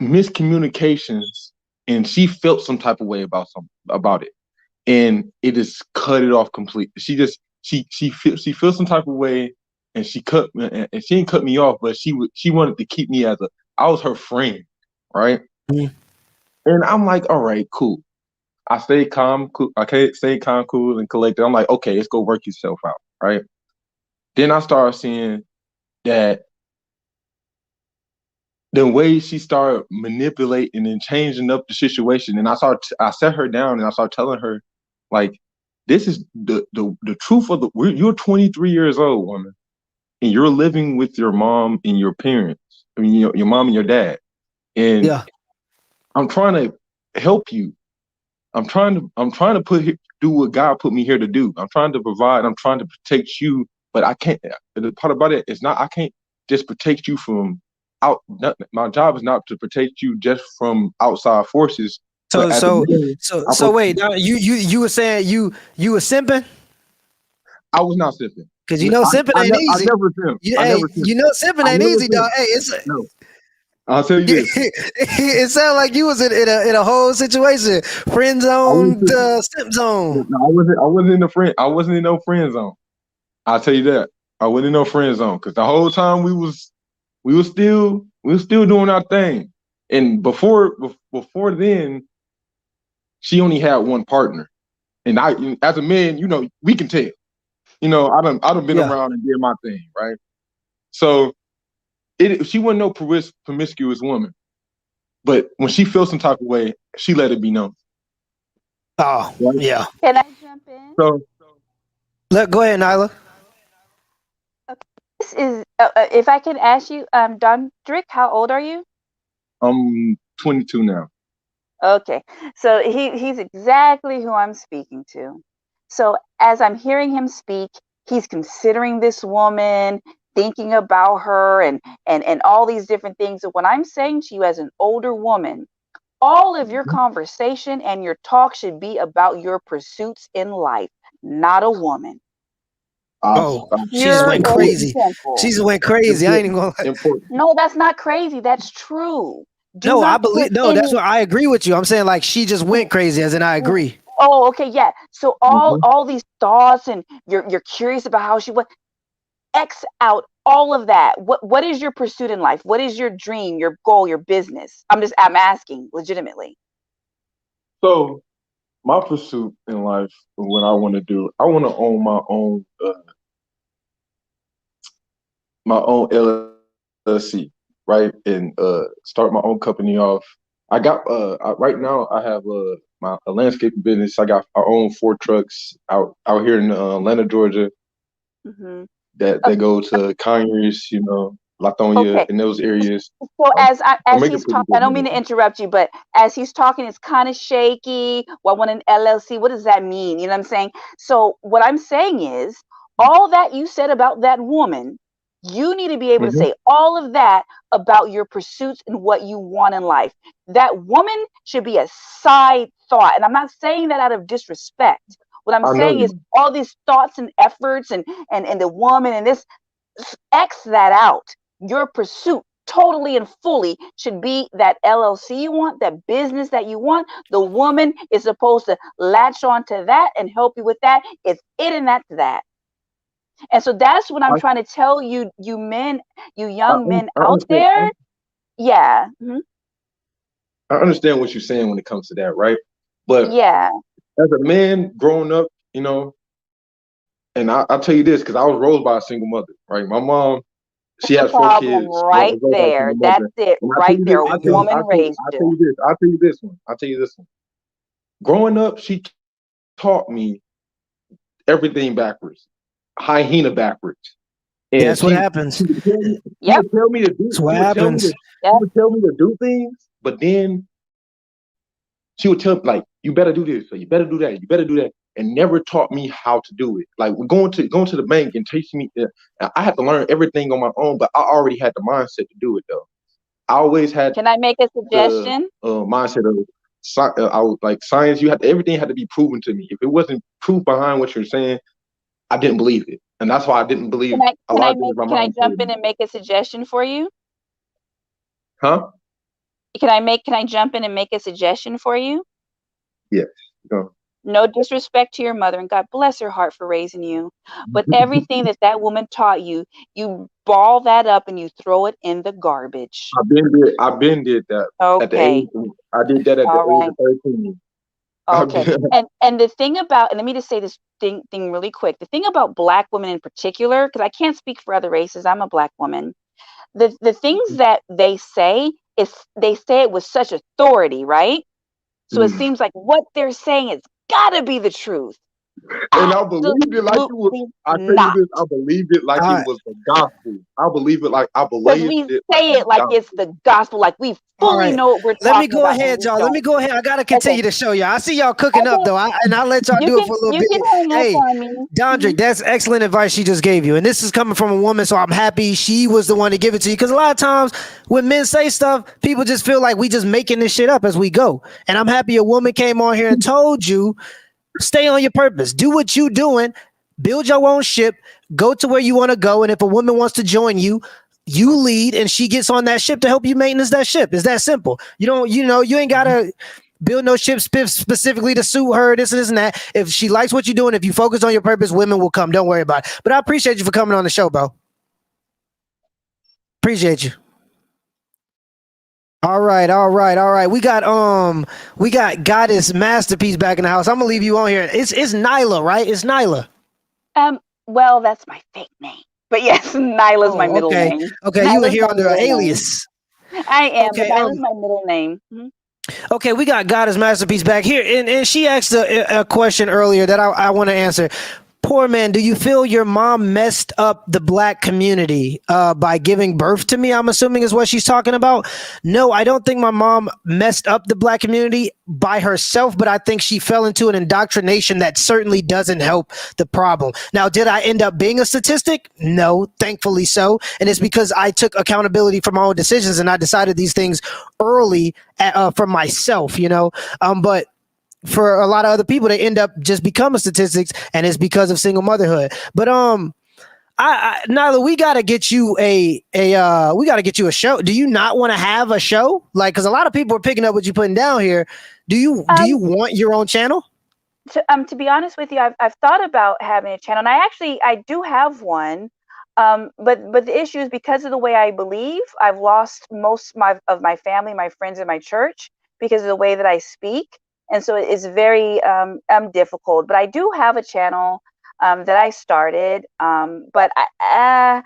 miscommunications, and she felt some type of way about it, and it just cut it off completely. She feels some type of way, and she didn't cut me off, but she wanted to keep me as I was her friend, right? Mm. And I'm like, all right, cool. I stayed calm, cool. Stay calm, cool, and collected. I'm like, okay, let's go work yourself out, right? Then I started seeing that the way she started manipulating and changing up the situation, and I sat her down and I started telling her, like, this is the truth of you're 23 years old, woman, and you're living with your mom and your parents. I mean, your mom and your dad. And I'm trying to help you. I'm trying to do what God put me here to do. I'm trying to provide. I'm trying to protect you, but I can't. The part about it is not. I can't just protect you from my job is not to protect you just from outside forces. So wait. Now, you were saying you were simping? I was not simping. Because simping ain't easy. I never simped. Simping ain't easy, dog. Hey, no. I'll tell you this. It sounded like you was in a whole situation, friend zone, simp zone. No, I wasn't in the friend. I wasn't in no friend zone. I'll tell you that. I wasn't in no friend zone because the whole time we was We were still doing our thing. And before then, she only had one partner. And I, as a man, you know, we can tell. You know, I done been Yeah. around and did my thing, right? So she wasn't no promiscuous woman. But when she feels some type of way, she let it be known. Oh, right? yeah. Can I jump in? So Go ahead, Nyla. This is, if I can ask you, Dondrick, how old are you? I'm 22 now. Okay, so he's exactly who I'm speaking to. So as I'm hearing him speak, he's considering this woman, thinking about her, and all these different things. So when I'm saying to you as an older woman, all of your conversation and your talk should be about your pursuits in life, not a woman. Oh, she just Pure went and crazy. simple. She just went crazy. I ain't even gonna lie. Important. No, that's not crazy. That's true. Do No, I not believe put no, that's any. what I agree with you. I'm saying like she just went crazy, as in I agree. Oh, okay, yeah. So all these thoughts and you're curious about how she was. X out all of that. What is your pursuit in life? What is your dream, your goal, your business? I'm asking legitimately. So my pursuit in life, what I want to do, I want to own my own LLC, right, and start my own company off. I got right now I have a landscaping business. I own 4 trucks out here in Atlanta, Georgia. Mm-hmm. That go to Conyers, you know, Latonia, Okay. in those areas. So as making he's pretty talking, good I don't mean money. to interrupt you, but as he's talking, it's kind of shaky. Well, I want an LLC. What does that mean? You know what I'm saying? So what I'm saying is, all that you said about that woman, you need to be able to say all of that about your pursuits and what you want in life. That woman should be a side thought. And I'm not saying that out of disrespect. What I'm I know saying you. is all these thoughts and efforts and the woman and this, X that out. Your pursuit totally and fully should be that LLC you want, that business that you want. The woman is supposed to latch on to that and help you with that. It's it and that's that. And so that's what I'm trying to tell you, you men, you young men I out understand. there. Yeah. Mhm. I understand what you're saying when it comes to that, right? But Yeah. as a man growing up, you know, and I'll tell you this because I was raised by a single mother, right? My mom, she That's has the 4 problem kids. right Raised by a there. single That's mother. it And right there. Woman raised I'll you. tell you this one. Growing up, she taught me everything backwards, hyena backwards. Yeah, And that's what happens. she would tell me to do. That's what happens. She would tell me to do things, but then she would tell like, "You better do this, or you better do that, you better do that," and never taught me how to do it. Like we're going to the bank and teaching me. I had to learn everything on my own, but I already had the mindset to do it though. I always had Can I make a the suggestion? mindset of I was like science. Everything had to be proven to me. If it wasn't proof behind what you're saying, I didn't believe it, and that's why I didn't believe a lot of things my Can I mom jump told in me. and make a suggestion for you? Huh? Can I jump in and make a suggestion for you? Yes. Go. No disrespect to your mother, and God bless her heart for raising you. But everything that woman taught you, you ball that up and you throw it in the garbage. I've been did that at the Okay. age. I did that at the All age right. of 13. Okay. And the thing about, and let me just say this thing really quick. The thing about Black women in particular, because I can't speak for other races, I'm a Black woman. The things that they say it with such authority, right? So it seems like what they're saying has got to be the truth. And I believed it like it was. I tell you Not. this, I believed it like it was the gospel. I believe it like I Because believed we it say it like it's the gospel, like we All fully right. know what we're Let me talking go about, and ahead, we y'all. Let me don't. go ahead. I gotta Okay. continue to show y'all. I see y'all cooking up though, and I'll let y'all do it for a little You bit. can hang up Hey, on me. Dondrick, that's excellent advice she just gave you, and this is coming from a woman, so I'm happy she was the one to give it to you. Because a lot of times when men say stuff, people just feel like we just making this shit up as we go. And I'm happy a woman came on here and told you, stay on your purpose, do what you doing, build your own ship, go to where you want to go, and if a woman wants to join you, you lead and she gets on that ship to help you maintenance that ship. It's that simple. You ain't gotta build no ship specifically to suit her, this and that. If she likes what you're doing, if you focus on your purpose, women will come. Don't worry about it. But I appreciate you for coming on the show, bro. Appreciate you. All right, all right, all right. We got Goddess Masterpiece back in the house. I'm gonna leave you on here. It's Nyla, right? It's Nyla. Well, that's my fake name. But yes, Nyla's my Oh, middle okay. name. Okay, you in Nyla's here my under an middle name. alias. I am, but Okay, Nyla's my middle name. okay, we got Goddess Masterpiece back here, and she asked a question earlier that I want to answer. Poor man, do you feel your mom messed up the black community by giving birth to me? I'm assuming is what she's talking about. No, I don't think my mom messed up the black community by herself, but I think she fell into an indoctrination that certainly doesn't help the problem. Now, did I end up being a statistic? No, thankfully so. And it's because I took accountability for my own decisions and I decided these things early for myself, but for a lot of other people, they end up just becoming statistics, and it's because of single motherhood. But Nyla, we gotta get you a show. Do you not want to have a show? Like, because a lot of people are picking up what you're putting down here. Do you want your own channel? To be honest with you, I've thought about having a channel, and I do have one. But the issue is because of the way I believe, I've lost most of my family, my friends, and my church because of the way that I speak. And so it's very difficult. But I do have a channel that I started. But I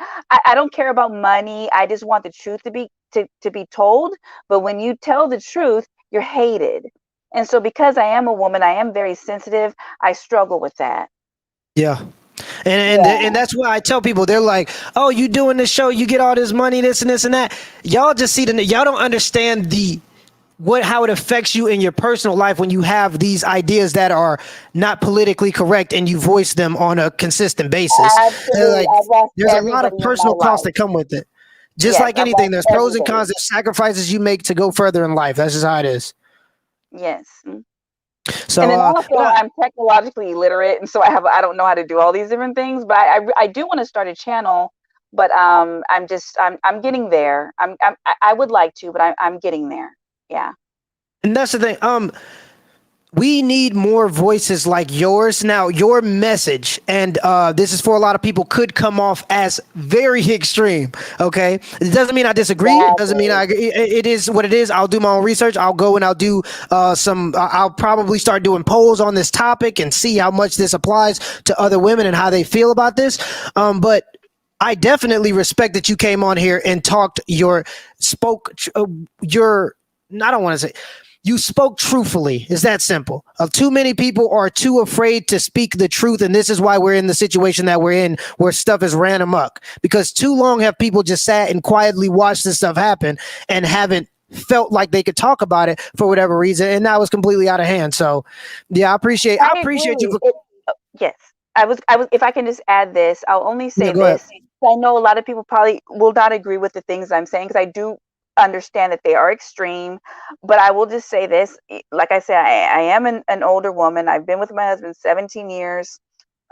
don't care about money. I just want the truth to be told. But when you tell the truth, you're hated. And so because I am a woman, I am very sensitive. I struggle with that. Yeah. And that's why I tell people, they're like, oh, you doing this show, you get all this money, this and this and that. Y'all just y'all don't understand how it affects you in your personal life when you have these ideas that are not politically correct and you voice them on a consistent basis. Absolutely. There's a lot of personal costs that come with it. Just like anything, there's pros and cons, there's sacrifices you make to go further in life. That's just how it is. Yes. So, and then also, I'm technologically illiterate, and so I don't know how to do all these different things. But I do want to start a channel, but I'm getting there. I would like to, but I'm getting there. Yeah. And that's the thing. We need more voices like yours. Now, your message, and this is for a lot of people, could come off as very extreme. Okay, it doesn't mean I disagree. It doesn't mean it is what it is. I'll do my own research. I'll go and I'll do I'll probably start doing polls on this topic and see how much this applies to other women and how they feel about this. But I definitely respect that you came on here and I don't want to say. You spoke truthfully. It's that simple. Too many people are too afraid to speak the truth, and this is why we're in the situation that we're in, where stuff is ran amok. Because too long have people just sat and quietly watched this stuff happen and haven't felt like they could talk about it for whatever reason, and now it's completely out of hand. So, yeah, I appreciate you. Yes, I was. If I can just add this, I'll only say this. I know a lot of people probably will not agree with the things I'm saying because I do understand that they are extreme, but I will just say this. Like I said, I am an older woman. I've been with my husband 17 years.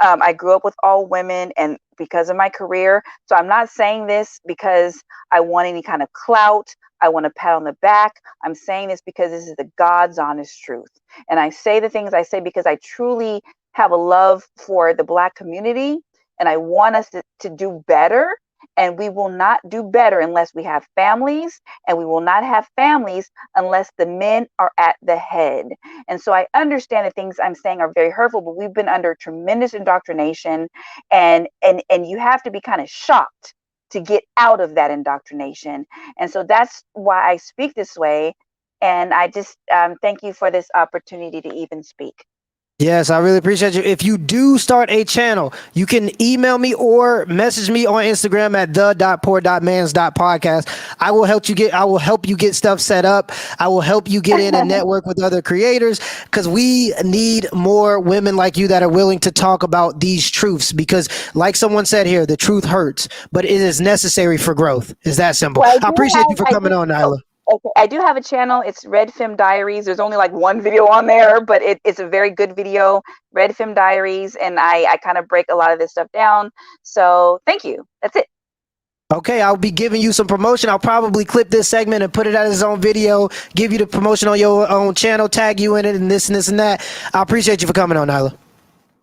I grew up with all women, and because of my career. So I'm not saying this because I want any kind of clout. I want a pat on the back. I'm saying this because this is the God's honest truth. And I say the things I say because I truly have a love for the Black community, and I want us to do better. And we will not do better unless we have families, and we will not have families unless the men are at the head. And so I understand the things I'm saying are very hurtful, but we've been under tremendous indoctrination, and you have to be kind of shocked to get out of that indoctrination. And so that's why I speak this way. And I just thank you for this opportunity to even speak. Yes, I really appreciate you. If you do start a channel, you can email me or message me on Instagram at The.Poor.Mans.Podcast. I will help you get stuff set up. I will help you get in and network with other creators, because we need more women like you that are willing to talk about these truths, because like someone said here, the truth hurts, but it is necessary for growth. It's that simple. Well, I appreciate you for coming on, Nyla. Okay, I do have a channel. It's Red Fem Diaries. There's only like one video on there, but it's a very good video, Red Fem Diaries, and I kind of break a lot of this stuff down. So thank you. That's it. Okay, I'll be giving you some promotion. I'll probably clip this segment and put it as its own video, give you the promotion on your own channel, tag you in it, and this and this and that. I appreciate you for coming on, Nyla.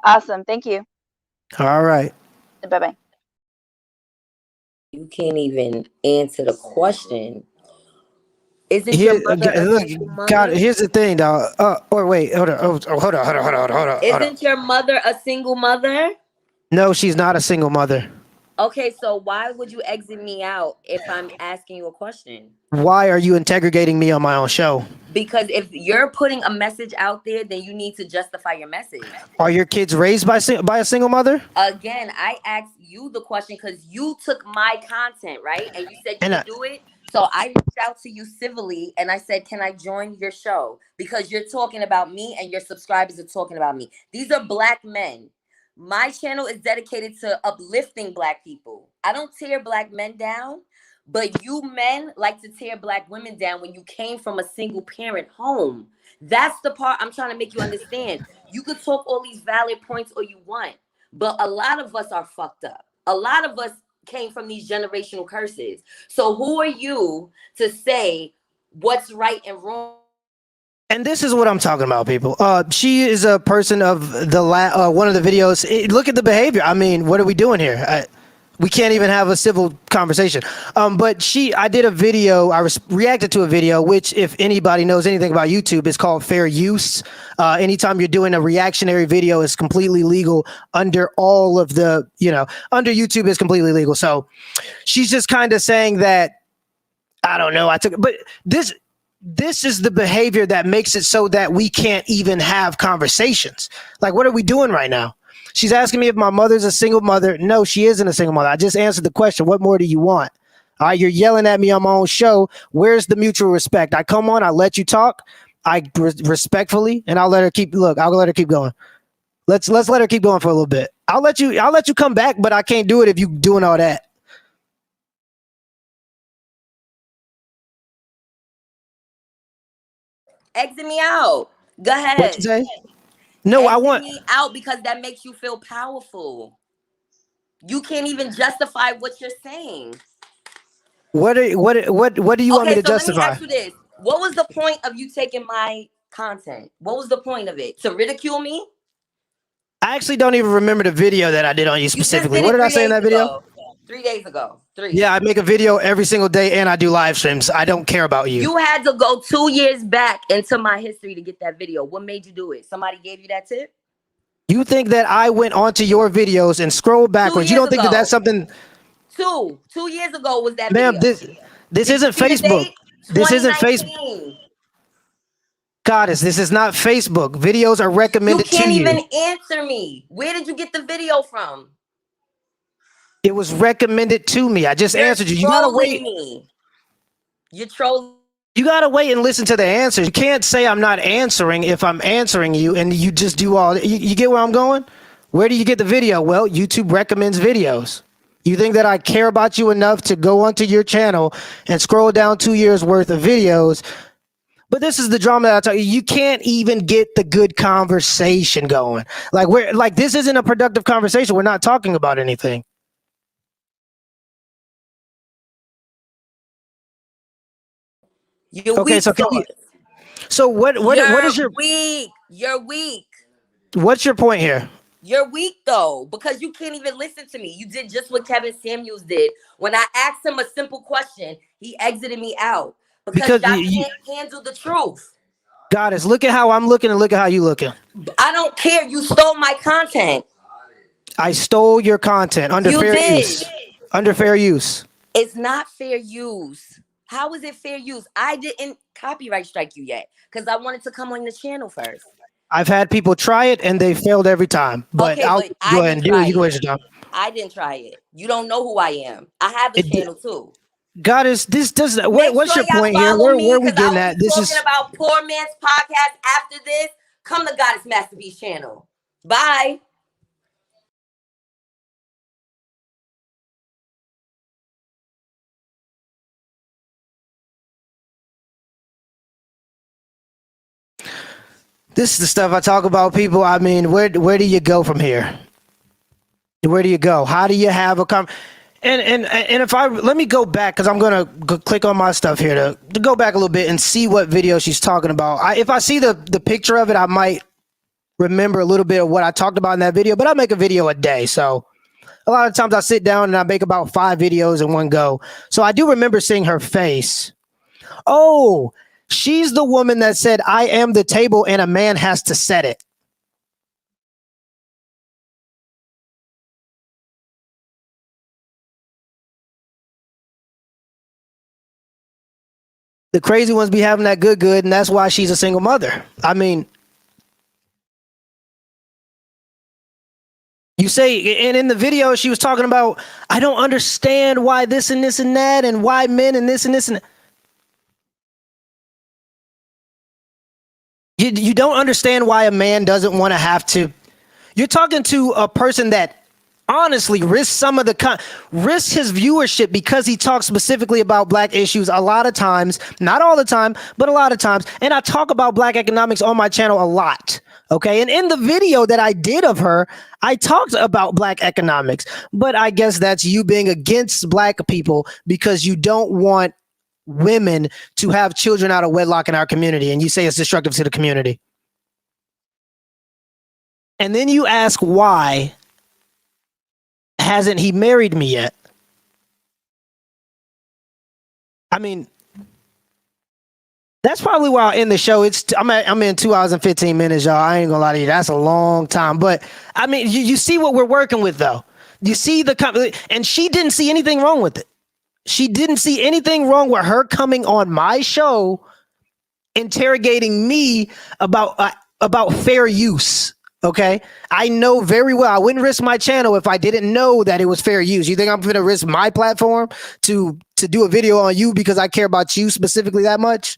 Awesome. Thank you. All right. Bye-bye. You can't even answer the question. Isn't Here, your mother a look, single God. mother? Here's the thing, dog. Or wait, hold on, hold on, hold on, hold on, hold on. Isn't your mother a single mother? No, she's not a single mother. Okay, so why would you exit me out if I'm asking you a question? Why are you interrogating me on my own show? Because if you're putting a message out there, then you need to justify your message. Are your kids raised by a single mother? Again, I asked you the question because you took my content, right? And you said you could do it. So I reached out to you civilly and I said, can I join your show? Because you're talking about me and your subscribers are talking about me. These are Black men. My channel is dedicated to uplifting Black people. I don't tear Black men down, but you men like to tear Black women down when you came from a single parent home. That's the part I'm trying to make you understand. You could talk all these valid points all you want, but a lot of us are fucked up. A lot of us came from these generational curses. So who are you to say what's right and wrong? And this is what I'm talking about, people. She is a person of the one of the videos. Look at the behavior. I mean, what are we doing here? We can't even have a civil conversation. But I did a video. I reacted to a video, which, if anybody knows anything about YouTube, is called fair use. Anytime you're doing a reactionary video, it's completely legal under all of the, under YouTube is completely legal. So she's just kind of saying that, I don't know. But this is the behavior that makes it so that we can't even have conversations. Like, what are we doing right now? She's asking me if my mother's a single mother. No, she isn't a single mother. I just answered the question. What more do you want? All right, you're yelling at me on my own show. Where's the mutual respect? I come on, I let you talk. Respectfully, and I'll let her keep going. Let's let her keep going for a little bit. I'll let you come back, but I can't do it if you doing all that. Exit me out. Go ahead. What you say? No, I want me out because that makes you feel powerful. You can't even justify what you're saying. What do you want me to justify? Let me ask you this. What was the point of you taking my content? What was the point of it? To ridicule me? I actually don't even remember the video that I did on you specifically. What did I say in that video? 3 days ago. Yeah, I make a video every single day and I do live streams. I don't care about you. You had to go 2 years back into my history to get that video. What made you do it? Somebody gave you that tip? You think that I went onto your videos and scrolled backwards? You don't think that that's something? 2 years ago was that Ma'am, video. this isn't Facebook. This isn't Facebook. Goddess, this is not Facebook. Videos are recommended to you. You can't even answer me. Where did you get the video from? It was recommended to me. I just answered you. You gotta wait. You're trolling. You gotta wait and listen to the answers. You can't say I'm not answering if I'm answering you and you just do all. You get where I'm going? Where do you get the video? Well, YouTube recommends videos. You think that I care about you enough to go onto your channel and scroll down 2 years worth of videos? But this is the drama that I tell you. You can't even get the good conversation going. This isn't a productive conversation. We're not talking about anything. You're okay, weak. So what is your weak? You're weak. What's your point here? You're weak though, because you can't even listen to me. You did just what Kevin Samuels did. When I asked him a simple question, he exited me out because y'all can't handle the truth. Goddess, look at how I'm looking and look at how you looking. I don't care. You stole my content. I stole your content under fair use. Under fair use. It's not fair use. How is it fair use? I didn't copyright strike you yet because I wanted to come on the channel first. I've had people try it and they failed every time. But I'll go ahead and do it. You go waste your time. I didn't try it. You don't know who I am. I have a channel too. Goddess, this doesn't. What's your point here? Where are we getting at? This is talking about Poor.Mans.Podcast. After this, come to Goddess Masterpiece channel. Bye. This is the stuff I talk about, people. I mean, where do you go from here? Where do you go? How do you have a And if let me go back because I'm gonna click on my stuff here to go back a little bit and see what video she's talking about. If I see the picture of it, I might remember a little bit of what I talked about in that video. But I make a video a day, so a lot of times I sit down and I make about 5 videos in one go. So I do remember seeing her face. Oh, she's the woman that said, I am the table and a man has to set it. The crazy ones be having that good, and that's why she's a single mother. I mean, you say, and in the video, she was talking about, I don't understand why this and this and that, and why men and this and this and that. You don't understand why a man doesn't want to have to. You're talking to a person that honestly risks risks his viewership because he talks specifically about black issues a lot of times, not all the time, but a lot of times. And I talk about black economics on my channel a lot. Okay. And in the video that I did of her, I talked about black economics, but I guess that's you being against black people because you don't want women to have children out of wedlock in our community. And you say it's destructive to the community. And then you ask, why hasn't he married me yet? I mean, that's probably why I'll end the show. I'm in 2 hours and 15 minutes, y'all. I ain't gonna lie to you. That's a long time. But I mean, you see what we're working with, though. You see and she didn't see anything wrong with it. She didn't see anything wrong with her coming on my show, interrogating me about fair use. Okay, I know very well I wouldn't risk my channel if I didn't know that it was fair use. You think I'm going to risk my platform to do a video on you because I care about you specifically that much?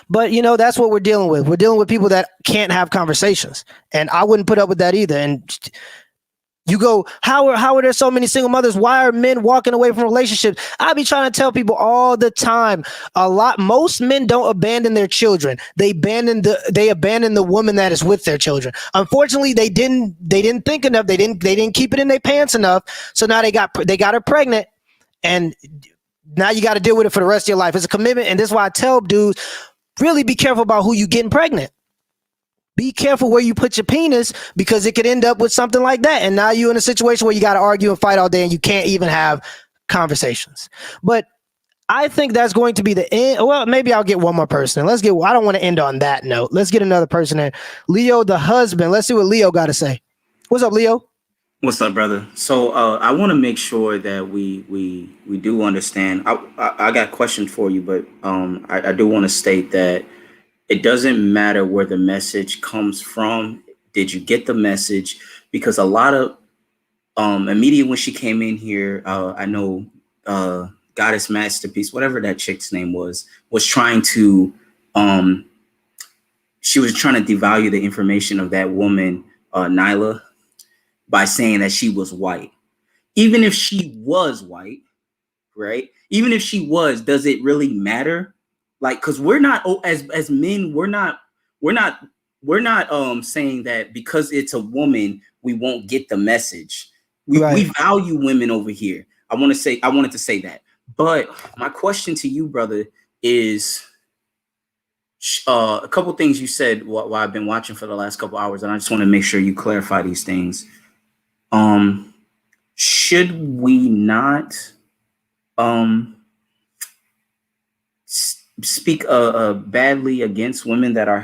But that's what we're dealing with. We're dealing with people that can't have conversations, and I wouldn't put up with that either. And you go, how are there so many single mothers? Why are men walking away from relationships? I be trying to tell people all the time. Most men don't abandon their children. They abandon the woman that is with their children. Unfortunately, they didn't think enough. They didn't keep it in their pants enough. So now they got her pregnant, and now you got to deal with it for the rest of your life. It's a commitment, and this is why I tell dudes, really be careful about who you getting pregnant. Be careful where you put your penis, because it could end up with something like that. And now you're in a situation where you got to argue and fight all day and you can't even have conversations. But I think that's going to be the end. Well, maybe I'll get one more person. I don't want to end on that note. Let's get another person in. Leo, the husband. Let's see what Leo got to say. What's up, Leo? What's up, brother? So I want to make sure that we do understand. I got a question for you, but I do want to state that it doesn't matter where the message comes from. Did you get the message? Because a lot of immediately when she came in here, I know Goddess Masterpiece, whatever that chick's name was trying to she was trying to devalue the information of that woman, Nyla, by saying that she was white. Even if she was white, right? Even if she was, does it really matter? Like, because we're not, as men, we're not saying that because it's a woman, we won't get the message. We value women over here. I wanted to say that. But my question to you, brother, is a couple things you said while I've been watching for the last couple hours, and I just want to make sure you clarify these things. Should we not speak badly against women that are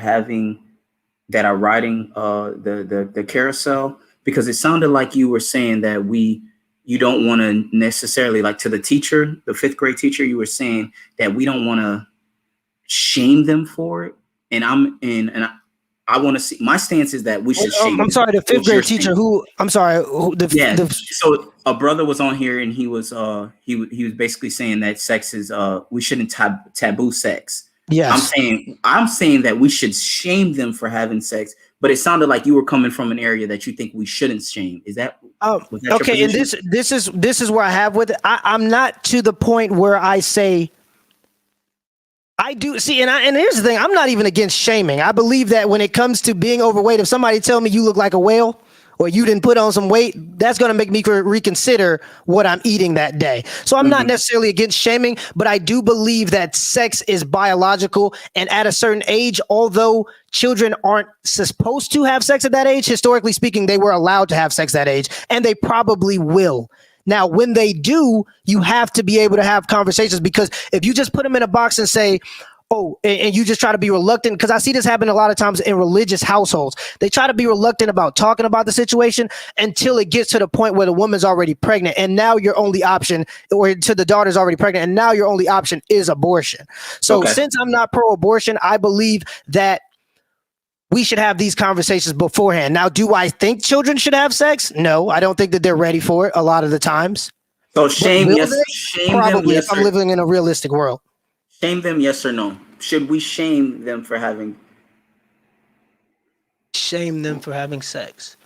riding the carousel? Because it sounded like you were saying that you don't want to necessarily, like, to the teacher, the 5th grade teacher, you were saying that we don't want to shame them for it. And I want to see, my stance is that we should shame. I'm sorry, the 5th grade teacher So a brother was on here and he was basically saying that sex is we shouldn't taboo sex. Yes. I'm saying that we should shame them for having sex, but it sounded like you were coming from an area that you think we shouldn't shame. Is that okay? And this is where I have with it. I'm not to the point where I say I do see, and here's the thing, I'm not even against shaming. I believe that when it comes to being overweight, if somebody tell me you look like a whale or you didn't put on some weight, that's going to make me reconsider what I'm eating that day. So I'm not necessarily against shaming, but I do believe that sex is biological. And at a certain age, although children aren't supposed to have sex at that age, historically speaking, they were allowed to have sex at that age, and they probably will. Now, when they do, you have to be able to have conversations, because if you just put them in a box and say, oh, and you just try to be reluctant, because I see this happen a lot of times in religious households. They try to be reluctant about talking about the situation until it gets to the point where the woman's already pregnant, and now your only option, or to the daughter's already pregnant, and now your only option is abortion. So since I'm not pro-abortion, I believe that we should have these conversations beforehand. Now, do I think children should have sex? No, I don't think that they're ready for it a lot of the times. So shame, yes, they? shame Probably, them, yes, if I'm living in a realistic world. Shame them, yes or no? Should we shame them for having? Shame them for having sex.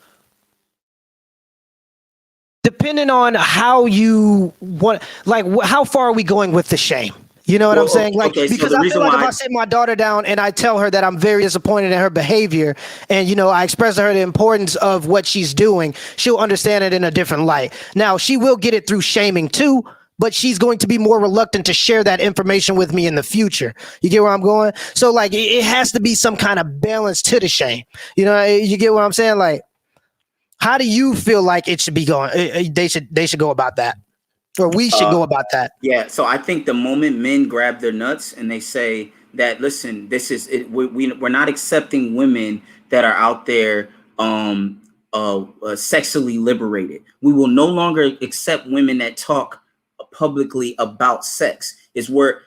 Depending on how you want, like, how far are we going with the shame? You know what I'm saying? Like, okay, because so I feel like if I sit my daughter down and I tell her that I'm very disappointed in her behavior, and, you know, I express to her the importance of what she's doing, she'll understand it in a different light. Now, she will get it through shaming too, but she's going to be more reluctant to share that information with me in the future. You get where I'm going? So, like, it has to be some kind of balance to the shame. You know, you get what I'm saying? Like, how do you feel like it should be going? They should go about that, or we should go about that. Yeah. So I think the moment men grab their nuts and they say that, listen, this is it, we're not accepting women that are out there sexually liberated. We will no longer accept women that talk publicly about sex. Is where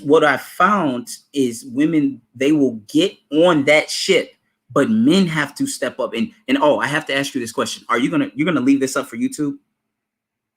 what I found is women, they will get on that ship, but men have to step up. And I have to ask you this question: you're gonna leave this up for YouTube?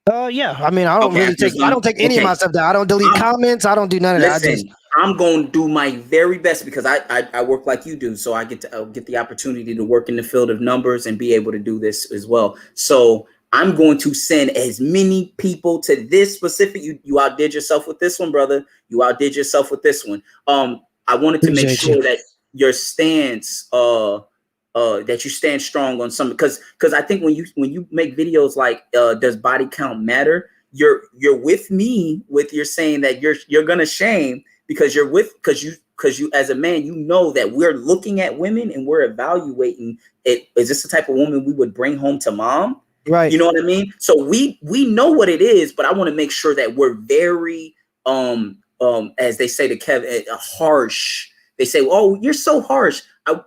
Yeah. I mean, I don't I don't take any of my stuff down. I don't delete comments. I don't do none of that. I'm going to do my very best, because I work like you do. So I get to get the opportunity to work in the field of numbers and be able to do this as well. So I'm going to send as many people to this specific. You outdid yourself with this one, brother. You outdid yourself with this one. I wanted to make sure that your stance, that you stand strong on something, because I think when you make videos like does body count matter, you're with me with you're saying that you're gonna shame, because you as a man, you know that we're looking at women and we're evaluating it. Is this the type of woman we would bring home to mom? Right. You know what I mean? So we know what it is, but I want to make sure that we're very as they say to Kevin, harsh. They say, "Oh, you're so harsh." I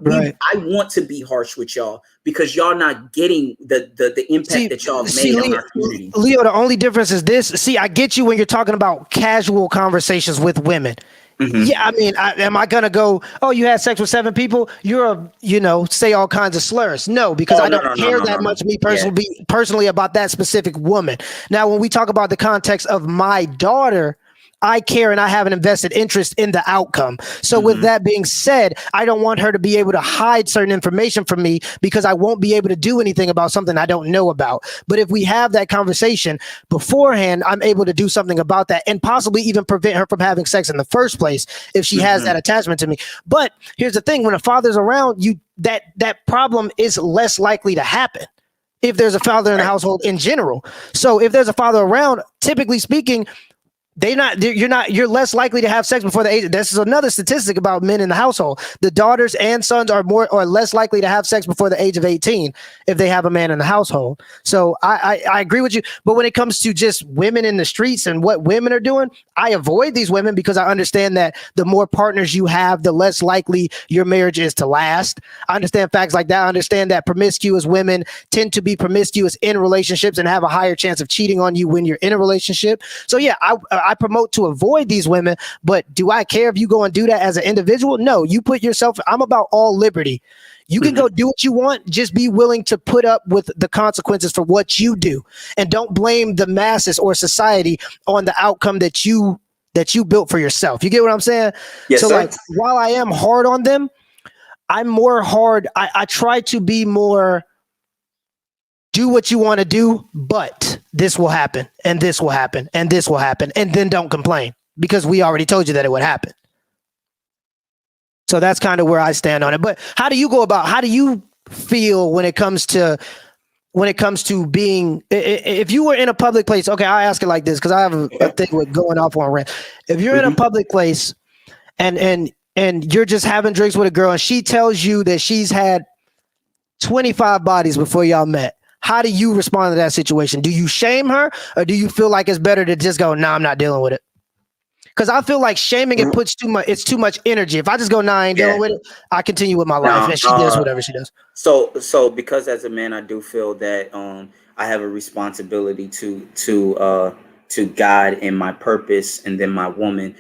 want to be harsh with y'all, because y'all not getting the impact that y'all made on our community. Leo, the only difference is this. See, I get you when you're talking about casual conversations with women. Mm-hmm. Yeah, I mean, am I gonna go, oh, you had sex with 7 people? Say all kinds of slurs. No, because I don't care that much, me personally, about that specific woman. Now, when we talk about the context of my daughter, I care and I have an invested interest in the outcome. So with that being said, I don't want her to be able to hide certain information from me, because I won't be able to do anything about something I don't know about. But if we have that conversation beforehand, I'm able to do something about that, and possibly even prevent her from having sex in the first place if she has that attachment to me. But here's the thing: when a father's around, that problem is less likely to happen if there's a father in the household in general. So if there's a father around, typically speaking, you're less likely to have sex before the age. This is another statistic about men in the household. The daughters and sons are less likely to have sex before the age of 18 if they have a man in the household. So I agree with you. But when it comes to just women in the streets and what women are doing, I avoid these women, because I understand that the more partners you have, the less likely your marriage is to last. I understand facts like that. I understand that promiscuous women tend to be promiscuous in relationships and have a higher chance of cheating on you when you're in a relationship. So yeah, I promote to avoid these women, but do I care if you go and do that as an individual? No, you put yourself, I'm about all liberty. You can go do what you want. Just be willing to put up with the consequences for what you do, and don't blame the masses or society on the outcome that you built for yourself. You get what I'm saying? Yes, so sir. Like, while I am hard on them, I'm more hard. I try to be more, do what you want to do, but this will happen, and this will happen, and this will happen, and then don't complain, because we already told you that it would happen. So that's kind of where I stand on it. But how do you feel when it comes to being, if you were in a public place? Okay, I'll ask it like this, because I have a thing with going off on rant. If you're in a public place and you're just having drinks with a girl, and she tells you that she's had 25 bodies before y'all met, how do you respond to that situation? Do you shame her, or do you feel like it's better to just go, nah, I'm not dealing with it? Because I feel like shaming it puts too much. It's too much energy. If I just go, nah, I ain't dealing with it, I continue with my life, and she does whatever she does. So because as a man, I do feel that I have a responsibility to God and my purpose, and then my woman.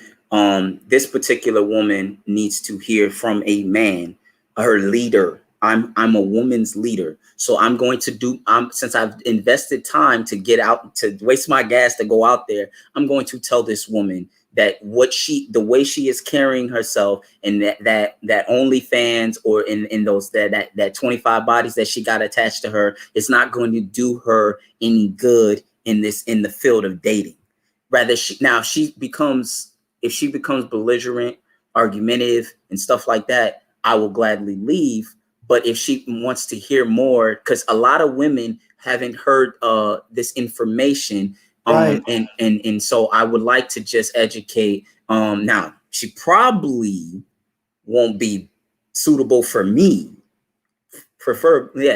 This particular woman needs to hear from a man, her leader. I'm a woman's leader, so I'm going to do. Since I've invested time to get out, to waste my gas to go out there, I'm going to tell this woman that the way she is carrying herself, and that OnlyFans, or in those that 25 bodies that she got attached to her, it's not going to do her any good in the field of dating. Rather, if she becomes belligerent, argumentative, and stuff like that, I will gladly leave. But if she wants to hear more, because a lot of women haven't heard this information. Right. And so I would like to just educate. Now, she probably won't be suitable for me.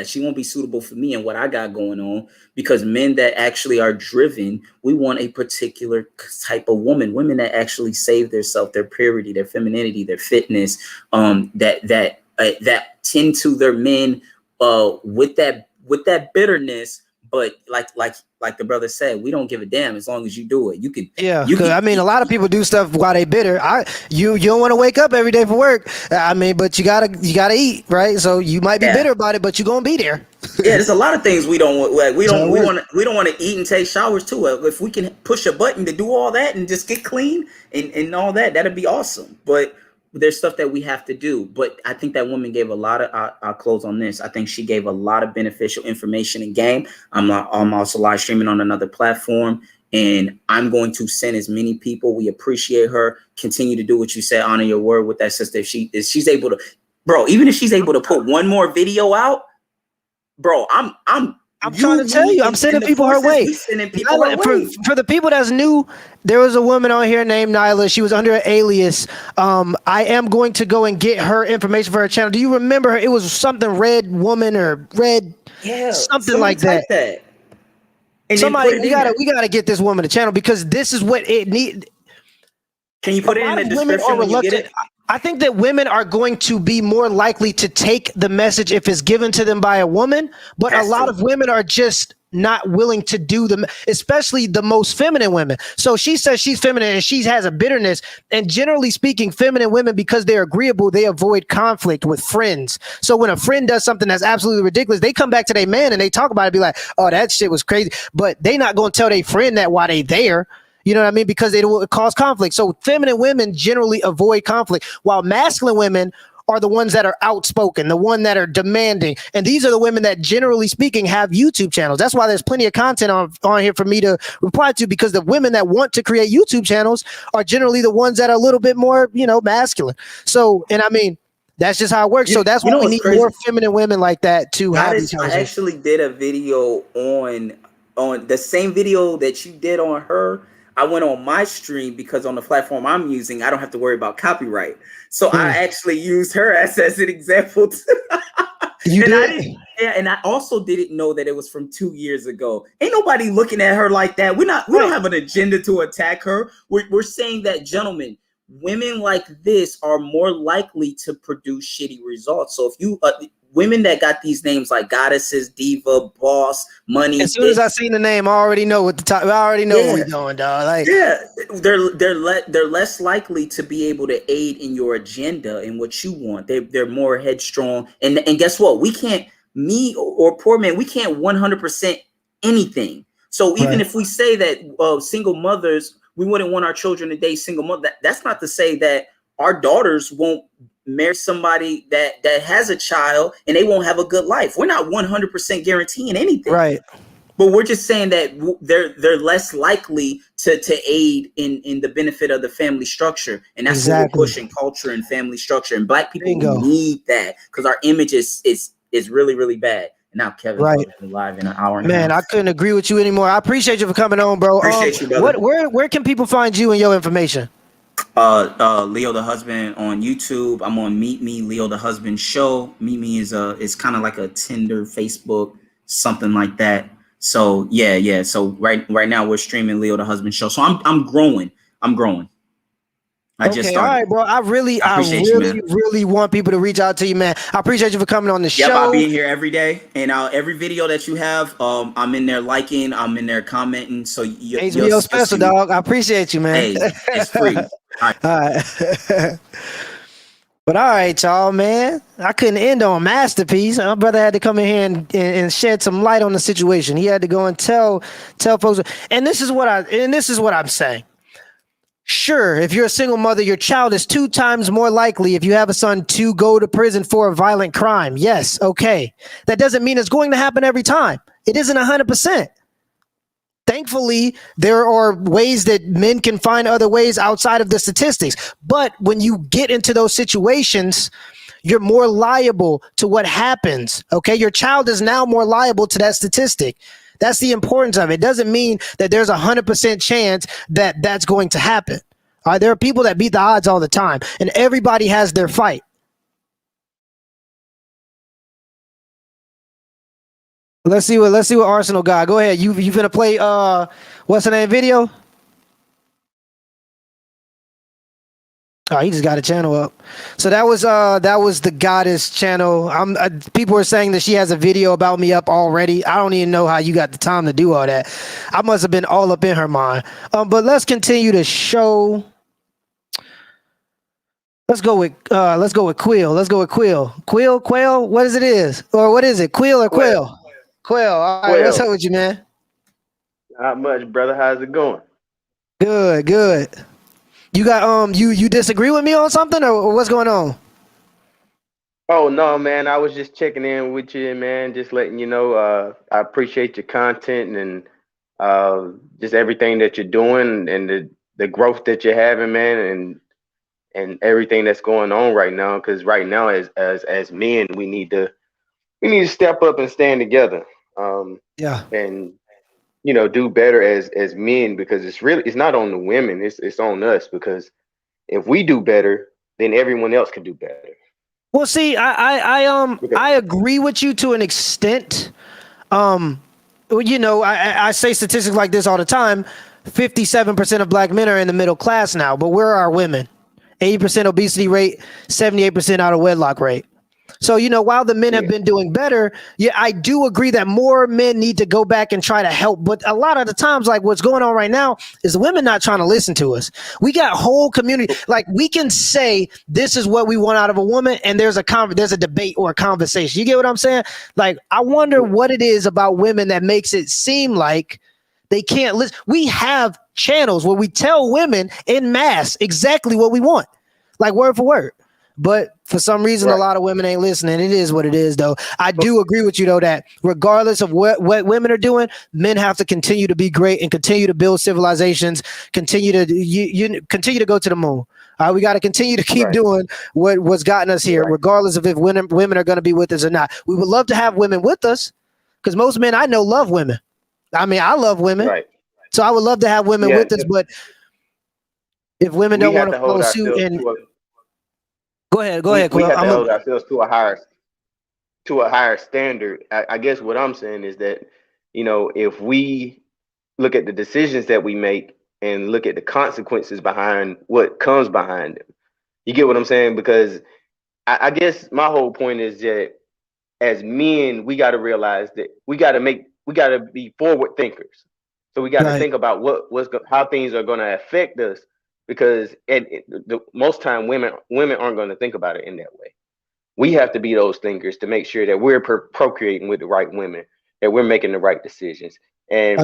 She won't be suitable for me and what I got going on, because men that actually are driven, we want a particular type of women that actually save themselves, their purity, their femininity, their fitness, that tend to their men with that bitterness. But like the brother said, we don't give a damn as long as you do it. You can. Yeah, because I mean, a lot of people do stuff while they bitter. You don't want to wake up every day for work. I mean, but you gotta eat, right? So you might be bitter about it, but you're gonna be there. Yeah, there's a lot of things we don't want. Like, we don't want to eat and take showers too. If we can push a button to do all that and just get clean and all that, that'd be awesome. But there's stuff that we have to do. But I think that woman gave a lot of, I'll close on this. I think she gave a lot of beneficial information and game. I'm also live streaming on another platform, and I'm going to send as many people. We appreciate her. Continue to do what you said. Honor your word with that sister. If she's able to, bro, even if she's able to put one more video out, bro, I'm trying to tell you, I'm sending people her way. For the people that's new, there was a woman on here named Nyla. She was under an alias. I am going to go and get her information for her channel. Do you remember her? It was something Red Woman or Red, something like that. And somebody, we gotta get this woman a channel, because this is what it needs. Can you put it in the description when you get it? I think that women are going to be more likely to take the message if it's given to them by a woman, but a lot of women are just not willing to do them, especially the most feminine women. So she says she's feminine and she has a bitterness. And generally speaking, feminine women, because they're agreeable, they avoid conflict with friends. So when a friend does something that's absolutely ridiculous, they come back to their man and they talk about it, be like, oh, that shit was crazy. But they not going to tell their friend that while they there. You know what I mean? Because they don't cause conflict. So feminine women generally avoid conflict, while masculine women are the ones that are outspoken, the one that are demanding. And these are the women that, generally speaking, have YouTube channels. That's why there's plenty of content on here for me to reply to, because the women that want to create YouTube channels are generally the ones that are a little bit more, masculine. So, and I mean, that's just how it works. So that's why we need more feminine women like that to have these conversations. I actually did a video on the same video that you did on her. I went on my stream because on the platform I'm using, I don't have to worry about copyright. So I actually used her as an example. And I also didn't know that it was from 2 years ago. Ain't nobody looking at her like that. We don't have an agenda to attack her. We're saying that, gentlemen, women like this are more likely to produce shitty results. So if you women that got these names like goddesses, diva, boss, money. As soon as I seen the name, I already know what I already know where we're going, dog. Like, they're less likely to be able to aid in your agenda and what you want. They're more headstrong. And guess what? We can't, me or poor man, we can't 100% anything. So even if we say that single mothers, we wouldn't want our children to date single mother. That's not to say that our daughters won't marry somebody that has a child and they won't have a good life. We're not 100% guaranteeing anything, right? But we're just saying that they're less likely to aid in the benefit of the family structure, and that's what we're pushing: culture and family structure. And Black people need that, because our image is really, really bad. And now Kevin live in an hour and a half. Man, I couldn't agree with you anymore. I appreciate you for coming on, bro. Appreciate you, brother. Where can people find you and your information? Leo the Husband on YouTube. I'm on Meet Me, Leo the Husband Show. Meet Me is kind of like a Tinder, Facebook something like that. So yeah. So right now we're streaming Leo the Husband Show. So I'm growing. I just Okay, all started. right, bro. I really appreciate you, man. really want people to reach out to you, man. I appreciate you for coming on the Yep, show. I'll be in here every day, and every video that you have, I'm in there liking, I'm in there commenting. So HBO special, dog. I appreciate you, man. Hey, it's free. All right. But all right, y'all, man. I couldn't end on Masterpiece. My brother had to come in here and shed some light on the situation. He had to go and tell folks. And this is what I'm saying. Sure, if you're a single mother, your child is 2 times more likely, if you have a son, to go to prison for a violent crime. Yes, okay. That doesn't mean it's going to happen every time. It isn't 100%. Thankfully, there are ways that men can find other ways outside of the statistics. But when you get into those situations, you're more liable to what happens. Okay, your child is now more liable to that statistic. That's the importance of it. It doesn't mean that there's 100% chance that that's going to happen. All right, there are people that beat the odds all the time, and everybody has their fight. Let's see what Arsenal got. Go ahead. You finna play what's the name video? Oh, he just got a channel up. So that was the Goddess channel. People are saying that she has a video about me up already. I don't even know how you got the time to do all that. I must have been all up in her mind. But let's continue to show. Let's go with Quill. Let's go with Quill. Quail. What is it? Or what is it? Quill or Quill? Quill. All right. What's up with you, man? Not much, brother. How's it going? Good. You got you disagree with me on something, or what's going on? Oh no, man. I was just checking in with you, man. Just letting you know. I appreciate your content and just everything that you're doing and the growth that you're having, man, and everything that's going on right now. Because right now, as men, we need to step up and stand together. Yeah. And do better as men, because it's not on the women, it's on us, because if we do better, then everyone else can do better. Well, see, I agree with you to an extent. I say statistics like this all the time. 57% of black men are in the middle class now, but where are our women? 80% obesity rate, 78% out of wedlock rate. So, while the men have been doing better, I do agree that more men need to go back and try to help. But a lot of the times, like what's going on right now is the women not trying to listen to us. We got whole community. Like, we can say this is what we want out of a woman, and there's a debate or a conversation. You get what I'm saying? Like, I wonder what it is about women that makes it seem like they can't listen. We have channels where we tell women en masse exactly what we want, like word for word. But for some reason, a lot of women ain't listening. It is what it is, though. I do agree with you, though, that regardless of what women are doing, men have to continue to be great and continue to build civilizations, continue to go to the moon. All right, we got to continue to keep doing what's gotten us here, regardless of if women are going to be with us or not. We would love to have women with us, because most men I know love women. I mean, I love women. Right. So I would love to have women with us, but if women don't want to follow suit and... Go ahead, Quill. We have to hold ourselves to a higher standard. I guess what I'm saying is that, if we look at the decisions that we make and look at the consequences behind what comes behind them, you get what I'm saying? Because I guess my whole point is that as men, we got to realize that we got to be forward thinkers. So we got to think about how things are going to affect us. Because most time women aren't going to think about it in that way. We have to be those thinkers to make sure that we're procreating with the right women, that we're making the right decisions. And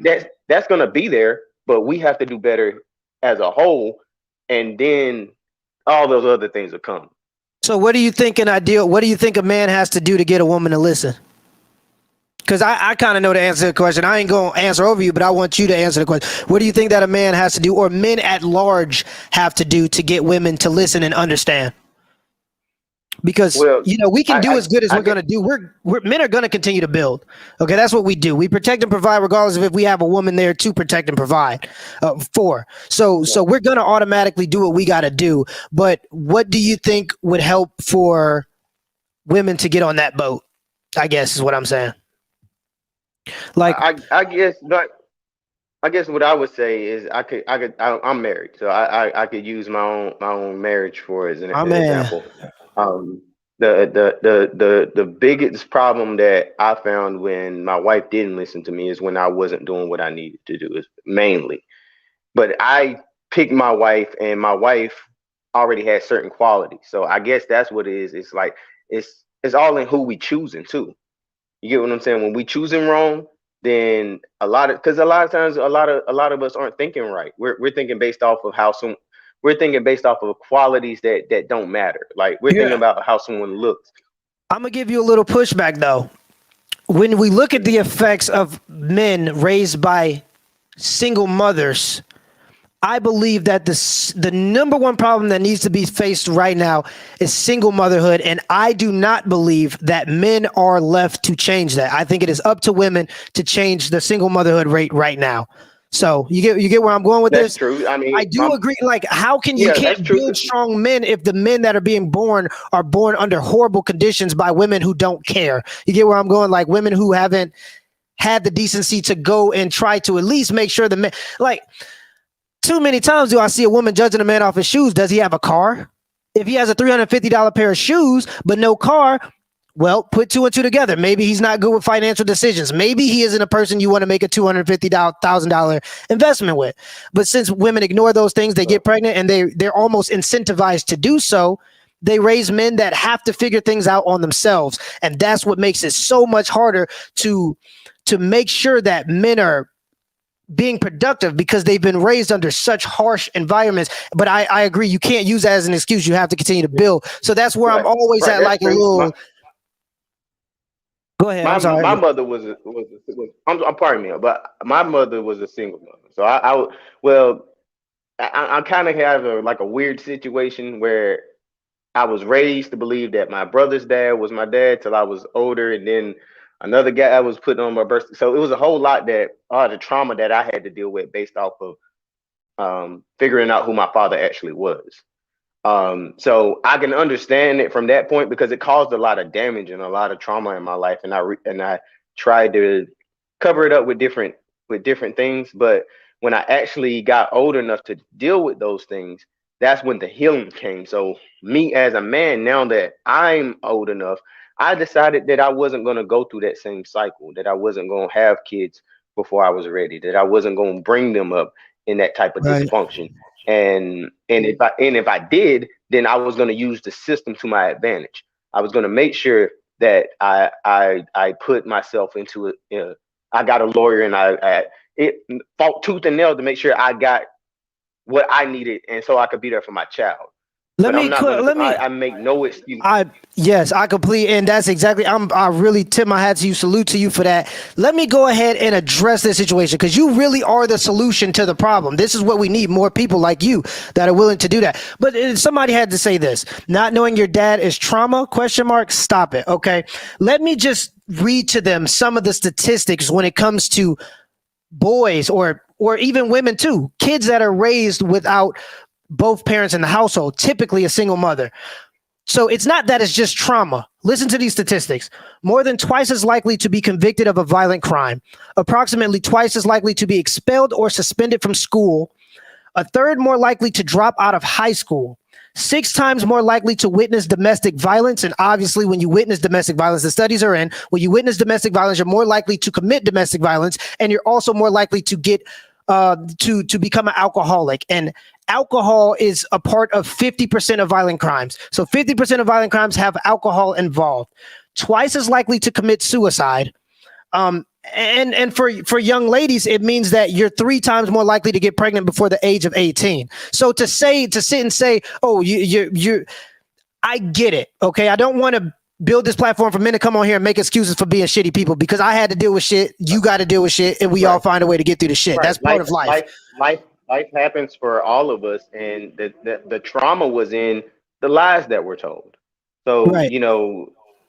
that's going to be there, but we have to do better as a whole, and then all those other things will come. So what do you think what do you think a man has to do to get a woman to listen? Because I kind of know the answer to the question. I ain't going to answer over you, but I want you to answer the question. What do you think that a man has to do, or men at large have to do, to get women to listen and understand? Because, we can do as good as we're going to do. Men are going to continue to build. Okay, that's what we do. We protect and provide regardless of if we have a woman there to protect and provide for. So we're going to automatically do what we got to do. But what do you think would help for women to get on that boat? I guess is what I'm saying. Like, I guess, but I guess what I would say is I'm married, so I could use my own marriage for as an my man. example. Um, the biggest problem that I found when my wife didn't listen to me is when I wasn't doing what I needed to do, is mainly. But I picked my wife, and my wife already had certain qualities. So I guess that's what it is. It's like it's all in who we choosing too. You get what I'm saying? When we choosing wrong, then because a lot of times a lot of us aren't thinking right. We're thinking based off of we're thinking based off of qualities that don't matter. Like we're thinking Yeah. about how someone looks. I'm gonna give you a little pushback though. When we look at the effects of men raised by single mothers, I believe that the number one problem that needs to be faced right now is single motherhood, and I do not believe that men are left to change that. I think it is up to women to change the single motherhood rate right now. So you get where I'm going with That's this? true. I mean, I do agree. Like, how can you yeah, that's can't true. build strong men if the men that are being born are born under horrible conditions by women who don't care? You get where I'm going? Like women who haven't had the decency to go and try to at least make sure the men, like, too many times do I see a woman judging a man off his shoes. Does he have a car? If he has a $350 pair of shoes but no car, well, put two and two together. Maybe he's not good with financial decisions. Maybe he isn't a person you want to make a $250,000 investment with. But since women ignore those things, they get pregnant and they're almost incentivized to do so. They raise men that have to figure things out on themselves, and that's what makes it so much harder to make sure that men are being productive because they've been raised under such harsh environments. But I agree, you can't use that as an excuse. You have to continue to build. So that's where I'm always at, That's like a true. little. Go ahead. I'm sorry. My mother was I'm pardon me, but my mother was a single mother. So I kind of have a weird situation where I was raised to believe that my brother's dad was my dad till I was older, and then another guy I was putting on my birth. So it was a whole lot the trauma that I had to deal with based off of figuring out who my father actually was. So I can understand it from that point because it caused a lot of damage and a lot of trauma in my life, and I tried to cover it up with different things. But when I actually got old enough to deal with those things, that's when the healing came. So me as a man, now that I'm old enough, I decided that I wasn't going to go through that same cycle, that I wasn't going to have kids before I was ready, that I wasn't going to bring them up in that type of Right. dysfunction. And if I did, then I was going to use the system to my advantage. I was going to make sure that I put myself into it. I got a lawyer, and I fought tooth and nail to make sure I got what I needed, and so I could be there for my child. But I'm not going to. I make no excuse. Yes, I complete, and that's exactly. I really tip my hat to you. Salute to you for that. Let me go ahead and address this situation because you really are the solution to the problem. This is what we need: more people like you that are willing to do that. But somebody had to say this: not knowing your dad is trauma? ? Stop it. Okay, let me just read to them some of the statistics when it comes to boys or even women too, kids that are raised without both parents in the household, typically a single mother. So it's not that it's just trauma. Listen to these statistics. More than twice as likely to be convicted of a violent crime, approximately twice as likely to be expelled or suspended from school, a third more likely to drop out of high school, 6 times more likely to witness domestic violence. And obviously, when you witness domestic violence, the studies are in, when you witness domestic violence, you're more likely to commit domestic violence, and you're also more likely to get to become an alcoholic. And alcohol is a part of 50% of violent crimes. So 50% of violent crimes have alcohol involved. Twice as likely to commit suicide. And for young ladies, it means that you're 3 times more likely to get pregnant before the age of 18. So to sit and say, oh, you I get it. Okay. I don't want to build this platform for men to come on here and make excuses for being shitty people, because I had to deal with shit. You got to deal with shit, and we all find a way to get through the shit. Right. That's part of life. Life happens for all of us, and the trauma was in the lies that were told. So Right.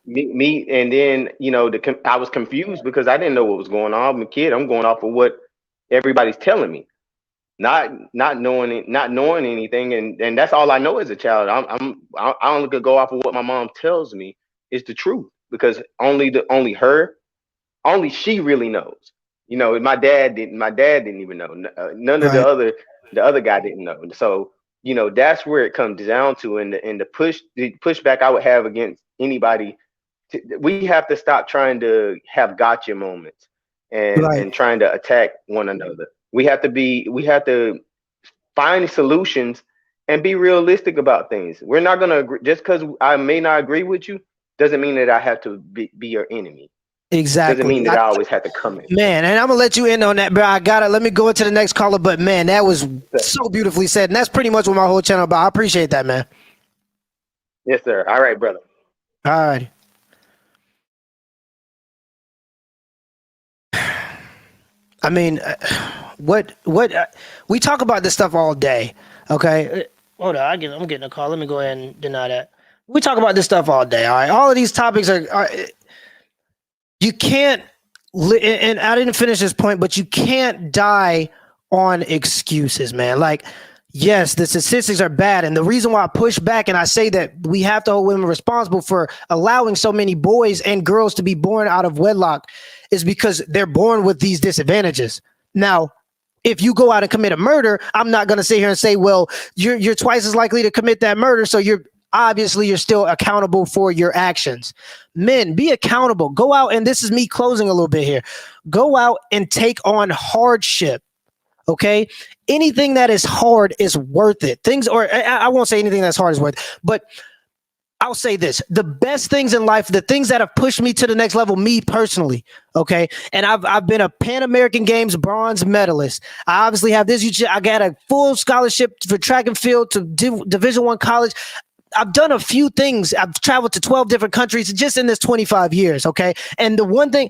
me, and then I was confused because I didn't know what was going on. I'm a kid. I'm going off of what everybody's telling me, not knowing anything, and that's all I know as a child. I only could go off of what my mom tells me is the truth. because only she really knows. You know, my dad didn't even know. None of Right. the other guy didn't know. So, you know, that's where it comes down to. And the pushback I would have against anybody, we have to stop trying to have gotcha moments Right. and trying to attack one another. We have to find solutions and be realistic about things. We're not gonna agree. Just because I may not agree with you doesn't mean that I have to be your enemy. Doesn't Exactly. mean that I always have to come in. Man, and I'm gonna let you in on that, bro. Let me go into the next caller, but man, that was so beautifully said, and that's pretty much what my whole channel about. I appreciate that, man. Yes, sir. All right, brother. All right. I mean, what we talk about this stuff all day. Okay, hold on. I'm getting a call. Let me go ahead and deny that. We talk about this stuff all day. All right, all of these topics are you can't. And I didn't finish this point, but you can't die on excuses, man. Like, yes, the statistics are bad, and the reason why I push back and I say that we have to hold women responsible for allowing so many boys and girls to be born out of wedlock is because they're born with these disadvantages. Now, if you go out and commit a murder, I'm not going to sit here and say, well, you're twice as likely to commit that murder, so you're still accountable for your actions. Men, be accountable. Go out, and this is me closing a little bit here. Go out and take on hardship. Okay? Anything that is hard is worth it. I won't say anything that's hard is worth it, but I'll say this. The best things in life, the things that have pushed me to the next level, me personally, okay? And I've been a Pan American Games bronze medalist. I obviously have this. I got a full scholarship for track and field to Division I college. I've done a few things. I've traveled to 12 different countries just in this 25 years, okay? And the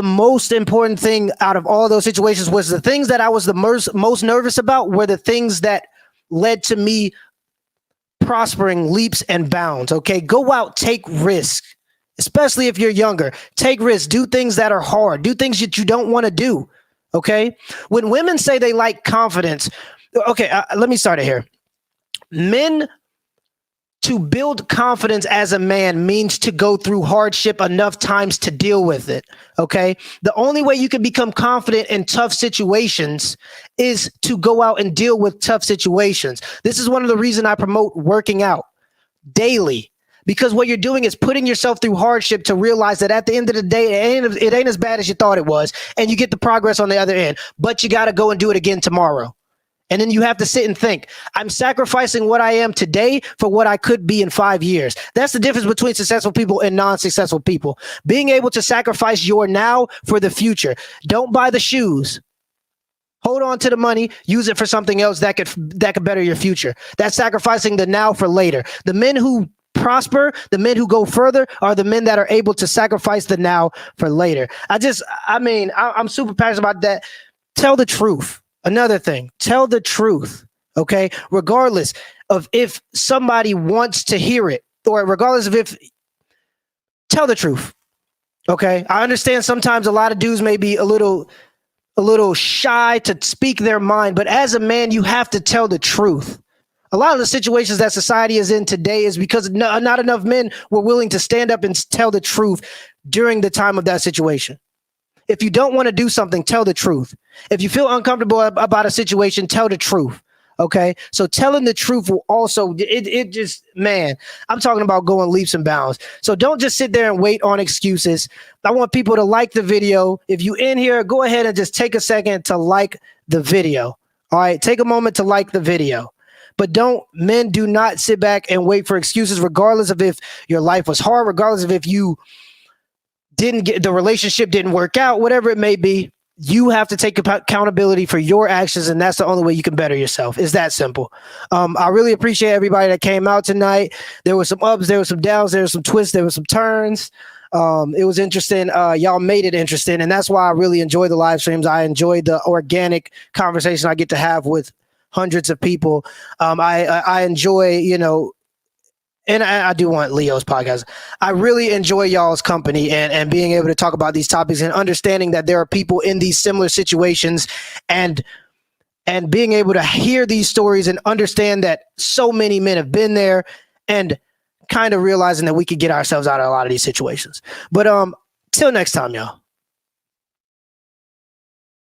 most important thing out of all those situations was the things that I was the most nervous about were the things that led to me prospering leaps and bounds, okay? Go out, take risks, especially if you're younger. Take risks, do things that are hard, do things that you don't want to do, okay? When women say they like confidence, okay, let me start it here. Men, to build confidence as a man means to go through hardship enough times to deal with it, okay? The only way you can become confident in tough situations is to go out and deal with tough situations. This is one of the reasons I promote working out daily, because what you're doing is putting yourself through hardship to realize that at the end of the day, it ain't as bad as you thought it was, and you get the progress on the other end, but you got to go and do it again tomorrow. And then you have to sit and think, I'm sacrificing what I am today for what I could be in 5 years. That's the difference between successful people and non-successful people. Being able to sacrifice your now for the future. Don't buy the shoes. Hold on to the money, use it for something else that could better your future. That's sacrificing the now for later. The men who prosper, the men who go further are the men that are able to sacrifice the now for later. I'm super passionate about that. Tell the truth. Another thing, tell the truth, okay? Regardless of if somebody wants to hear it, or regardless of tell the truth, okay? I understand sometimes a lot of dudes may be a little shy to speak their mind, but as a man, you have to tell the truth. A lot of the situations that society is in today is because not enough men were willing to stand up and tell the truth during the time of that situation. If you don't want to do something, tell the truth. If you feel uncomfortable about a situation, tell the truth. Okay. So telling the truth will also, I'm talking about going leaps and bounds. So don't just sit there and wait on excuses. I want people to like the video. If you in here, go ahead and just take a second to like the video. All right. Take a moment to like the video. But men do not sit back and wait for excuses, regardless of if your life was hard, regardless of if you the relationship didn't work out, whatever it may be. You have to take accountability for your actions, and that's the only way you can better yourself. It's that simple. I really appreciate everybody that came out tonight. There was some ups, there was some downs, there was some twists, there was some turns. It was interesting. Y'all made it interesting, and that's why I really enjoy the live streams. I enjoy the organic conversation I get to have with hundreds of people. I enjoy, and I do want Leo's podcast. I really enjoy y'all's company and being able to talk about these topics and understanding that there are people in these similar situations and being able to hear these stories and understand that so many men have been there and kind of realizing that we could get ourselves out of a lot of these situations. But till next time, y'all.